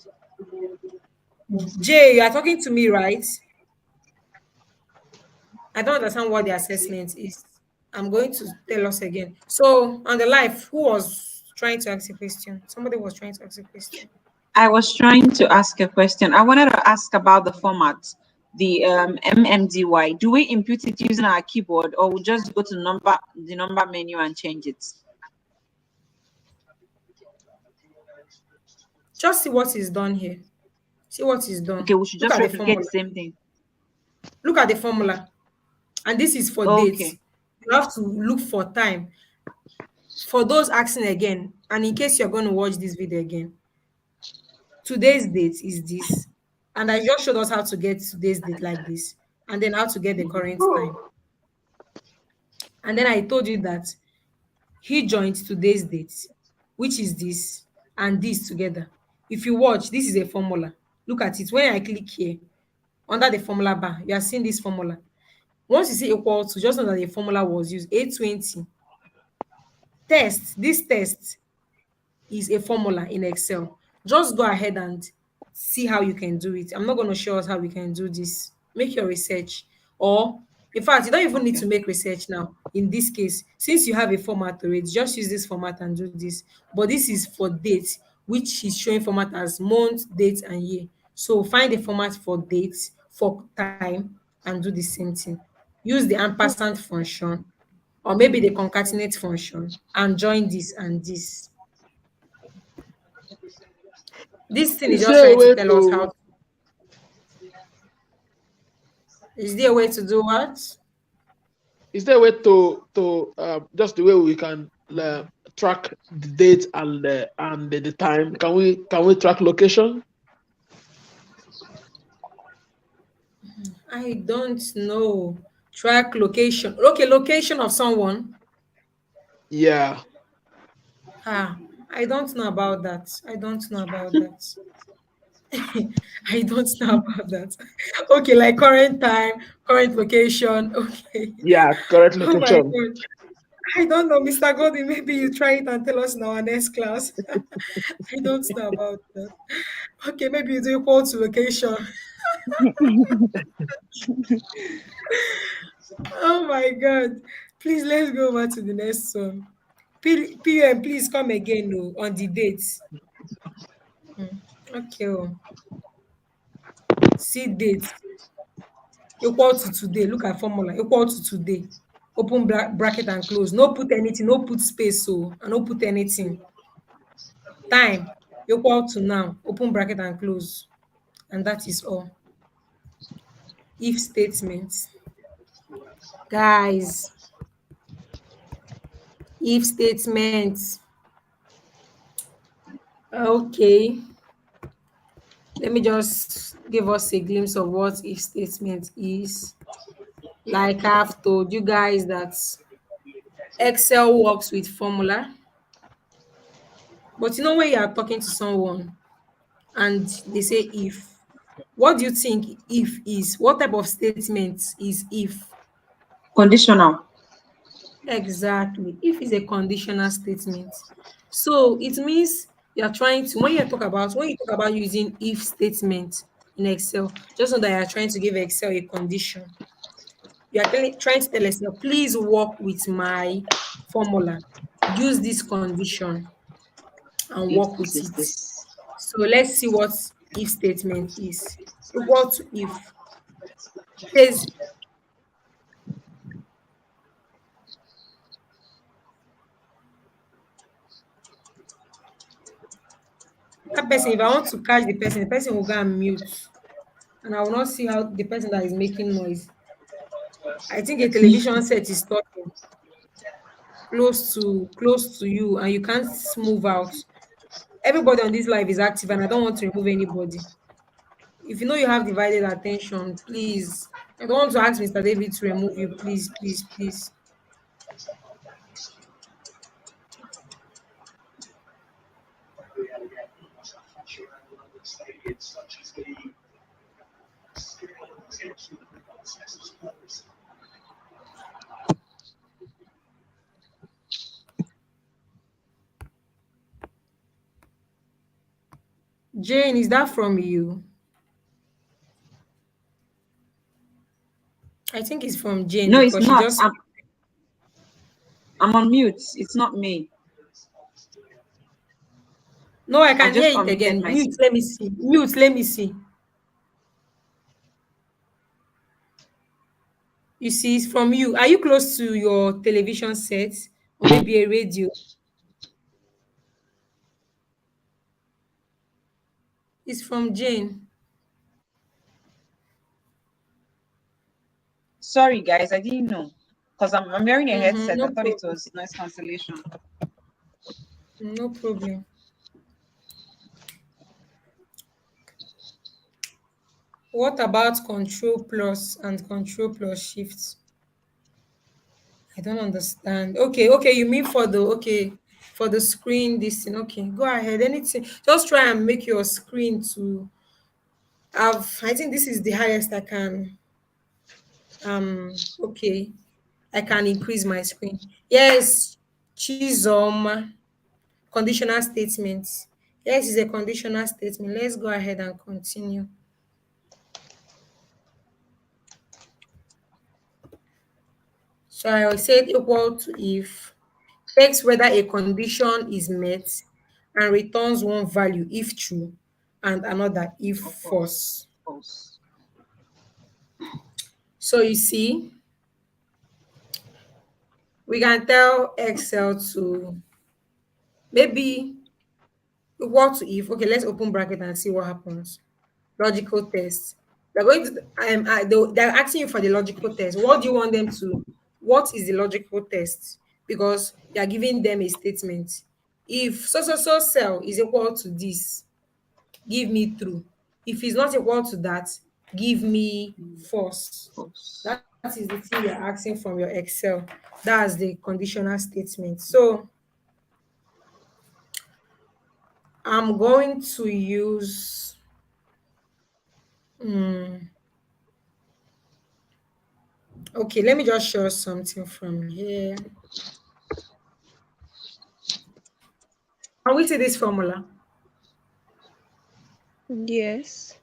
Jay, you are talking to me, right? I don't understand what the assessment is. I'm going to tell us again. So on the live, who was trying to ask a question? Somebody was trying to ask a question. I was trying to ask a question. I wanted to ask about the format, the MMDY. Do we input it using our keyboard, or we just go to the number menu and change it? Just see what is done here. See what is done. Okay, we should Look just at the replicate the formula. same thing. Look at the formula. And this is for dates. Okay. You have to look for time. For those asking again, and in case you're going to watch this video again, today's date is this. And I just showed us how to get today's date like this, and then how to get the current time. And then I told you that he joined today's date, which is this and this together. If you watch, this is a formula. Look at it. When I click here, under the formula bar, you are seeing this formula. Once you see equal to, just know that the formula was used. 820. This test is a formula in Excel. Just go ahead and see how you can do it. I'm not going to show us how we can do this. Make your research. Or, in fact, you don't even need to make research now. In this case, since you have a format already, just use this format and do this. But this is for date, which is showing format as month, date, and year. So find a format for dates, for time, and do the same thing. Use the ampersand function, or maybe the concatenate function, and join this and this. This thing is Is just there a trying to way tell us how. to Is there a way to do what? just the way we can track the date and the time? Can we track location? I don't know. Track location. Okay, location of someone. Yeah. Ah, I don't know about that. I don't know about that. I don't know about that. Okay, like current time, current location. Okay. Yeah, correct Oh my location. god. I don't know, Mr. Goldie. Maybe you try it and tell us in our next class. I don't know about that. Okay, maybe you do equal to location. Oh my god. Please let's go over to the next one. PM, please come again on the dates. Okay. See dates equal to today. Look at formula equal to today. Open bracket and close. No put anything, no put space, so and no put anything. Time equal to now. Open bracket and close. And that is all. If statement. Guys, if statement. Okay. Let me just give us a glimpse of what if statement is. Like I've told you guys that Excel works with formula. But you know when you are talking to someone and they say if, what do you think if is? What type of statement is if? Conditional. Exactly. If is a conditional statement. So it means you're trying to when you talk about using if statement in Excel, just know that you're trying to give Excel a condition. You are trying to tell Excel, please work with my formula. Use this condition and If work this with is it. this. So let's see what if statement is. Equal to if. Says that person, if I want to catch the person will go and mute. And I will not see how the person that is making noise. I think a television set is talking close to you and you can't move out. Everybody on this live is active and I don't want to remove anybody. If you know you have divided attention, please. I don't want to ask Mr. David to remove you. Please, please, please. Jane, is that from you? I think it's from Jane No, it's because she not. just I'm on mute. It's not me. no, I I can hear just it unmuted again. myself. Mute, let me see. Mute, let me see. You see, it's from you. Are you close to your television set or maybe a radio? It's from Jane. Sorry, guys, I didn't know because I'm wearing a headset. No I thought it problem. was noise cancellation. No problem. What about control plus and control plus shift? I don't understand. Okay, you mean for the for the screen this thing. Okay, go ahead. Anything. Just try and make your screen to have I think this is the highest I can okay. I can increase my screen. Yes, Chisholm. Conditional statement. Yes, it's a conditional statement. Let's go ahead and continue. So I said equal to if checks whether a condition is met and returns one value if true and another if Of course. false. Of course. So you see, we can tell Excel to maybe equal to if. Okay, let's open bracket and see what happens. Logical test. They're going to they're asking you for the logical test. What do you want them to? What is the logical test? Because they are giving them a statement. If so cell is equal to this, give me true. If it's not equal to that, give me false. Of course. That is the thing you're asking from your Excel. That's the conditional statement. So I'm going to use Okay, let me just show something from here. Can we see this formula? Yes.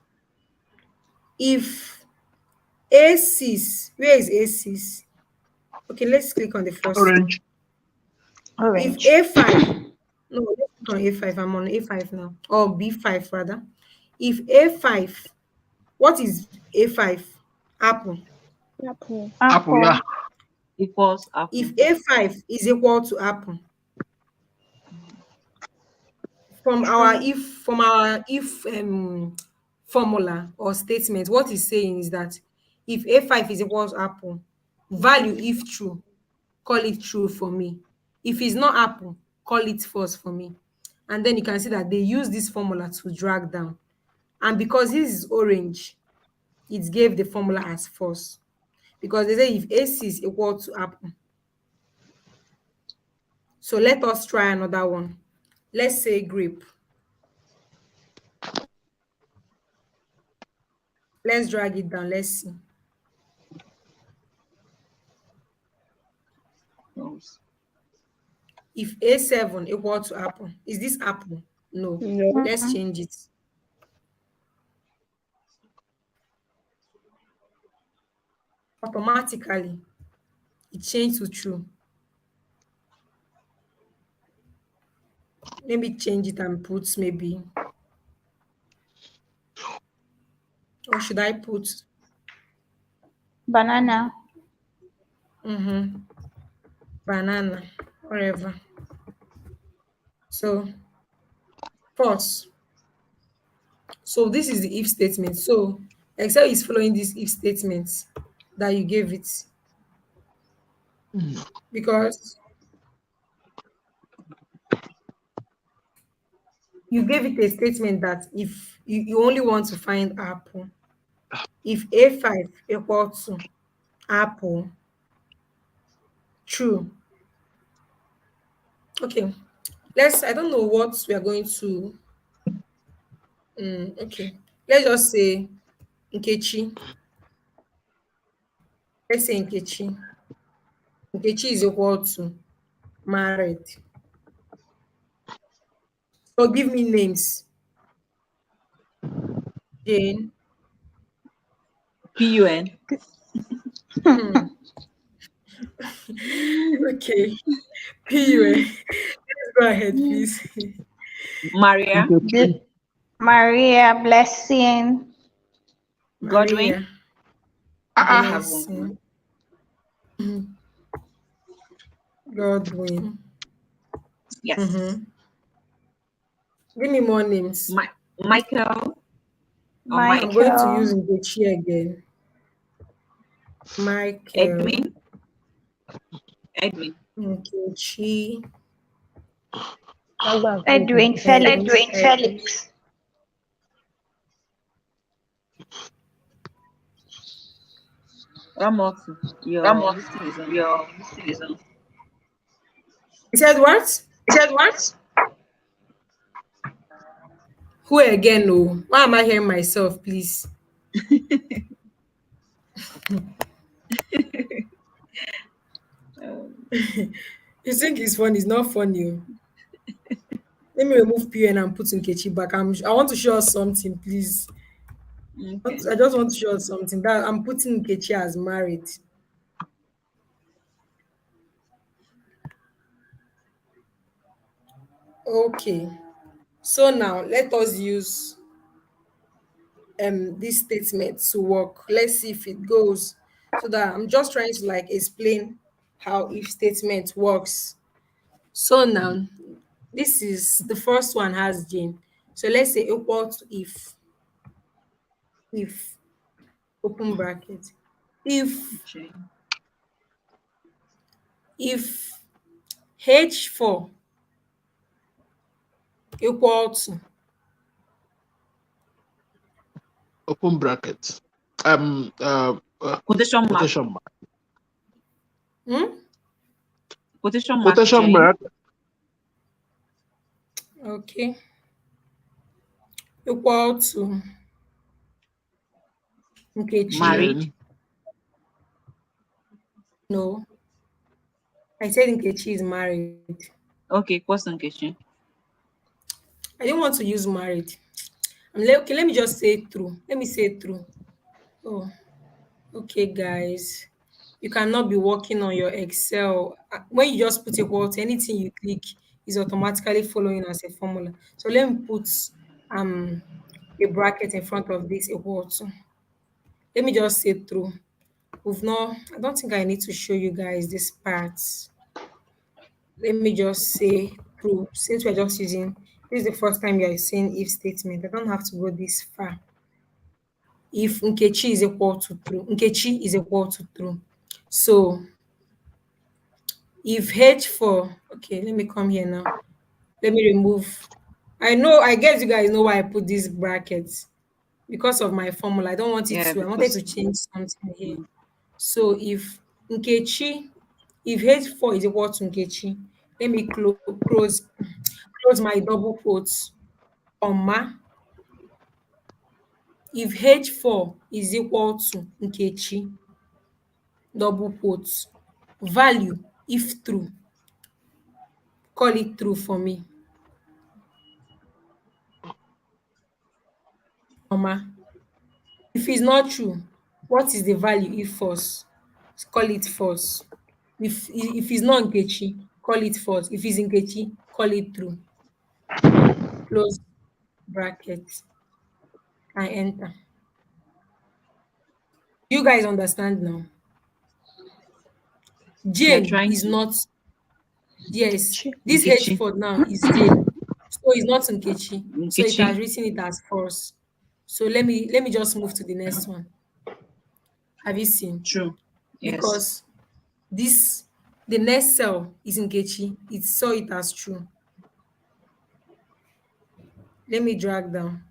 If A6, where is A6? Okay, let's click on the first one. Orange. If Orange. A5, no, let's click on A5. I'm on A5 now, or B5 rather. If A5, what is A5? Apple. Apple. Apple, yeah. Equals apple. If A5 is equal to apple, from our if formula or statement, what it's saying is that if A5 is equal to apple, value if true, call it true for me. If it's not apple, call it false for me. And then you can see that they use this formula to drag down. And because this is orange, it gave the formula as false. Because they say if AC is equal to apple. So let us try another one. Let's say grape. Let's drag it down. Let's see. False. If A7 equal to apple, is this apple? No. No. Let's change it. Automatically, it changed to true. Let me change it and put maybe, or should I put Banana. banana, whatever. So false. So this is the if statement. So Excel is following this if statement that you gave it, because you gave it a statement that if you only want to find apple, if A5 equal to apple, true. Okay, I don't know what we are going to, okay, let's just say Nkechi. Let's say Nkechi. Nkechi is equal to married. So give me names. Jane. PUN. Okay. PUA. Let's go ahead, please. Maria. Maria. Blessing. Godwin. Maria. Don't have one. Blessing. Godwin. Yes. Give me more names. Michael. Michael. I'm going to use Nkechi again. Michael. Edwin. Nkechi. Edwin. Felix. Ramos. Your listing is on. He said what? Who again? No. Why am I hearing myself, please? You think it's funny? It's not funny. Let me remove PN and put Nkechi back. I want to show us something, please. Okay. I just want to show us something that I'm putting Nkechi as married. Okay. So now let us use this statement to work. Let's see if it goes. So that I'm just trying to like explain how if statement works. So now this is the first one has Jane. So let's say equal to if open bracket. If H4 equal to Open bracket. Quotation mark. Quotation mark. Okay. Equal to Nkechi. Married. Then No. I said Nkechi is married. Okay, question question. I didn't want to use married. Okay, let me just say true. Let me say true. Oh, okay, guys. You cannot be working on your Excel. When you just put a quote, anything you click is automatically following as a formula. So let me put um a bracket in front of this a quote. Let me just say true. We've not, I don't think I need to show you guys this part. Let me just say true. Since we're just using, this is the first time you are saying if statement. I don't have to go this far. If Nkechi is equal to true, Nkechi is equal to true. So if H4, okay, let me come here now. Let me remove. I know, I guess you guys know why I put these brackets because of my formula. I don't want it Yeah, to, I wanted because to change something here. So if Nkechi, if H4 is equal to Nkechi, let me close my double quotes, comma. If H4 is equal to Nkechi, double quotes, value, if true, call it true for me, comma. If it's not true, what is the value if false? Call it false. If it's not Nkechi, call it false. If it's Nkechi, call it true. Close bracket and enter. You guys understand now? you're Jane trying is to. not, yes, Chi. this Nkechi. H4 now is Jane. So it's not Nkechi. So it Nkechi. has written it as false. So let me just move to the next one. Have you seen? True. Yes. Because this the next cell is Nkechi. It saw it as true. Let me drag down.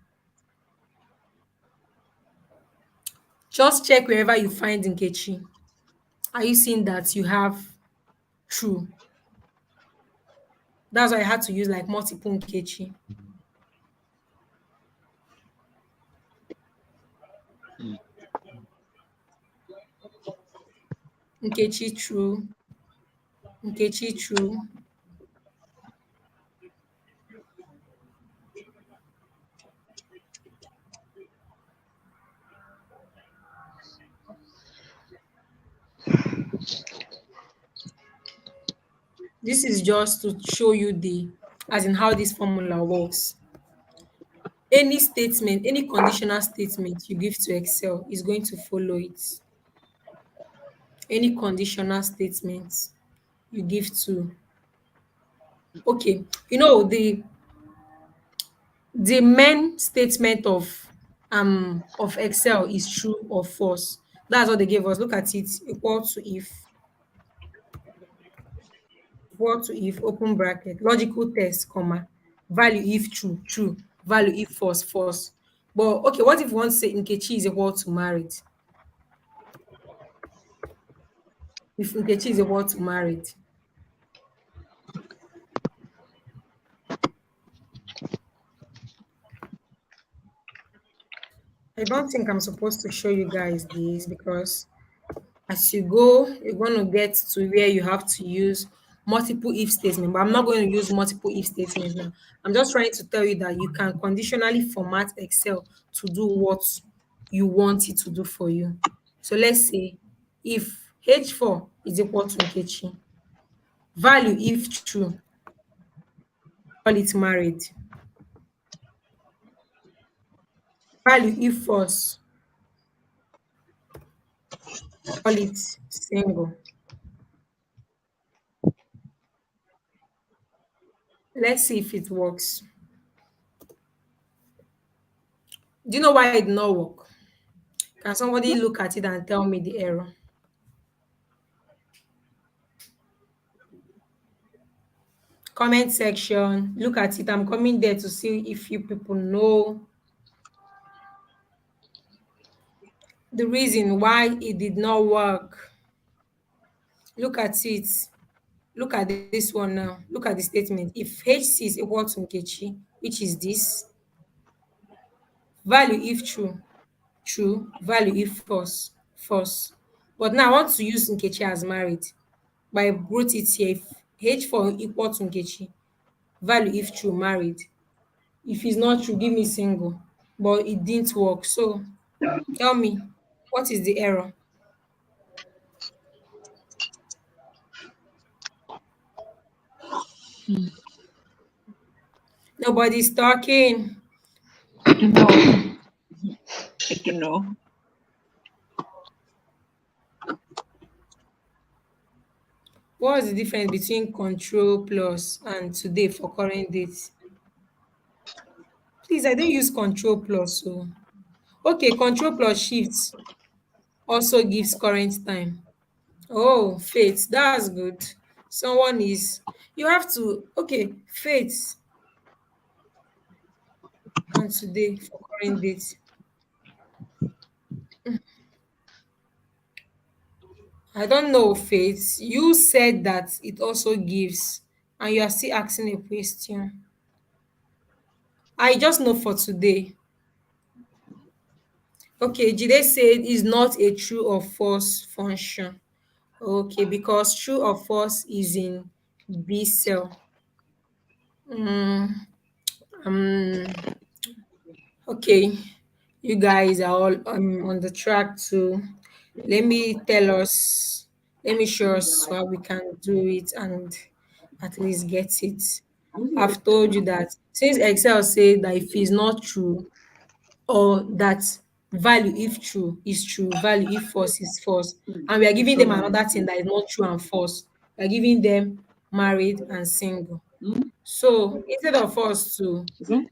Just check wherever you find Nkechi. Are you seeing that you have true? That's why I had to use like multiple Nkechi. Nkechi true. Nkechi true. This is just to show you the, as in how this formula works. Any statement, any conditional statement you give to Excel is going to follow it. Any conditional statement you give to, okay, the main statement of Excel is true or false. That's what they gave us. Look at it. Equal to if, open bracket, logical test, comma, value if true, true, value if false, false. But okay, what if we want to say Nkechi is equal to married? If Nkechi is equal to married, I don't think I'm supposed to show you guys this because as you go, you're going to get to where you have to use multiple if statement. But I'm not going to use multiple if statements now. I'm just trying to tell you that you can conditionally format Excel to do what you want it to do for you. So let's say if H4 is equal to Nkechi, value if true, call it married. Value if false, call it single. Let's see if it works. Do you know why it did not work? Can somebody look at it and tell me the error? Comment section, look at it. I'm coming there to see if you people know the reason why it did not work. Look at it. Look at this one now. Look at the statement. If HC is equal to Nkechi, which is this, value if true, true. Value if false, false. But now I want to use Nkechi as married. But I wrote it here. If H4 equal to Nkechi, value if true, married. If it's not true, give me single. But it didn't work. So tell me, what is the error? Nobody's talking. No, I don't know. What's the difference between control plus and today for current date? Please, I don't use control plus. So okay, control plus shift also gives current time. Oh, faith, that's good. Someone is, you have to, okay, faith and today for current date. I don't know, faith. You said that it also gives, and you are still asking a question. I just know for today. Okay, Jide said is not a true or false function. Okay, because true or false is in B cell. Mm, um, okay, you guys are all on the track to let me tell us, let me show us how we can do it and at least get it. I've told you that since Excel said that if it's not true, or that value if true is true, value if false is false, and we are giving them another thing that is not true and false, we are giving them married and single. So instead of us to, Is it?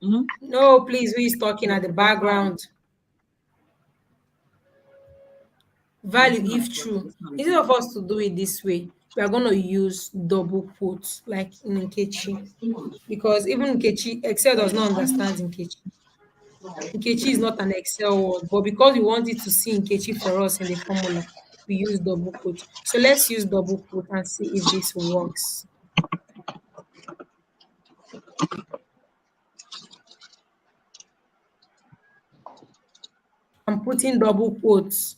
Mm-hmm. no, please, who is talking at the background? Value if true. Instead of us to do it this way, we are going to use double quotes like in Nkechi, because even Nkechi, Excel does not understand Nkechi. Nkechi is not an Excel word, but because we wanted to see Nkechi for us in the formula, we use double quote. So let's use double quote and see if this works. I'm putting double quotes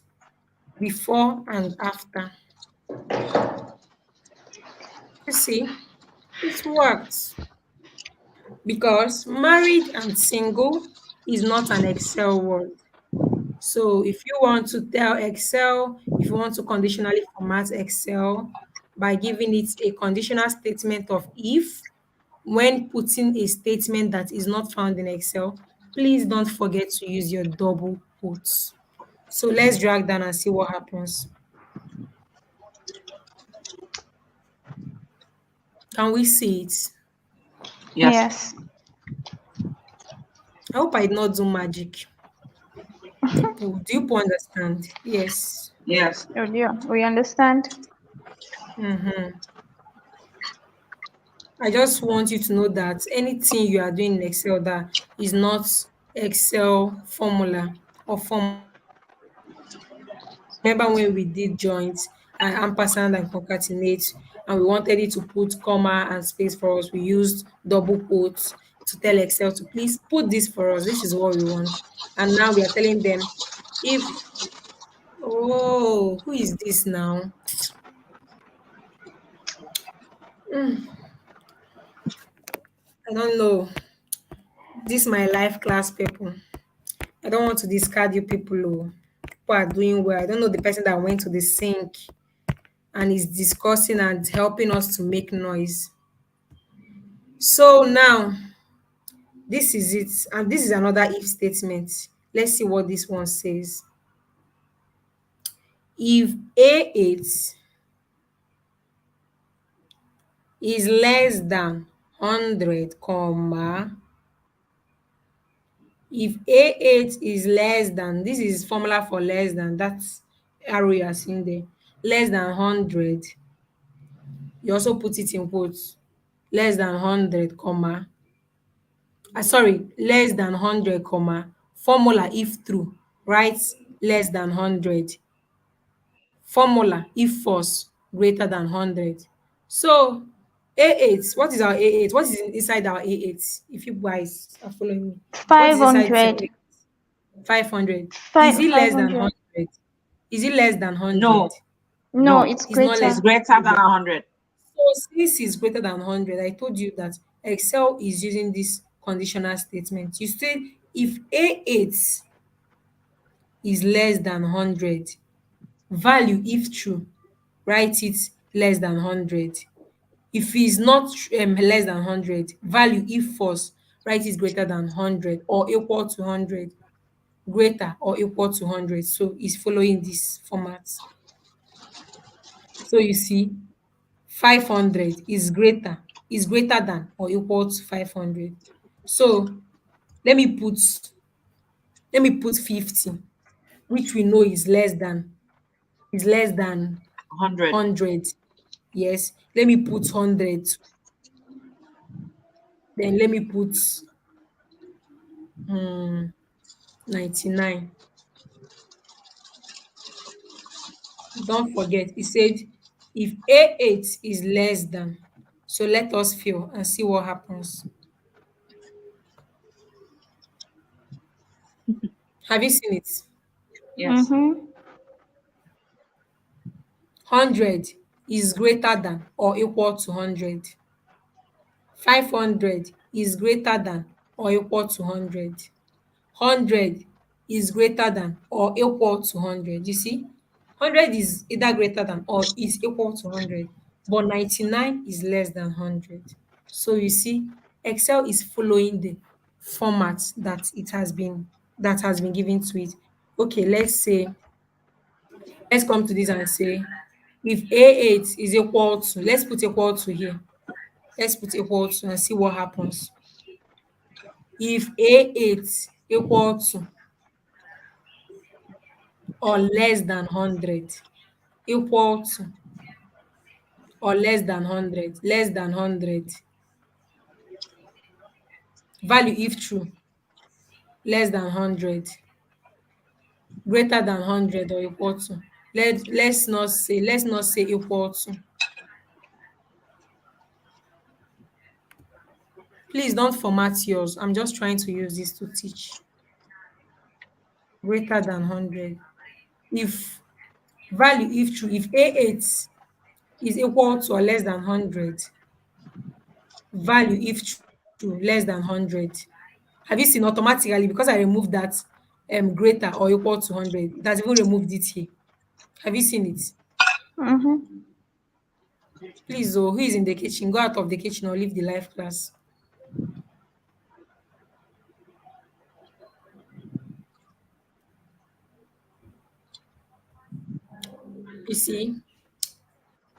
before and after. You see, it worked because married and single is not an Excel word. So if you want to tell Excel, if you want to conditionally format Excel by giving it a conditional statement of if, when putting a statement that is not found in Excel, please don't forget to use your double quotes. So let's drag down and see what happens. Can we see it? Yes. Yes. I hope I did not do magic. People, do you understand? Yes. Yes. Oh dear. We understand. Mm-hmm. I just want you to know that anything you are doing in Excel that is not Excel formula or remember when we did joint and ampersand and concatenate and we wanted it to put comma and space for us, we used double quotes to tell Excel to please put this for us. This is what we want. And now we are telling them if, oh, who is this now? I don't know. This my life class people. I don't want to discard you people. Oh. People are doing well. I don't know the person that went to the sink and is discussing and helping us to make noise. So now, this is it. And this is another if statement. Let's see what this one says. If A8 is less than 100, comma, if A8 is less than, this is formula for less than, that's arrow you are seeing there, less than 100, you also put it in quotes, less than 100, comma, sorry, less than 100, comma, formula if true, write less than 100, formula if false, greater than 100. So A8, what is our A8? What is inside our A8? If you guys are following me, what is inside 500. cell A8? 500. Is Five it less than 500. 100? Is it less than 100? No, No, no, it's It's not it's less greater. than greater than 100. 100. So since it's greater than 100, I told you that Excel is using this conditional statement. You say if A8 is less than 100, value if true, write it less than 100. If it's not less than 100, value if false, write it greater than 100 or equal to 100, greater or equal to 100. So it's following this format. So you see, 500 is greater than or equal to 500. So let me put let me put 50, which we know is less than 100. 100. Yes, let me put 100. Then let me put 99. Don't forget, it said if A8 is less than. So let us fill and see what happens. Have you seen it? Yes. Mm-hmm. 100 is greater than or equal to 100. 500 is greater than or equal to 100. 100 is greater than or equal to 100. You see, 100 is either greater than or is equal to 100, but 99 is less than 100. So you see, Excel is following the format that has been given to it. Okay, let's come to this and say if A8 is equal to, let's put equal to here. Let's put equal to and see what happens. If A8 equal to or less than 100, equal to or less than 100, less than 100, value if true, less than 100, greater than 100 or equal to. Let's not say equal to. Please don't format yours. I'm just trying to use this to teach. Greater than 100. If value if true, if A8 is equal to or less than 100, value if true, less than 100. Have you seen automatically, because I removed that greater or equal to 100, it has even removed it here. Have you seen it? Mm-hmm. Please, oh, who is in the kitchen? Go out of the kitchen or leave the live class. You see,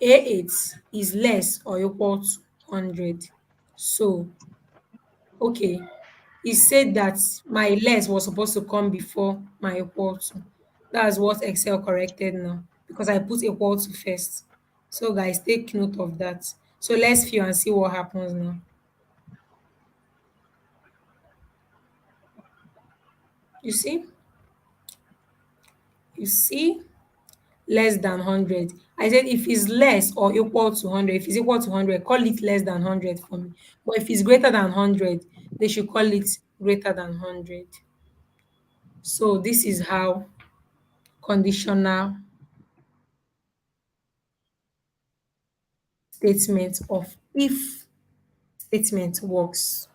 A8 is less or equal to 100. So, okay, it said that my less was supposed to come before my equal to. That's what Excel corrected now because I put equal to first. So, guys, take note of that. So, let's view and see what happens now. You see? You see? Less than 100. I said if it's less or equal to 100, if it's equal to 100, call it less than 100 for me. But if it's greater than 100, they should call it greater than 100. So this is how conditional statement of if statement works.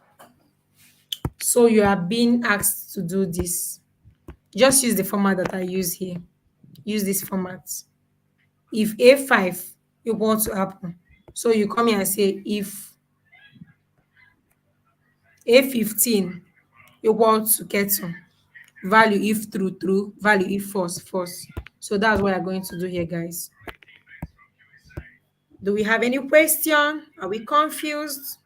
So you are being asked to do this. Just use the format that I use here. Use this format. If A5 equal to happen, so you come here and say if A15 equal to kettle, value if true true, value if false false. So that's what we're going to do here, guys. Do we have any question? Are we confused?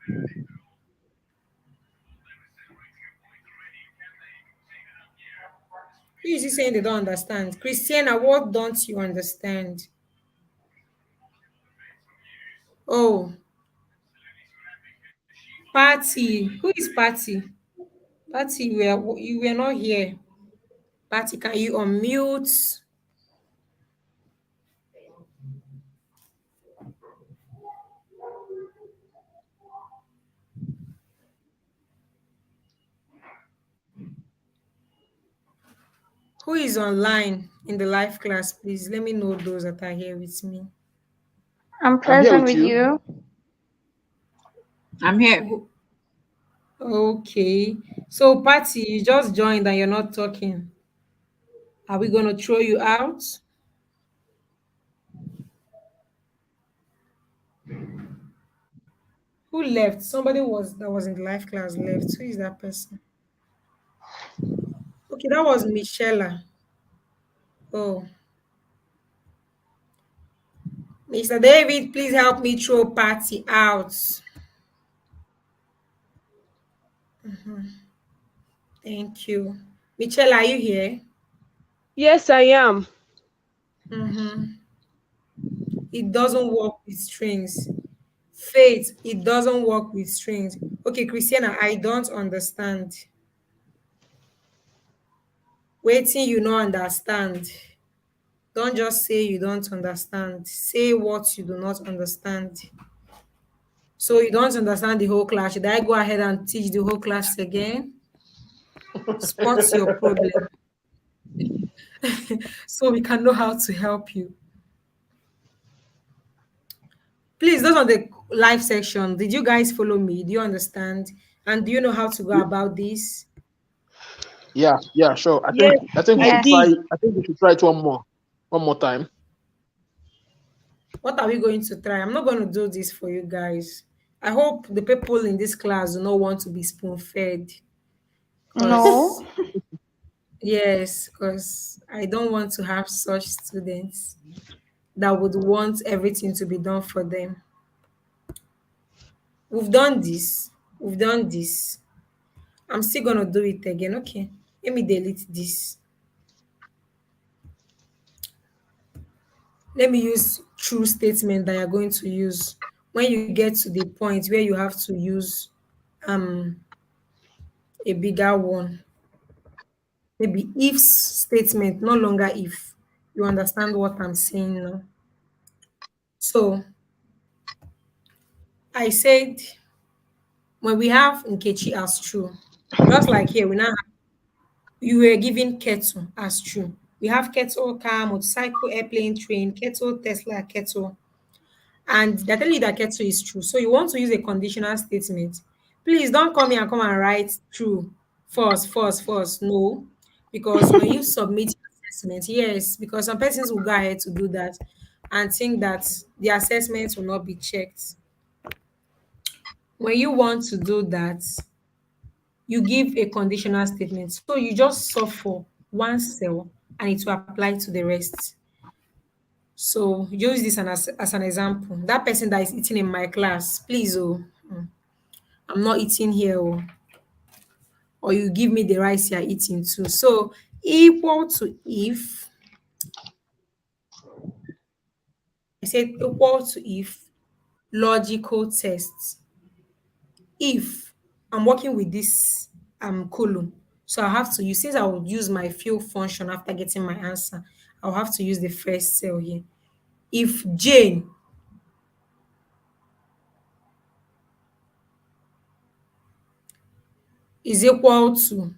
Who is he saying they don't understand? Christiana, what don't you understand? Oh, Patty. Who is Patty? Patty, you were not here. Patty, can you unmute? Who is online in the live class, please? Let me know those that are here with me. I'm I'm here present with with you. you. I'm here. Who- Okay. So, Patty, you just joined and you're not talking. Are we going to throw you out? Who left? Somebody was that was in the live class left. Who is that person? Okay, that was Michelle. Oh, Mr. David, please help me throw Patty out. Thank you. Michelle, are you here? Yes, I am. Mm-hmm. It doesn't work with strings. Faith, it doesn't work with strings. Okay, Christiana, I don't understand. Waiting, you don't understand. Don't just say you don't understand. Say what you do not understand. So you don't understand the whole class. Should I go ahead and teach the whole class again? Spot your problem so we can know how to help you. Please, those on the live section, did you guys follow me? Do you understand? And do you know how to go about this? Yeah, sure. Yes, We I should Yes. try. did. I think we should try it one more time. What are we going to try? I'm not going to do this for you guys. I hope the people in this class do not want to be spoon fed. No. Because, yes, because I don't want to have such students that would want everything to be done for them. We've done this. We've done this. I'm still going to do it again. Okay. Let me delete this. Let me use true statement that you're going to use when you get to the point where you have to use um a bigger one. Maybe if statement, no longer if. You understand what I'm saying now. So I said when we have Nkechi as true, just like here, we now have, you were given kettle as true. We have kettle, car, motorcycle, airplane, train, kettle, Tesla, kettle. And they're telling you that kettle is true. So you want to use a conditional statement. Please don't come here and come and write true, false, false, false. No. Because when you submit your assessment, yes, because some persons will go ahead to do that and think that the assessment will not be checked. When you want to do that, you give a conditional statement. So you just solve for one cell and it will apply to the rest. So use this as an example. That person that is eating in my class, please, oh, I'm not eating here, oh, or you give me the rice you're eating too. So equal to if, I said equal to if, logical test. If I'm working with this column, so I have to use, since I would use my fill function after getting my answer, I'll have to use the first cell here. If Jane is equal to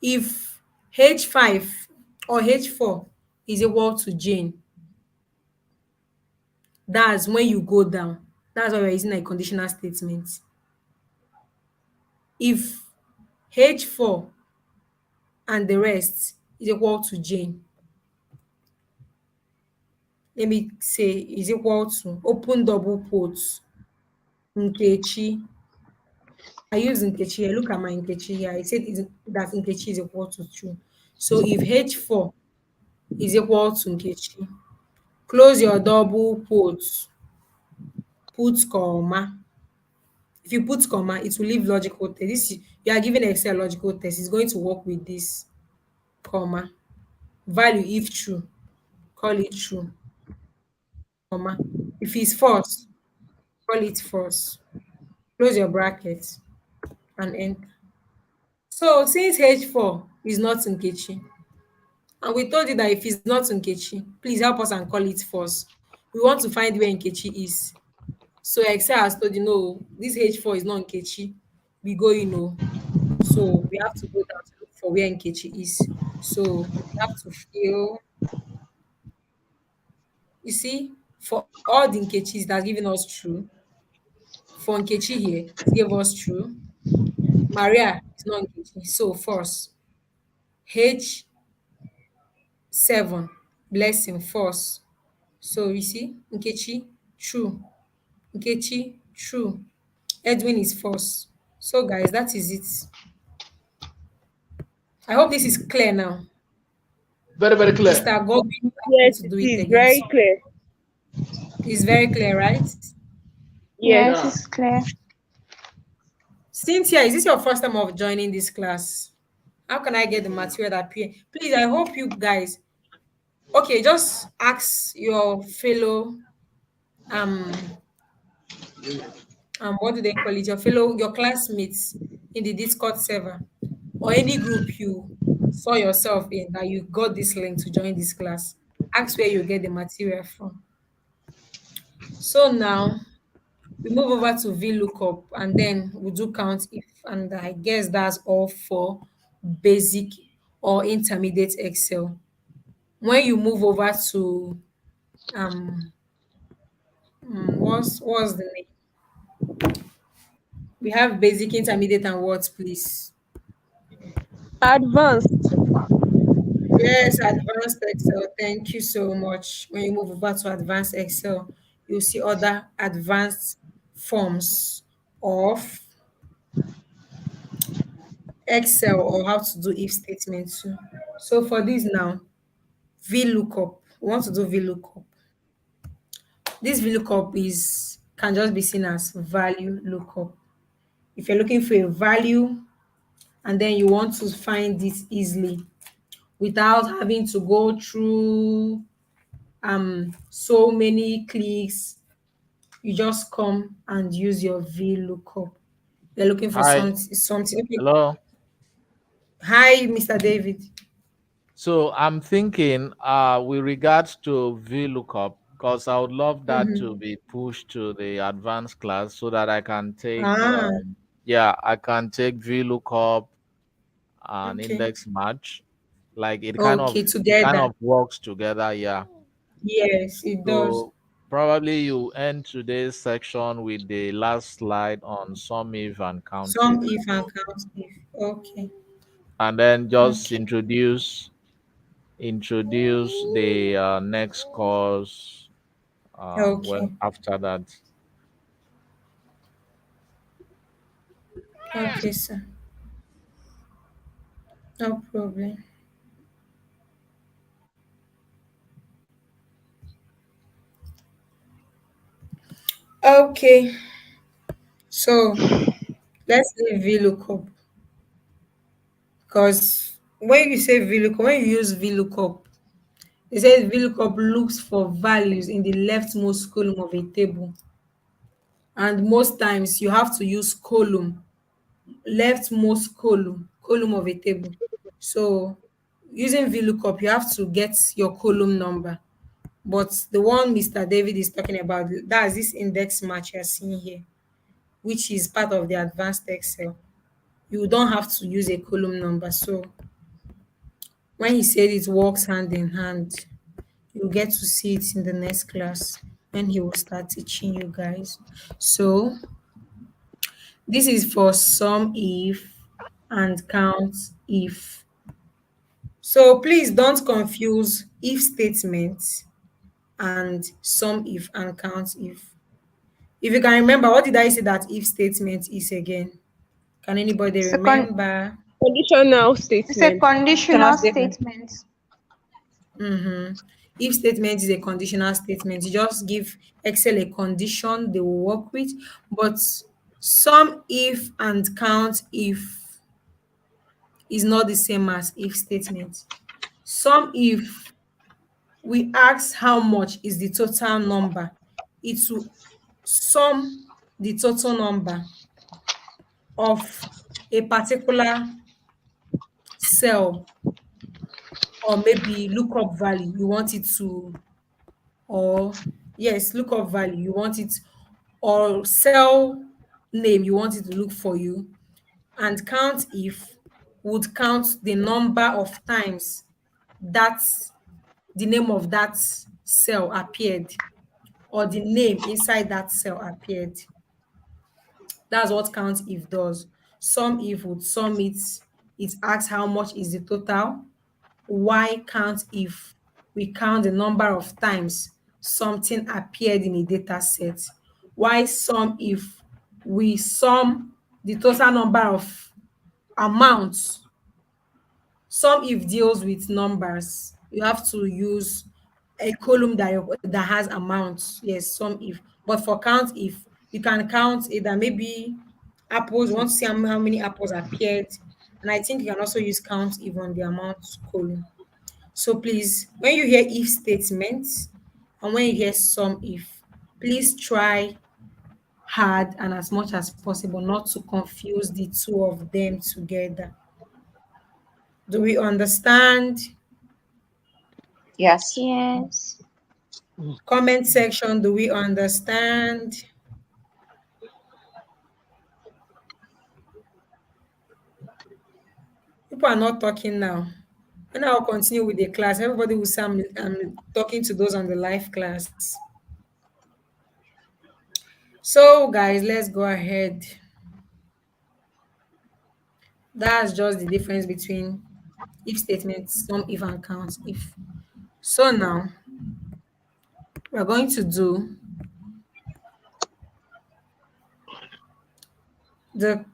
if H5 or H4 is equal to Jane, that's when you go down. That's why we're using a conditional statement. If H4 and the rest is equal to Jane, let me say is equal to open double quotes Nkechi. I use Nkechi here. Look at my Nkechi here. I said that Nkechi is equal to 2. So if H4 is equal to Nkechi, close your double quotes, put comma. If you put comma, it will leave logical test. You are giving Excel logical test. It's going to work with this comma. Value if true, call it true, comma. If it's false, call it false. Close your bracket and enter. So since H4 is not Nkechi, and we told you that if it's not Nkechi, please help us and call it false. We want to find where Nkechi is. So Excel has told you, no, this H4 is not Nkechi. we go, so we have to go down to look for where Nkechi is. So we have to fill, you see, for all the Nkechis that's giving us true, for Nkechi here, it gave us true. Maria is not Nkechi, so false. H7, blessing, false. So you see, Nkechi, true. Nkechi, true. Edwin is false. So guys, that is it. I hope this is clear now. Very, very clear. Mr. Godwin, I'm going Yes, to it do it is again. very So clear. it's very clear, right? Yes, Yeah. it's clear. Cynthia, is this your first time of joining this class? How can I get the material that appear? Please, I hope you guys. Okay, just ask your fellow um what do they call it? Your classmates in the Discord server or any group you saw yourself in that you got this link to join this class. Ask where you get the material from. So now we move over to VLOOKUP and then we do count if, and I guess that's all for basic or intermediate Excel. When you move over to um what's the name? We have basic, intermediate, and what, please? Advanced. Yes, advanced Excel. Thank you so much. When you move over to advanced Excel, you'll see other advanced forms of Excel or how to do if statement too. So for this now, VLOOKUP. We want to do VLOOKUP. This VLOOKUP is can just be seen as value lookup. If you're looking for a value and then you want to find it easily without having to go through so many clicks, you just come and use your VLOOKUP. You're looking for Hi, something. Okay. hello. Hi, Mr. David. So I'm thinking, with regards to VLOOKUP, because I would love that to be pushed to the advanced class so that I can take, Ah, yeah, I can take VLOOKUP and okay. index match. Like Okay, it kind together. of works together. Yeah. Yes, it does. So probably you end today's section with the last slide on Sumif and countif, Some if and count if. Okay. and then just Okay. introduce the next course when Okay. after that. Okay, sir. No problem. Okay. So let's leave VLOOKUP because when you use VLOOKUP, it says VLOOKUP looks for values in the leftmost column of a table. And most times you have to use column, leftmost column of a table. So using VLOOKUP, you have to get your column number. But the one Mr. David is talking about, that's this index match you're seeing here, which is part of the advanced Excel. You don't have to use a column number. So when he said it works hand in hand, you'll get to see it in the next class when he will start teaching you guys. So this is for sum if and count if. So please don't confuse if statements and sum if and count if. If you can remember, what did I say that if statement is again? Can anybody It's a remember? Conditional it's a statement. Conditional conditional statement. statement. If statement is a conditional statement, you just give Excel a condition they will work with. But sum if and count if is not the same as if statement. Sum if we ask how much is the total number, it will sum the total number of a particular cell or maybe lookup value you want it to, or yes, lookup value you want it, or cell name you want it to look for you. and count if would count the number of times that the name of that cell appeared or the name inside that cell appeared. That's what count if does. Sum if would sum it. It asks how much is the total. Why count if we count the number of times something appeared in a data set. Why sum if we sum the total number of amounts. Sum if deals with numbers. You have to use a column that has amounts. Yes, sum if. But for count if, you can count either maybe apples. You want to see how many apples appeared. And I think you can also use count if on the amount column. So please, when you hear if statements and when you hear sum if, please try hard and as much as possible not to confuse the two of them together. Do we understand? Yes. Yes. Comment section, do we understand? People are not talking now. When I'll continue with the class, everybody will say I'm talking to those on the live class. So, guys, let's go ahead. That's just the difference between if statements, sum if, and count if. So now we're going to do the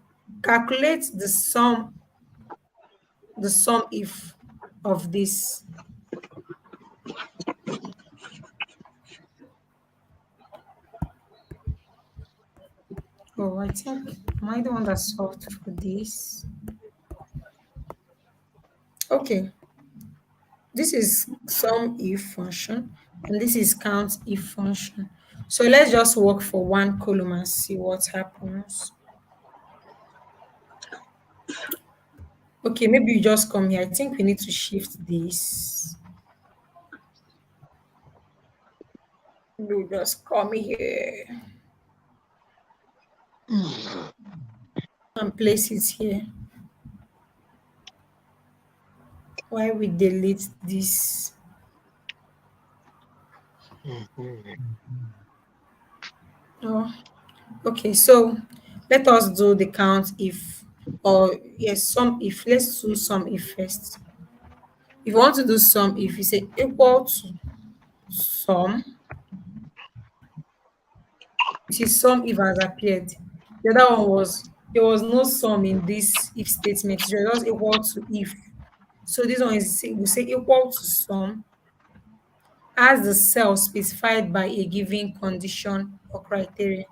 calculate the sum if of this. Oh, I think am I the one that solved for this? Okay, this is sum if function and this is count if function. So let's just work for one column and see what happens. Okay, maybe you just come here. I think we need to shift this. You just come here and place it here. Why we delete this? Oh, okay. So let us do the count if, or yes, sum if. Let's do sum if first. If you want to do sum if, you say equal to sum. You see, sum if has appeared. The other one was there was no sum in this if statement. It was just equal to if. So this one is we say equal to sum as the cell specified by a given condition or criteria.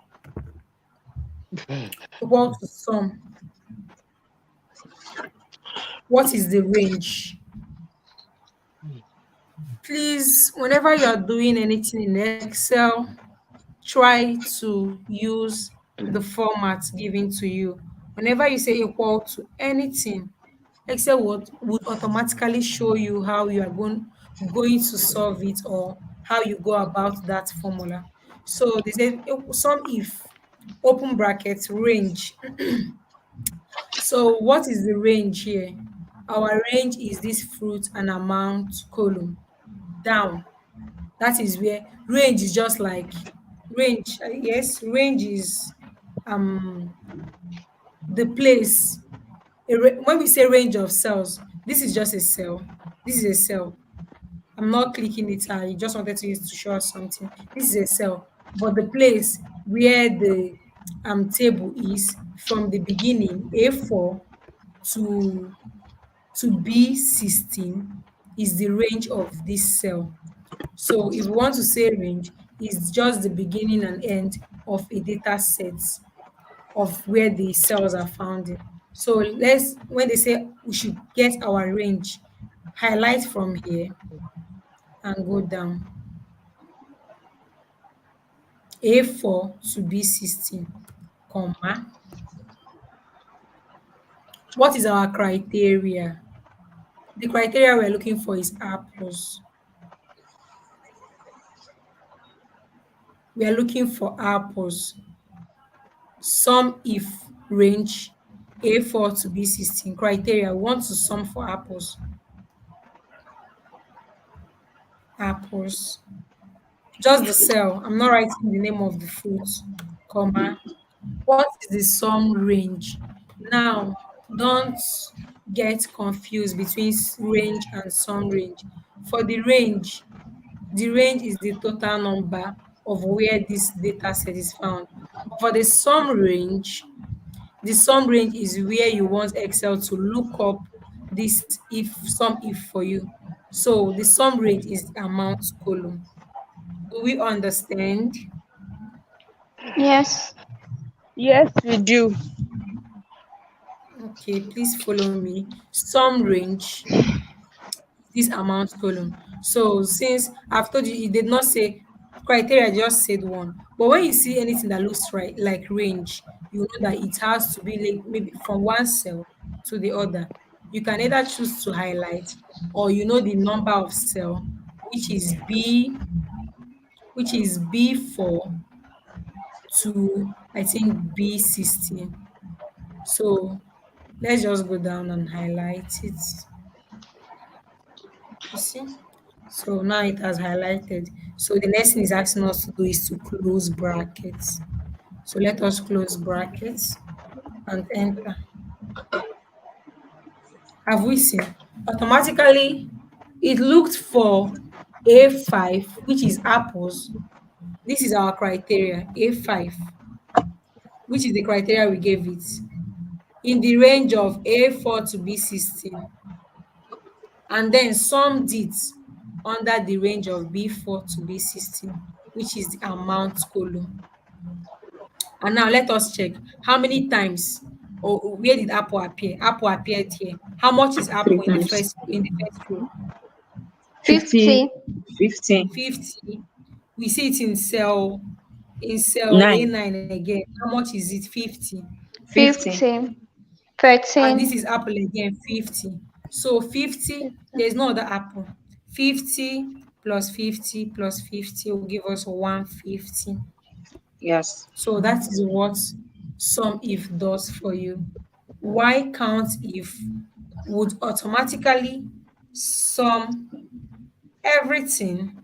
Equal to sum. What is the range? Please, whenever you are doing anything in Excel, try to use the format given to you. Whenever you say equal to anything, Excel would automatically show you how you are going to solve it or how you go about that formula. So they say sum if open brackets range. So what is the range here? Our range is this fruit and amount column down. That is where range is just like range. Yes, range is um the place. When we say range of cells, this is just a cell. This is a cell. I'm not clicking it. I just wanted to use to show us something. This is a cell, but the place where the table is from the beginning, A4 to B16 is the range of this cell. So if we want to say range, it's just the beginning and end of a data set of where the cells are found in. So let's when they say we should get our range, highlight from here and go down. A4 to B16, comma. What is our criteria? The criteria we're looking for is R plus. We are looking for R plus. Sum if range A4 to B16. Criteria, we want to sum for apples. Apples. Just the cell. I'm not writing the name of the fruit, comma. What is the sum range? Now, don't get confused between range and sum range. For the range is the total number of where this data set is found. For the sum range is where you want Excel to look up this if for you. So the sum range is the amount column. Do we understand? Yes. Yes, we do. Okay, please follow me. Sum range, this amount column. So since I've told you, it did not say criteria, just said one. But when you see anything that looks right like range, you know that it has to be like maybe from one cell to the other. You can either choose to highlight or you know the number of cell, which is B4 to I think B16. So let's just go down and highlight it. You see? So now it has highlighted. So the next thing is asking us to do is to close brackets. So let us close brackets and enter. Have we seen? Automatically, it looked for A5, which is apples. This is our criteria, A5, which is the criteria we gave it, in the range of A4 to B16. And then summed it under the range of B4 to B16, which is the amount column. And now let us check how many times or where did apple appear? Apple appeared here. How much is Three apple times. in the first row? 50. 50. 50. We see it in cell 9. A9 again. How much is it? 50. 50. 50. And this 13. is apple again, 50. So 50, there's no other apple. 50 plus 50 plus 50 will give us 150. Yes. So that is what sum if does for you. Why count if would automatically sum everything?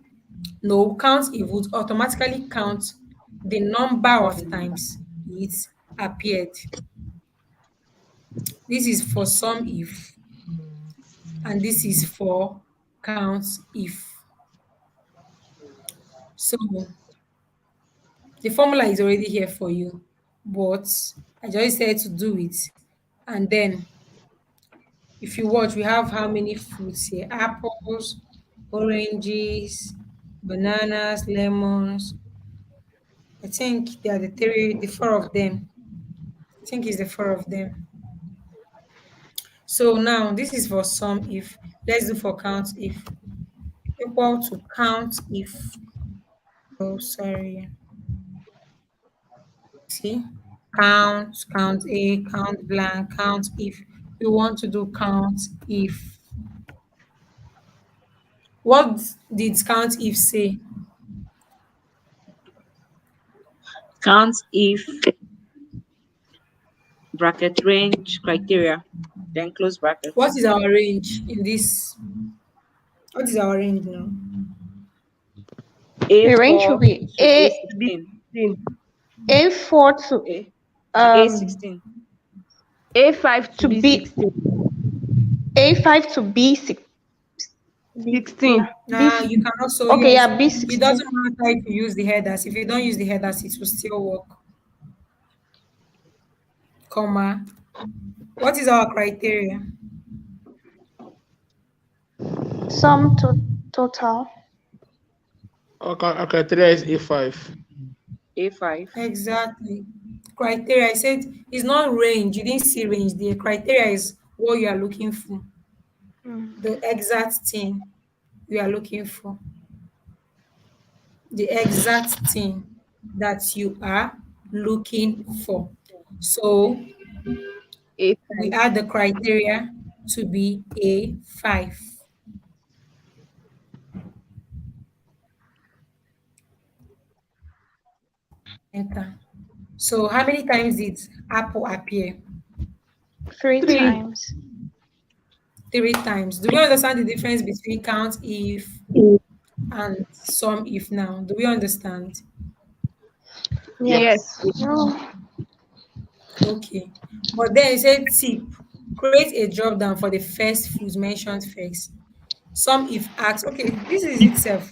No, count if would automatically count the number of times it appeared. This is for sum if, and this is for count if. So the formula is already here for you, but I just said to do it. And then if you watch, we have how many fruits here? Apples, oranges, bananas, lemons. I think they are the four of them. I think it's the four of them. So now this is for sum if. Let's do for count if. Equal to count if. Oh, sorry. See? Count A, count blank, count if. We want to do count if. What did count if say? Count if bracket range criteria, then close bracket. What is our range in this? What is our range now? The range will A4 be to A16. A4 to A to um A16. A5 to to B B16. A5 to B6. 16. You can also Okay, use yeah, it B16. doesn't matter if you use the headers. If you don't use the headers, it will still work. Comma. What is our criteria? Sum to total. Okay, today is A5. A5. Exactly. Criteria. I said it's not range. You didn't see range. The criteria is what you are looking for. The exact thing you are looking for. The exact thing that you are looking for. So we A5. add the criteria to be A5. Enter. So how many times did apple appear? Three 3. times. 3 times. Do we understand the difference between count if and sum if now? Do we understand? Yes. Yes. No. Okay. But then it said tip. Create a drop down for the first foods mentioned first. Some if asks, okay, this is itself.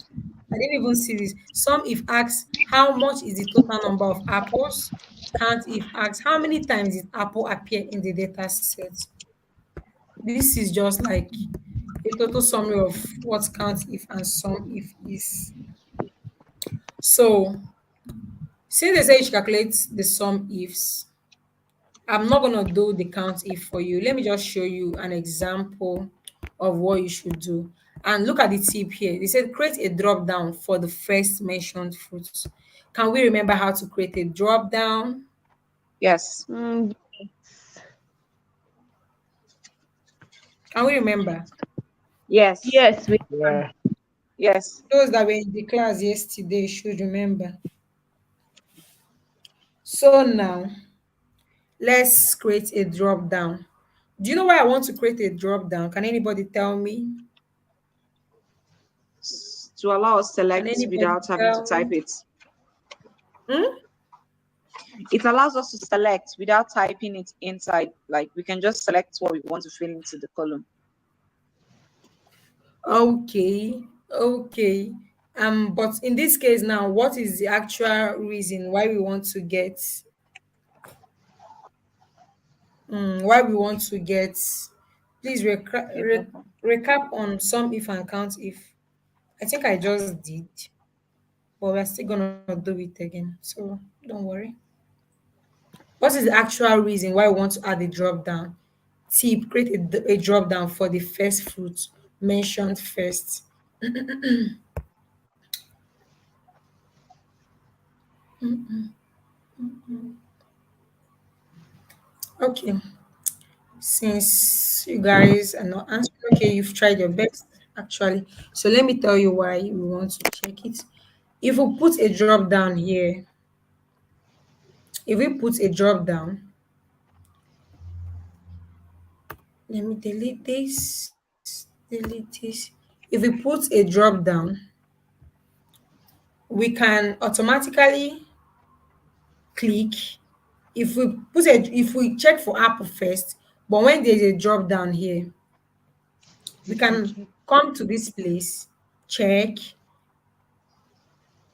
I didn't even see this. Some if asks, how much is the total number of apples? Count if asks, how many times did apple appear in the data set? This is just like a total summary of what count if and sum if is. So since they say you should calculate the sum ifs, I'm not gonna do the count if for you. Let me just show you an example of what you should do. And look at the tip here. They said create a drop down for the first mentioned fruits. Can we remember how to create a drop down? Yes. Mm, Can we remember? Yes. yes, we Yeah. Yes. Those that were in the class yesterday should remember. So now let's create a drop down. Do you know why I want to create a drop down? Can anybody tell me? To allow us Can select anybody without having to tell type me? it. Hmm? It allows us to select without typing it inside. Like we can just select what we want to fill into the column. Okay, okay. But in this case now, what is the actual reason why we want to get why we want to get please A drop-down. recap on some if and count if. I think I just did, but we're still gonna do it again. So don't worry. What is the actual reason why we want to add a drop down? Tip, create a drop down for the first fruit mentioned first. Okay. Since you guys are not answering, okay, you've tried your best actually. So let me tell you why we want to check it. If we put a drop down here, if we put a drop down, let me delete this. If we put a drop down, we can automatically click. If we check for apple first, but when there's a drop down here, we We can can check. come to this place, check,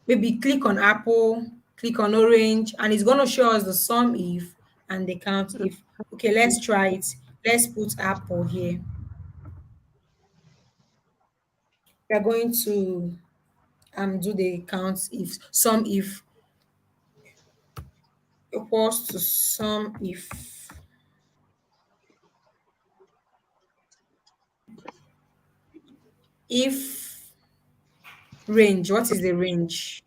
maybe click on apple, click on orange, and it's going to show us the sum if and the count if. Okay, let's try it. Let's put apple here. We are going to do the count if sum if equals to sum if range. What is the range?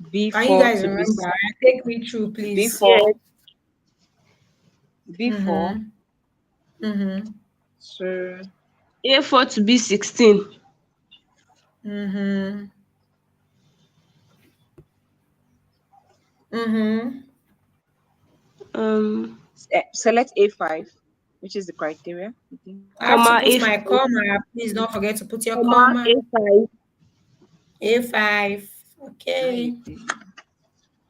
Can you B4 guys to B remember? Take me through, please. B4 yes. B4 Mm-hmm. Mm-hmm. to A4 to B16. Mm-hmm. Mm-hmm. select A5, which is the criteria. I think. I have to Comma put my A5, comma. Please don't forget to put your comma comma. A5, A5. I Okay. did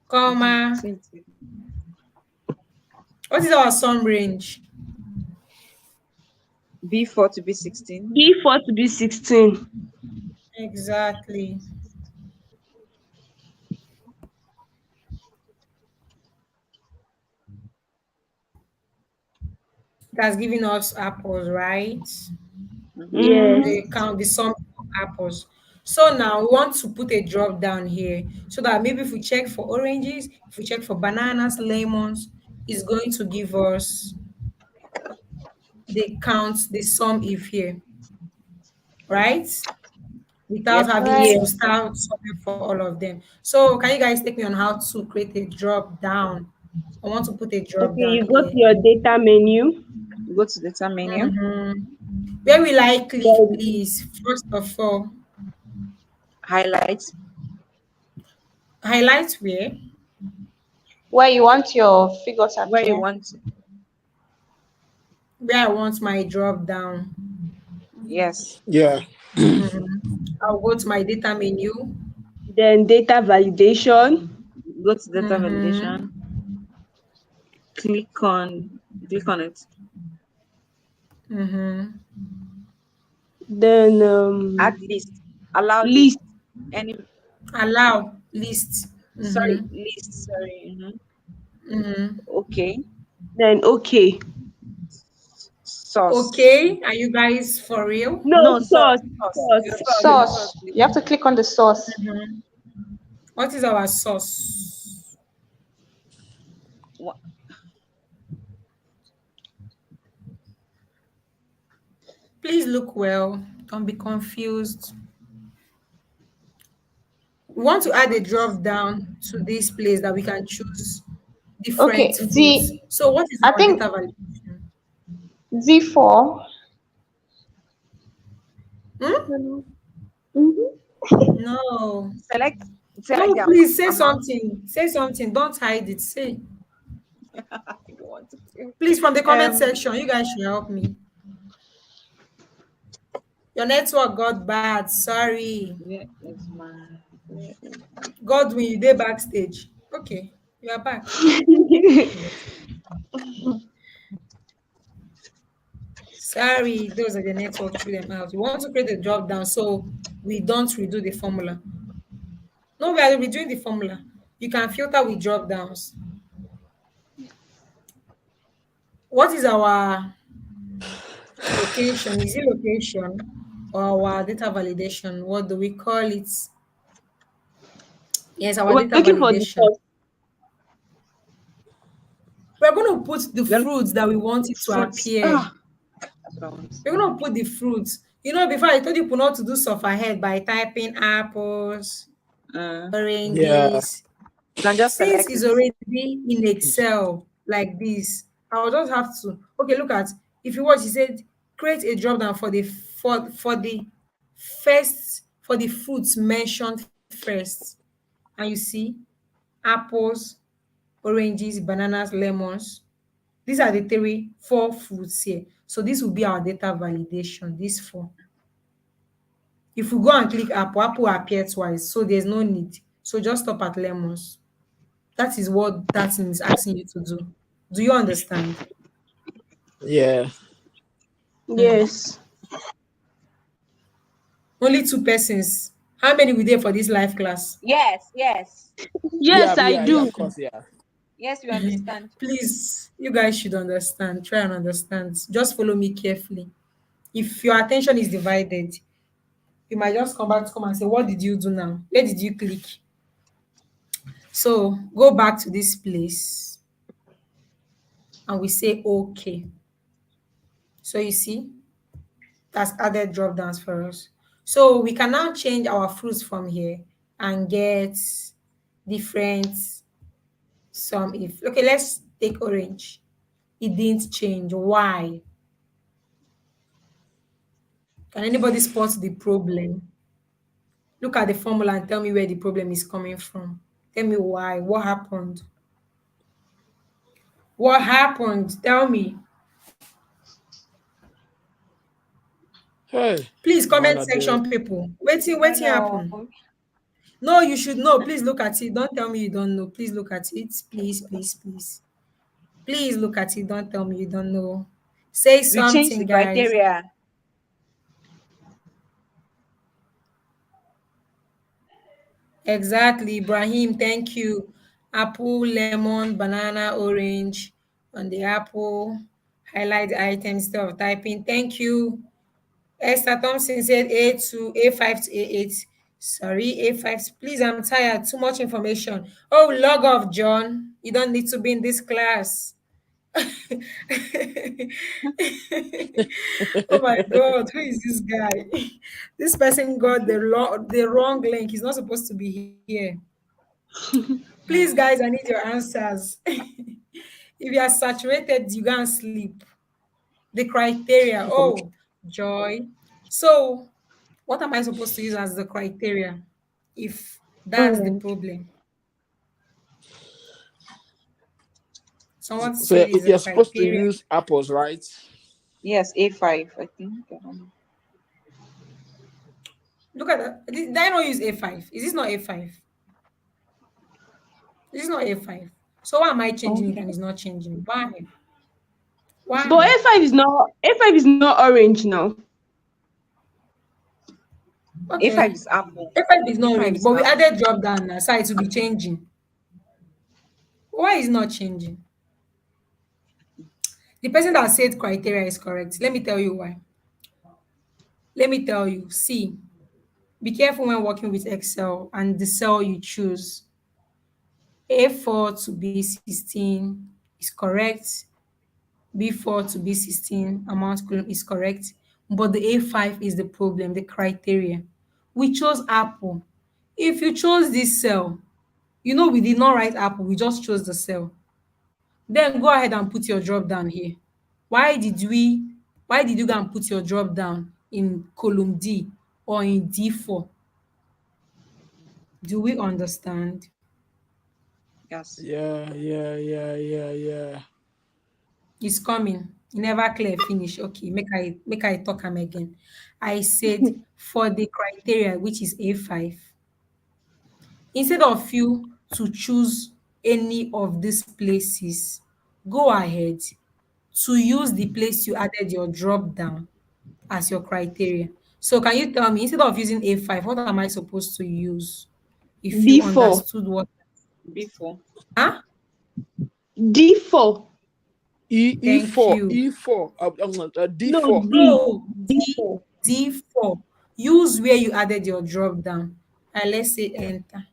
Comma. same thing. What is our sum range? B4 to B16. B4 to B16. Exactly. It has given us apples, right? Mm-hmm. Yes. The count the sum of apples. So now we want to put a drop down here so that maybe if we check for oranges, if we check for bananas, lemons, it's going to give us the count, the sum if here, right? Without Yep. having Right. to Yes. start solving for all of them. So can you guys take me on how to create a drop down? I want to put a drop Okay, down you go to here. your data menu. You go to data menu. Mhm. Where will I click, Then please? First of all, Highlight. highlight where? Where you want your figures Where you appear. want where I want my drop down. Yes. Yeah. I'll go to my data menu. Then data validation. Go to data Mm-hmm. validation. Click on it. Mm-hmm. Then Add list. Allow list. list. Any Allow list. sorry, Mm-hmm. list. Sorry. Mm-hmm. Okay. Then okay. Source. Okay, are you guys for real? No, No, source. source. Source. Source. Your source, Source. please. You have to click on the source. Mm-hmm. What is our source? Wha- Please look well. Don't be confused. We want to add a drop down to this place that we can choose different Okay, fruits. So what is I our think data validation? Z4. Hmm? Mm-hmm. No. Select No, the please say amount. something. Say something. Don't hide it. Say. I don't want to. Please, from the comment Um. section, you guys should help me. Your network got bad. Sorry. Where is my? Where is Godwin, you did backstage. Okay, you are back. Sorry, those are the network threw them out. We want to create a drop down so we don't redo the formula. No, we are redoing the formula. You can filter with drop downs. What is our location? Is it location or our data validation? What do we call it? Yes, our We're data looking for the validation. source. We're going to put the then fruits that we want it to fruits? appear. Ah, that's what I want. We're going to put the fruits. You know, before I told you not to do stuff ahead by typing apples, Yeah. oranges. You can just Since select it's it. already in Excel like this, I'll just have to. Okay, look at, if you watch, he said create a drop down for the for the fruits mentioned first. And you see apples, oranges, bananas, lemons. These are the four fruits here. So this will be our data validation. These four. If we go and click apple, apple will appear twice. So there's no need. So just stop at lemons. That is what that thing is asking you to do. Do you understand? Yeah. Yes. Only two persons. How many were there for this live class? Yes, yes, Yes, I Yeah, do. of course, yeah. yes. We understand. Please, you guys should understand. Try and understand. Just follow me carefully. If your attention is divided, you might just come back to come and say, what did you do now? Where did you click? So go back to this place and we say okay. So you see, that's added drop downs for us. So we can now change our fruits from here and get different some if. Okay, let's take orange. It didn't change. Why? Can anybody spot the problem? Look at the formula and tell me where the problem is coming from. Tell me why. What happened? What happened? Tell me. Hey, Please, comment Wala section there. people. I don't Waiting know. happen. No, you should know. Please look at it. Don't tell me you don't know. Please look at it. Please, please, please. Please look at it. Don't tell me you don't know. Say We changed the something, guys. criteria. Exactly, Ibrahim. Thank you. Apple, lemon, banana, orange. On the apple, highlight the item instead of typing. Thank you. Esther Thompson said A5 to A8. Sorry, A5. Please, I'm tired. Too much information. Oh, log off, John. You don't need to be in this class. Oh my God, who is this guy? This person got the wrong link. He's not supposed to be here. Please, guys, I need your answers. If you are saturated, you can't sleep. The criteria. Oh, joy. So, what am I supposed to use as the criteria if that's the Orange. problem? Someone So said is a you're supposed to criteria. use apples, right? Yes, A5, I think. I don't know. Look at that. Did I not use A5? Is this not A5? This is not A5. So why am I Oh, changing it and it's not changing? Why? But Why? A5 is not orange now. A5 Okay. is Apple. A5 is not A5 orange, is but we Apple. added drop down now, so it will be changing. Why is not changing? The person that said criteria is correct. Let me tell you why. Let me tell you. See, be careful when working with Excel and the cell you choose. A4 to B16 is correct. B4 to B16 amount column is correct. But the A5 is the problem, the criteria. We chose Apple. If you chose this cell, we did not write Apple, we just chose the cell. Then go ahead and put your drop down here. Why did we why did you go and put your drop down in column D or in D4? Do we understand? Yes. Yeah. It's coming. E never clear finish. Okay, make I talk am again. I said for the criteria, which is A5, instead of you to choose any of these places, go ahead to use the place you added your drop down as your criteria. So can you tell me, instead of using A5, what am I supposed to use? If you D4. understood what, B4. huh? D4. Thank E4, you. E4, No, D4. D. No, D4. D4. Use where you added your drop down. And let's say enter.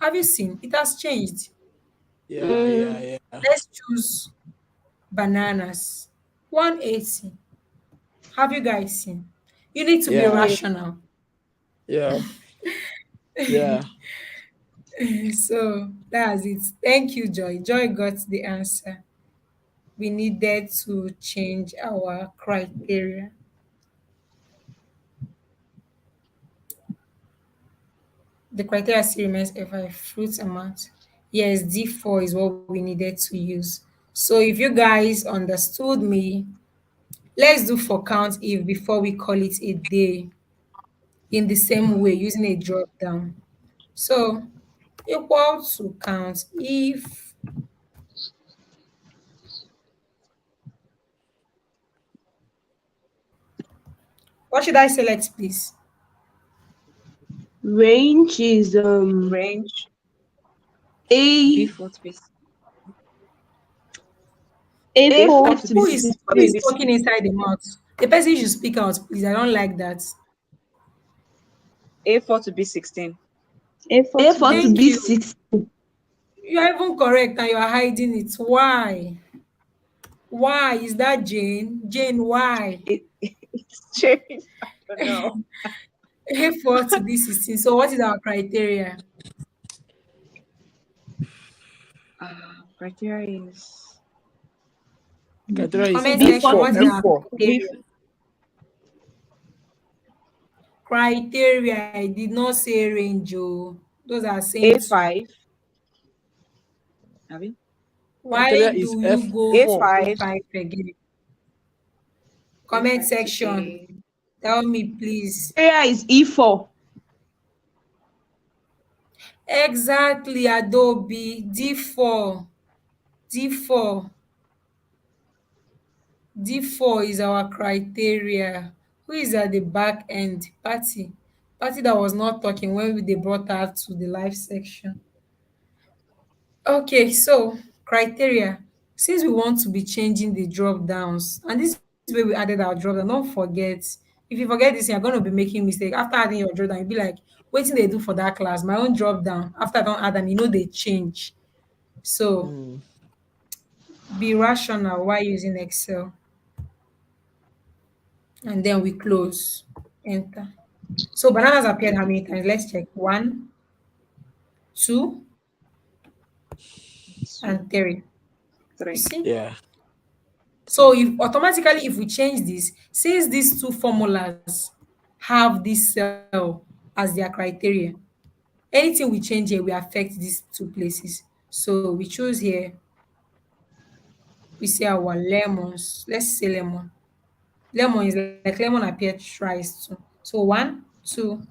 Have you seen? It has changed. Mm. Yeah. Let's choose bananas. 180. Have you guys seen? You need to be Yeah, Yes. rational. yeah, yeah. So that's it. Thank you, Joy. Joy got the answer. We needed to change our criteria. The criteria still remains F5 fruit amount. Yes, D4 is what we needed to use. So if you guys understood me, let's do for count if before we call it a day in the same way using a drop down. So equal to count if, what should I select, please? Range is Range A B4 to B. A4 A4 to to be Who B6. is who To is 16. talking B6. inside the mouth? The person should speak out, please. I don't like that. A4 to B16. A4 to A4 to Thank you. B16. You are even correct and you are hiding it. Why? Why is that Jane? Jane, why? It's changed. I don't know. A4 to B16. So what is our criteria? Criteria is Criteria is Comment section, B4 E4, to what is our F4. B16. criteria? Criteria, I did not say range. Oh. Those are saying to. A5. Abi? Criteria Why is do you go to F4. A5. A5 again? Comment A5 to section, A. tell me please. Criteria is E4. Exactly, Adobe. D4. D4. D4 is our criteria. Who is at the back end? Party. Party that was not talking when they brought her to the live section. Okay, so criteria. Since we want to be changing the drop downs, and this is where we added our drop down, don't forget. If you forget this, you're going to be making mistake. After adding your drop down, you'll be like, waiting they do for that class. My own drop down. After I don't add them, they change. So Mm. be rational while using Excel. And then we close. Enter. So bananas appeared how many times? Let's check. One, two, and 2, three. You 3. see? Yeah. So if automatically if we change this, since these two formulas have this cell as their criteria, anything we change here will affect these two places. So we choose here, we say our lemons. Let's say lemon. Lemon is like lemon appeared thrice too. So 1, 2,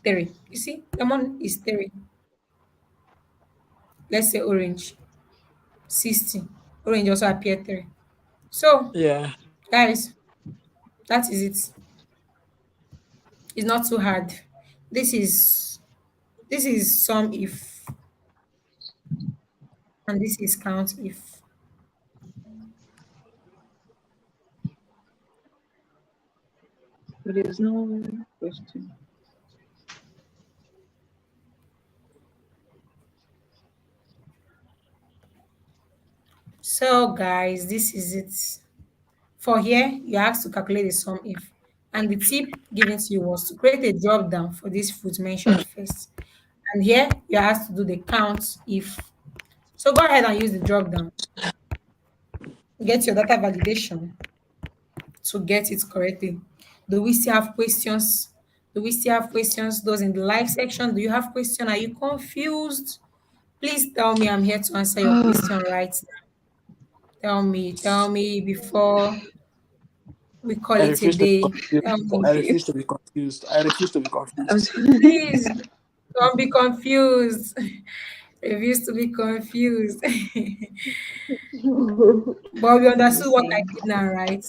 3. You see, lemon is 3. Let's say orange, 60. Orange also appeared 3. So, Yeah. guys, that is it. It's not too hard. This is this is sum if and this is count if. But there's no question. So, guys, this is it. For here, you asked to calculate the sum if. And the tip given to you was to create a drop down for this fruit mentioned first. And here, you are asked to do the count if. So go ahead and use the drop down. Get your data validation to get it correctly. Do we still have questions? Do we still have questions? Those in the live section, do you have question? Are you confused? Please tell me. I'm here to answer your question right now. Tell me before we call I it a refuse to be day. confused. Tell I'm me. I refuse to confused. be confused. I refuse to be I'm confused. Please don't be confused. Refuse to be confused. But we understood what I did now, right?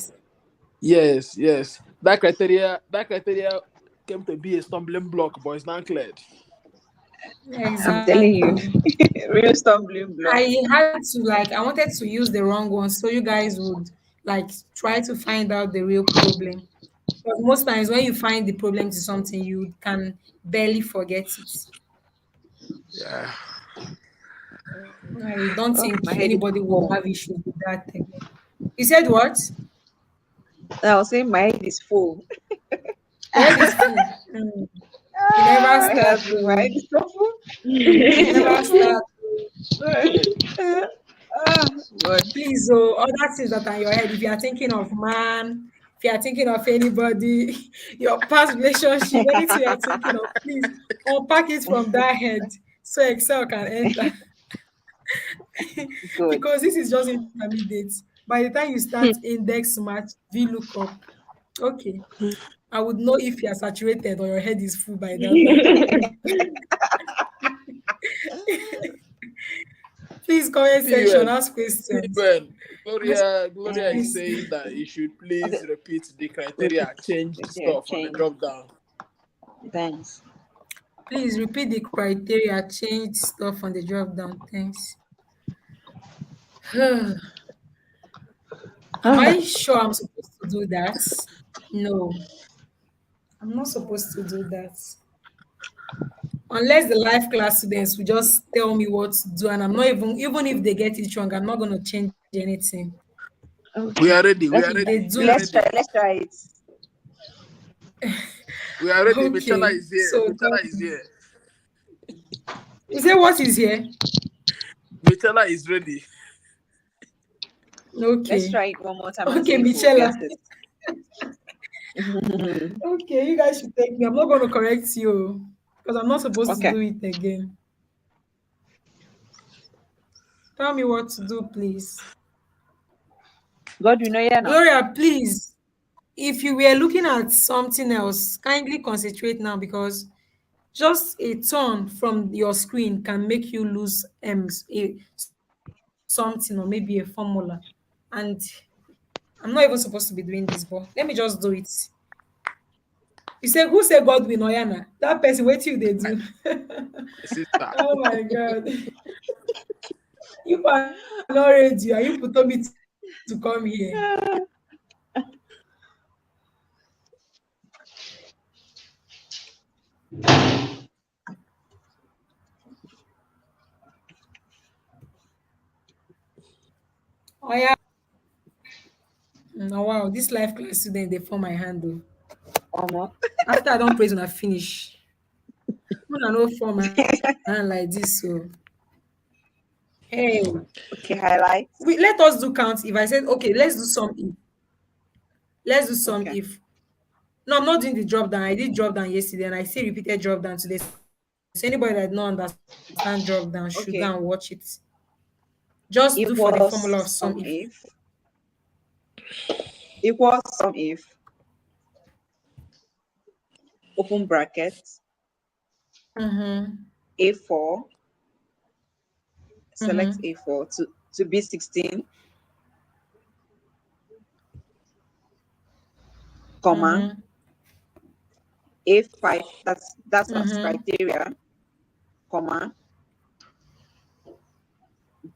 Yes, yes. That criteria came to be a stumbling block, but it's not cleared. I'm telling you, Exactly. real stumbling block. I had to like I wanted to use the wrong one so you guys would like try to find out the real problem. Because most times when you find the problem to something, you can barely forget it. Yeah. I don't Oh, think my head is anybody would full. have issues with that again. You said what? I was saying my head is full. Your head is full. Mm. You never My start husband, my head to is so full. you never start to Ah, God. please oh other things that are in your head. If you are thinking of man, if you are thinking of anybody, your past relationship, anything you are thinking of, please unpack it from that head so Excel can enter. Good. Because this is just intermediate. By the time you start index match, VLOOKUP, okay, I would know if you are saturated or your head is full by that time. Please, comment section, Steven, ask questions. Steven, Ask Gloria Uh, is questions. saying that you should okay, please repeat the repeat. criteria, change the Yeah, stuff on the change. drop down. Thanks. Please repeat the criteria, change stuff on the drop down. Thanks. Am Ah, I sure I'm supposed to do that? No, I'm not supposed to do that. Unless the life class students will just tell me what to do, and I'm not even if they get it wrong, I'm not going to change anything. We okay. are ready. We Let's are If they ready. do We are it, let's try. ready. Let's try it. We are ready. Michela okay. is here. So Michela is here. you say what is here? Michela is ready. Let's Okay. try it one more time and Okay, see if we'll get Michela. it. Okay, you guys should take me. I'm not going to correct you because I'm not supposed to Okay. do it again. Tell me what to do, please. God, we know you now. Gloria, please. If you were looking at something else, kindly concentrate now because just a turn from your screen can make you lose something or maybe a formula. And I'm not even supposed to be doing this, but let me just do it. You say, who say God will know Yana? That person, what you they My do? sister. Oh my God. You are not ready. Are you put me to come here? Oh yeah. No, wow, this life class student they form my handle. Omo. After I don't praise when I finish. When I know form my hand like this, so hey, Okay, highlights. let us do count. If I said okay, let's do some if. Let's do some Okay. if. No, I'm not doing the drop down. I did drop down yesterday and I still repeated drop down today. So anybody that don't understand drop down should go and watch it. Okay. Just do for the Equals formula of some some if. if. equals sum if, open bracket, Mm-hmm. A4, select Mm-hmm. A4 to B16, comma, Mm-hmm. A5, that's as Mm-hmm. criteria, comma,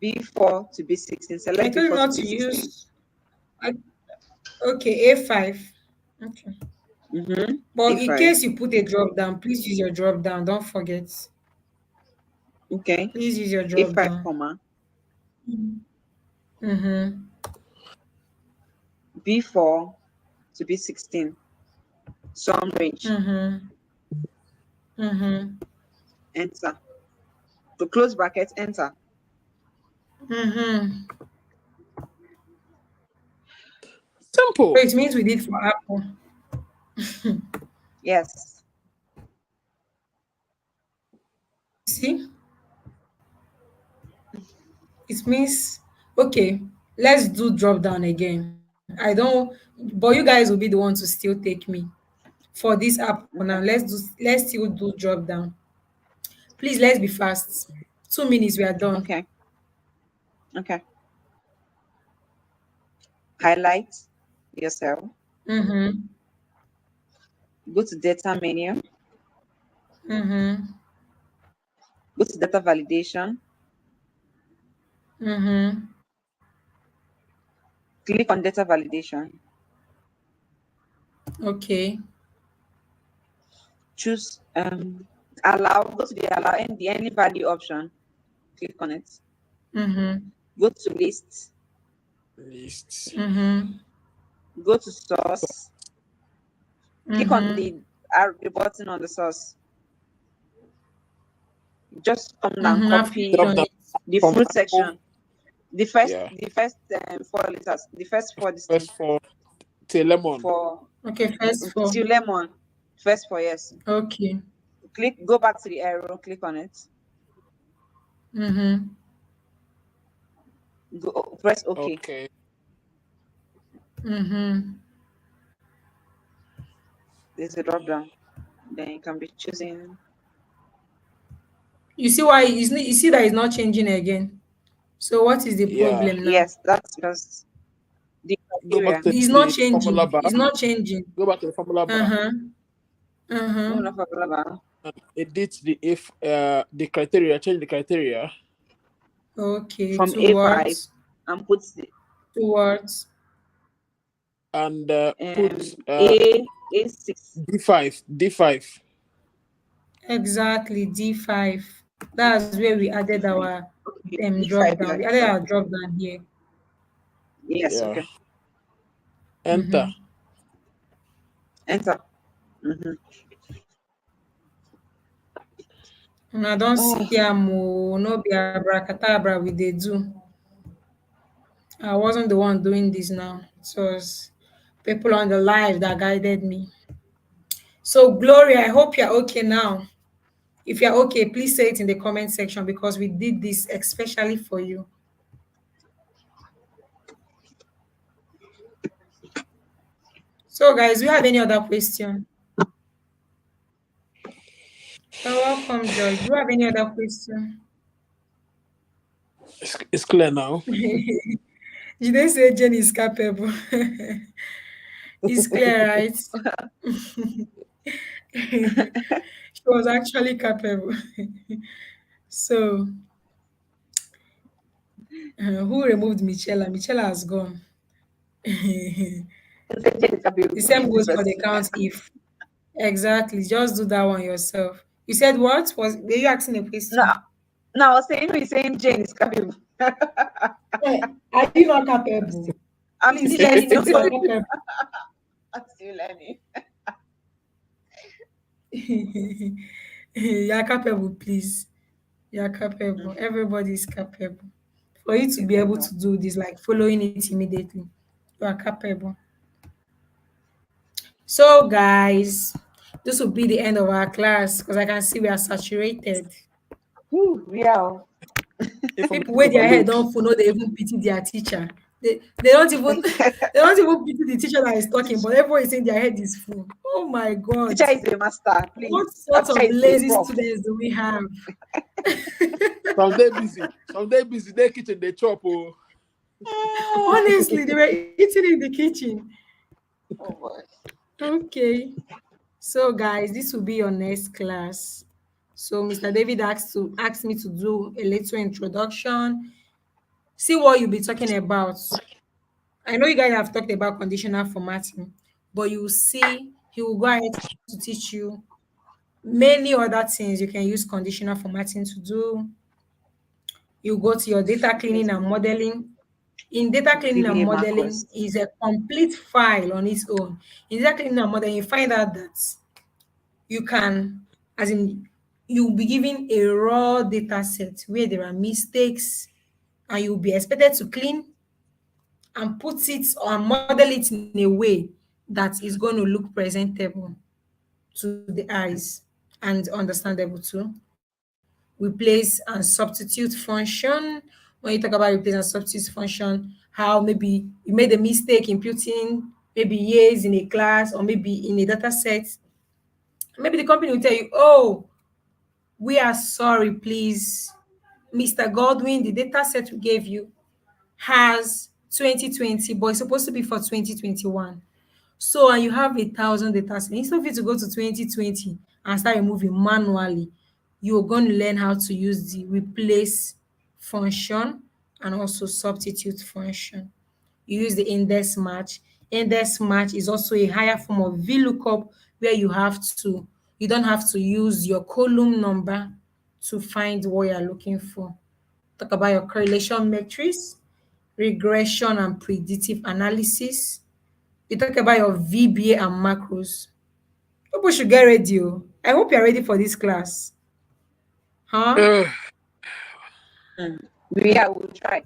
B4 to B16, I select told you B4 to not to B16. use. I, okay, A5. Okay. But in A5. case you put a drop down, please use your drop down. Don't forget. Okay. Please use your drop A5, down. comma, Mm-hmm. B4 to B16, sum range, Mm-hmm. Mm-hmm. enter. To close bracket, enter. Mm-hmm. Simple. So it means we did for Apple. Yes. See? It means okay, let's do drop down again. I don't, but you guys will be the one to still take me for this Apple now. Okay. Let's still do drop down. Please let's be fast. 2 minutes, we are done. Okay. Okay. Highlight your cell. Mm-hmm. Go to data menu. Mm-hmm. Go to data validation. Mm-hmm. Click on data validation. Okay. Choose allow. Go to the allow and the any value option. Click on it. Mm-hmm. Go to list. Lists. Mm-hmm. Go to source. Click on Mm-hmm. the button on the source. Just come down, Mm-hmm. I've clicked Drop on copy down it. the from fruit Apple. section. The first, Yeah. the first 4 letters. The first 4 this thing First for till lemon. for Okay, first four. till lemon. First 4, yes. Okay. Click. Go back to the arrow. Click on it. Mm-hmm. Go press OK. Okay. Mm-hmm. There's a drop down. Then you can be choosing. You see why you see that it's not changing again. So what is the Yeah. problem now? Yes, that's because the Go back criteria. to It's not the formula changing. bar. It's not changing. Go back to the formula bar Uh-huh. Uh-huh. No, no problem. and edit the if the criteria. Change the criteria Okay, From A5 towards and put towards and put A6. D5. exactly D5. That's where we added D5. our Okay, drop D5 is down. We added our accepted. drop down here. Yes, Yeah. okay. Enter. Mm-hmm. Enter. Mm-hmm. And I don't Oh, see no be abracadabra we they do. I wasn't the one doing this now. It was people on the live that guided me. So Gloria, I hope you're okay now. If you're okay, please say it in the comment section because we did this especially for you. So guys, do you have any other question? You're welcome, Joy. Do you have any other question? It's clear now. You didn't say Jenny is capable. It's clear, right? She was actually capable. So, who removed Michela? Michela has gone. The same goes for the count if. Exactly. Just do that one yourself. You said what? Were you asking a no, question? no, I was saying he's saying Jane is capable. Are you not capable? I'm Please still just learning. state Don't you are worry. capable. I'm still learning. You are capable, please. You are capable. Everybody is capable. For you to be able to do this, like following it immediately, you are capable. So, guys, this will be the end of our class because I can see we are saturated. Whew, yeah. People with their head Overload. don't full, no, they even pity their teacher. They don't even they don't even pity the teacher that is talking, but everyone is saying their head is full. Oh my God. Teacher is a master, please. What Our sort teacher of is a lazy prof. students do we have? Some day busy. Some day busy. They kitchen they chop. Oh. Honestly, they were eating in the kitchen. Oh boy. Okay. So guys, this will be your next class. So Mr. David asked me to do a little introduction. See what you'll be talking about. I know you guys have talked about conditional formatting, but you will see he will go ahead to teach you many other things you can use conditional formatting to do. You go to your data cleaning and modeling. In data cleaning and VBA modeling macros. is a complete file on its own. In data cleaning and modeling, you find out that you can, as in, you'll be given a raw data set where there are mistakes, and you'll be expected to clean and put it or model it in a way that is going to look presentable to the eyes and understandable too. Replace and substitute function. When you talk about replace and substitute function, how maybe you made a mistake imputing maybe years in a class or maybe in a data set. Maybe the company will tell you, oh, we are sorry, please. Mr. Godwin, the data set we gave you has 2020, but it's supposed to be for 2021. So, and you have 1,000 data sets. Instead of you to go to 2020 and start removing manually, you're going to learn how to use the replace function and also substitute function. You use the index match. Index match is also a higher form of VLOOKUP where you don't have to use your column number to find what you're looking for. Talk about your correlation matrix, regression and predictive analysis. You talk about your VBA and macros. People should get ready. Oh. I hope you're ready for this class. Huh? Yeah, we'll try.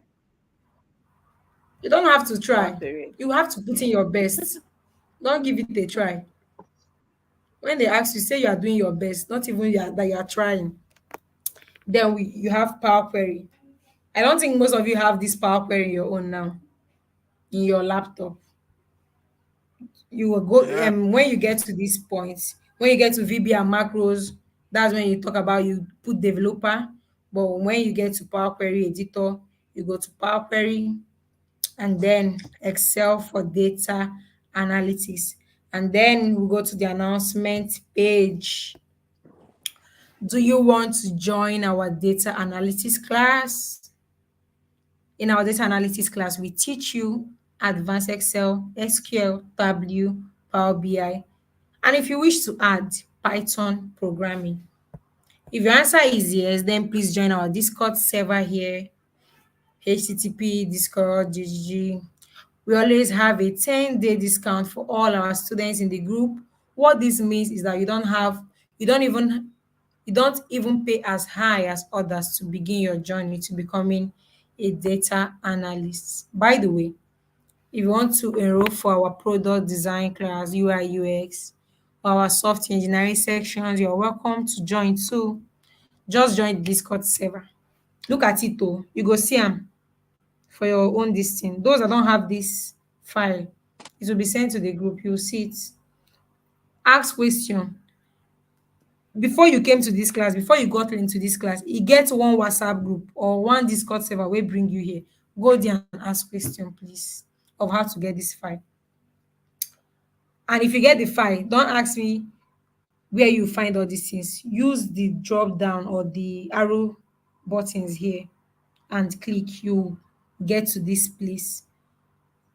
You don't have to One try. period. You have to put in your best. Don't give it a try. When they ask you, say you are doing your best, not even that you are trying. Then you have Power Query. I don't think most of you have this Power Query in your own now, in your laptop. You will go Yeah. when you get to this point, when you get to VB and macros, that's when you talk about you put developer. But when you get to Power Query editor, you go to Power Query and then Excel for data analytics. And then we go to the announcement page. Do you want to join our data analytics class? In our data analytics class, we teach you advanced Excel, SQL, Tableau, Power BI, and if you wish to add Python programming. If your answer is yes, then please join our Discord server here, http discord gg. We always have a 10-day discount for all our students in the group. What this means is that you don't even pay as high as others to begin your journey to becoming a data analyst. By the way, if you want to enroll for our product design class, UI UX, or our software engineering sections, you're welcome to join too. Just join the Discord server. Look at it though. You go see them for your own this thing. Those that don't have this file, it will be sent to the group. You'll see it. Ask question. Before you came to this class, before you got into this class, you get one WhatsApp group or one Discord server will bring you here. Go there and ask question, please, of how to get this file. And if you get the file, don't ask me where you find all these things. Use the drop down or the arrow buttons here and click. You get to this place.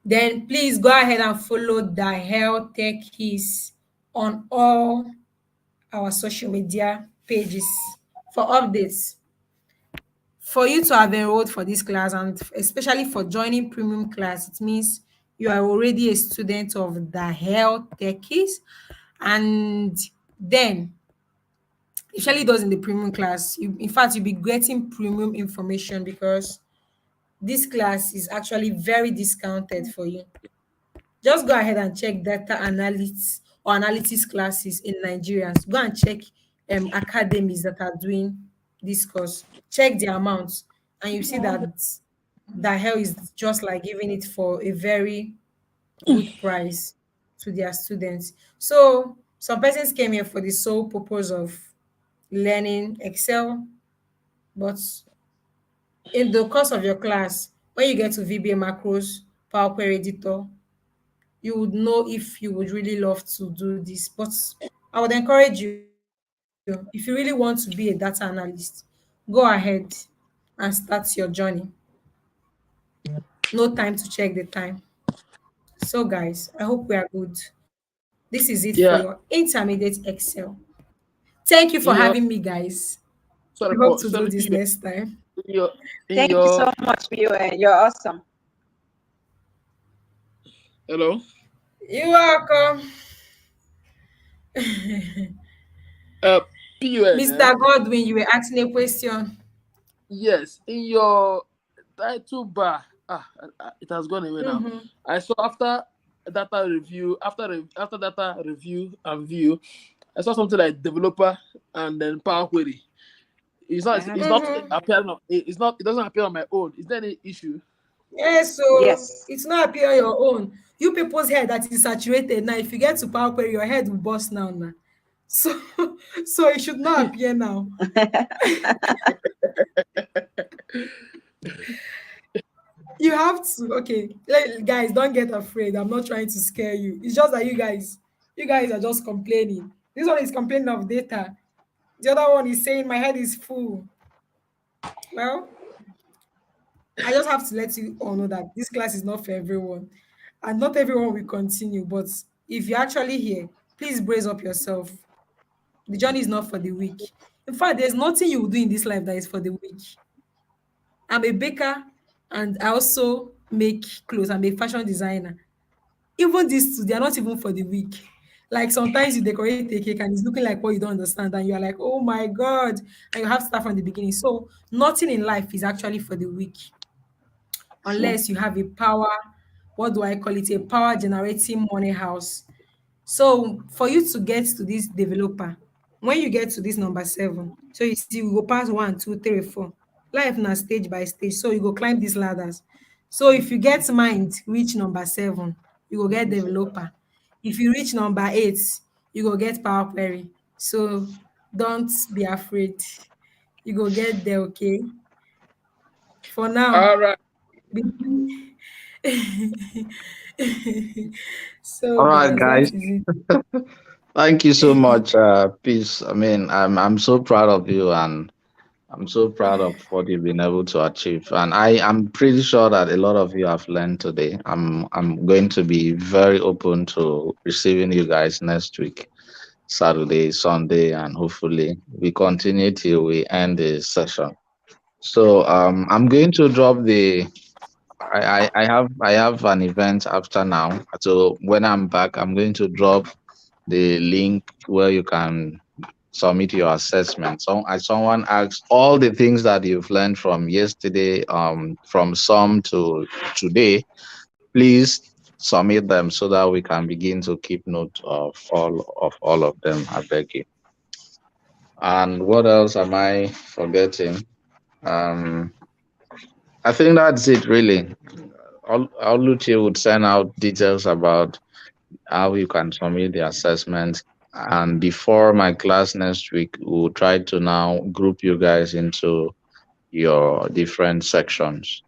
Then please go ahead and follow the Health Tech Keys on all our social media pages for updates. For you to have enrolled for this class and especially for joining premium class, it means you are already a student of the Health Techies. And then especially those in the premium class, in fact you'll be getting premium information because this class is actually very discounted for you. Just go ahead and check data analytics or analytics classes in Nigerians. Go and check academies that are doing this course. Check the amounts, and you see that that hell is just like giving it for a very good price to their students. So some persons came here for the sole purpose of learning Excel, but in the course of your class, when you get to VBA macros, Power Query Editor, you would know if you would really love to do this. But I would encourage you, if you really want to be a data analyst, go ahead and start your journey. No time to check the time. So, guys, I hope we are good. This is it for your Yeah, intermediate Excel. Thank you for in having your me, guys. We sorry, hope to Paul, do sorry, this next time. in your in Thank you your so much, POA. You're awesome. hello, You're welcome. uh, PUN, Mr. Godwin, you were asking a question. yes, in your title bar, it has gone away now. Mm-hmm. I saw after data review, after data review and view, I saw something like developer and then Power Query. Uh-huh. It's not Mm-hmm. appearing. It doesn't appear on my own. Is there any issue? Yes, so Yes. it's not appear on your own. You people's head that is saturated now. If you get to Power Query, your head will burst now. So, so it should not appear now. You have to. Okay, guys, don't get afraid. I'm not trying to scare you. It's just that you guys are just complaining. This one is complaining of data. The other one is saying my head is full. Well, I just have to let you all know that this class is not for everyone, and not everyone will continue. But if you're actually here, please brace up yourself. The journey is not for the weak. In fact, there's nothing you will do in this life that is for the weak. I'm a baker, and I also make clothes. I'm a fashion designer. Even these two, they are not even for the weak. Like sometimes you decorate a cake and it's looking like what you don't understand, and you're like, oh my god, and you have to start from the beginning. So nothing in life is actually for the weak, True. unless you have a power, what do I call it, a power generating money house. So for you to get to this developer, when you get to this number 7, so you see we go pass 1, 2, 3, 4. Life now stage by stage. So you go climb these ladders. So if you get mind, reach number 7, you go get developer. If you reach number 8, you go get power query. So don't be afraid. You go get there, okay? For now, All right. be- All so right, guys, that guys. is it. Thank you so much, Peace. I mean, I'm so proud of you, and I'm so proud of what you've been able to achieve. And I'm pretty sure that a lot of you have learned today. I'm going to be very open to receiving you guys next week, Saturday, Sunday, and hopefully we continue till we end the session. So I'm going to drop the I have an event after now. So when I'm back, I'm going to drop the link where you can submit your assessment. So as someone asked all the things that you've learned from yesterday, from some to today, please submit them so that we can begin to keep note of all of them. I beg you. And what else am I forgetting? Um, I think that's it really. Oluchi would send out details about how you can submit the assessment. And before my class next week, we'll try to now group you guys into your different sections.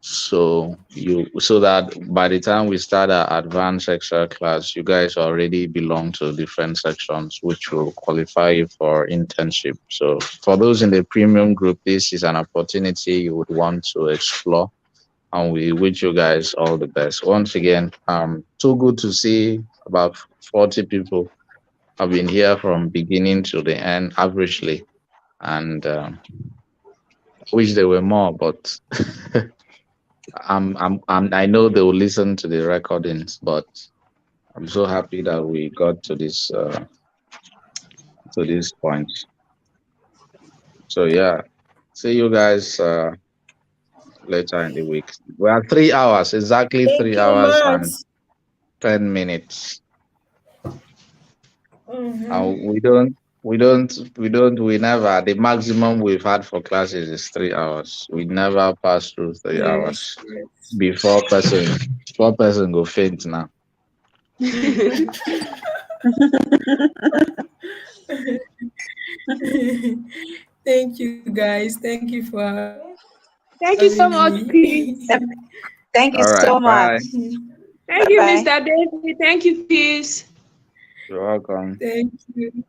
So that by the time we start our advanced Excel class, you guys already belong to different sections, which will qualify you for internship. So for those in the premium group, this is an opportunity you would want to explore, and we wish you guys all the best. Once again, too good to see about 40 people have been here from beginning to the end averagely, and wish there were more, but I know they will listen to the recordings, but I'm so happy that we got to this point. So yeah, see you guys later in the week. We are 3 hours, exactly Thank three you hours much. and 10 minutes. Mhm. We don't We never. The maximum we've had for classes is 3 hours. We never pass through three Yes. hours before person go faint now. Thank you, guys. Thank you for having Thank you so me. much, Peace. Thank you All right, so bye. much. Thank you, Bye. Mr. David. Thank you, Peace. You're welcome. Thank you.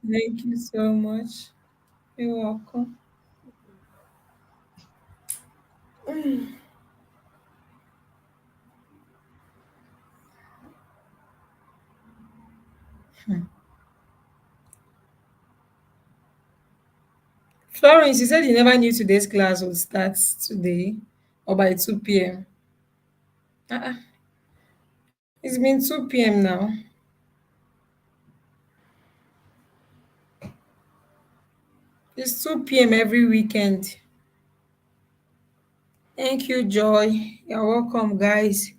Thank you so much. You're welcome. Florence, you said you never knew today's class would start today or by 2 p.m. Uh-uh. It's been 2 p.m. now. It's 2 p.m. every weekend. Thank you, Joy. You're welcome, guys.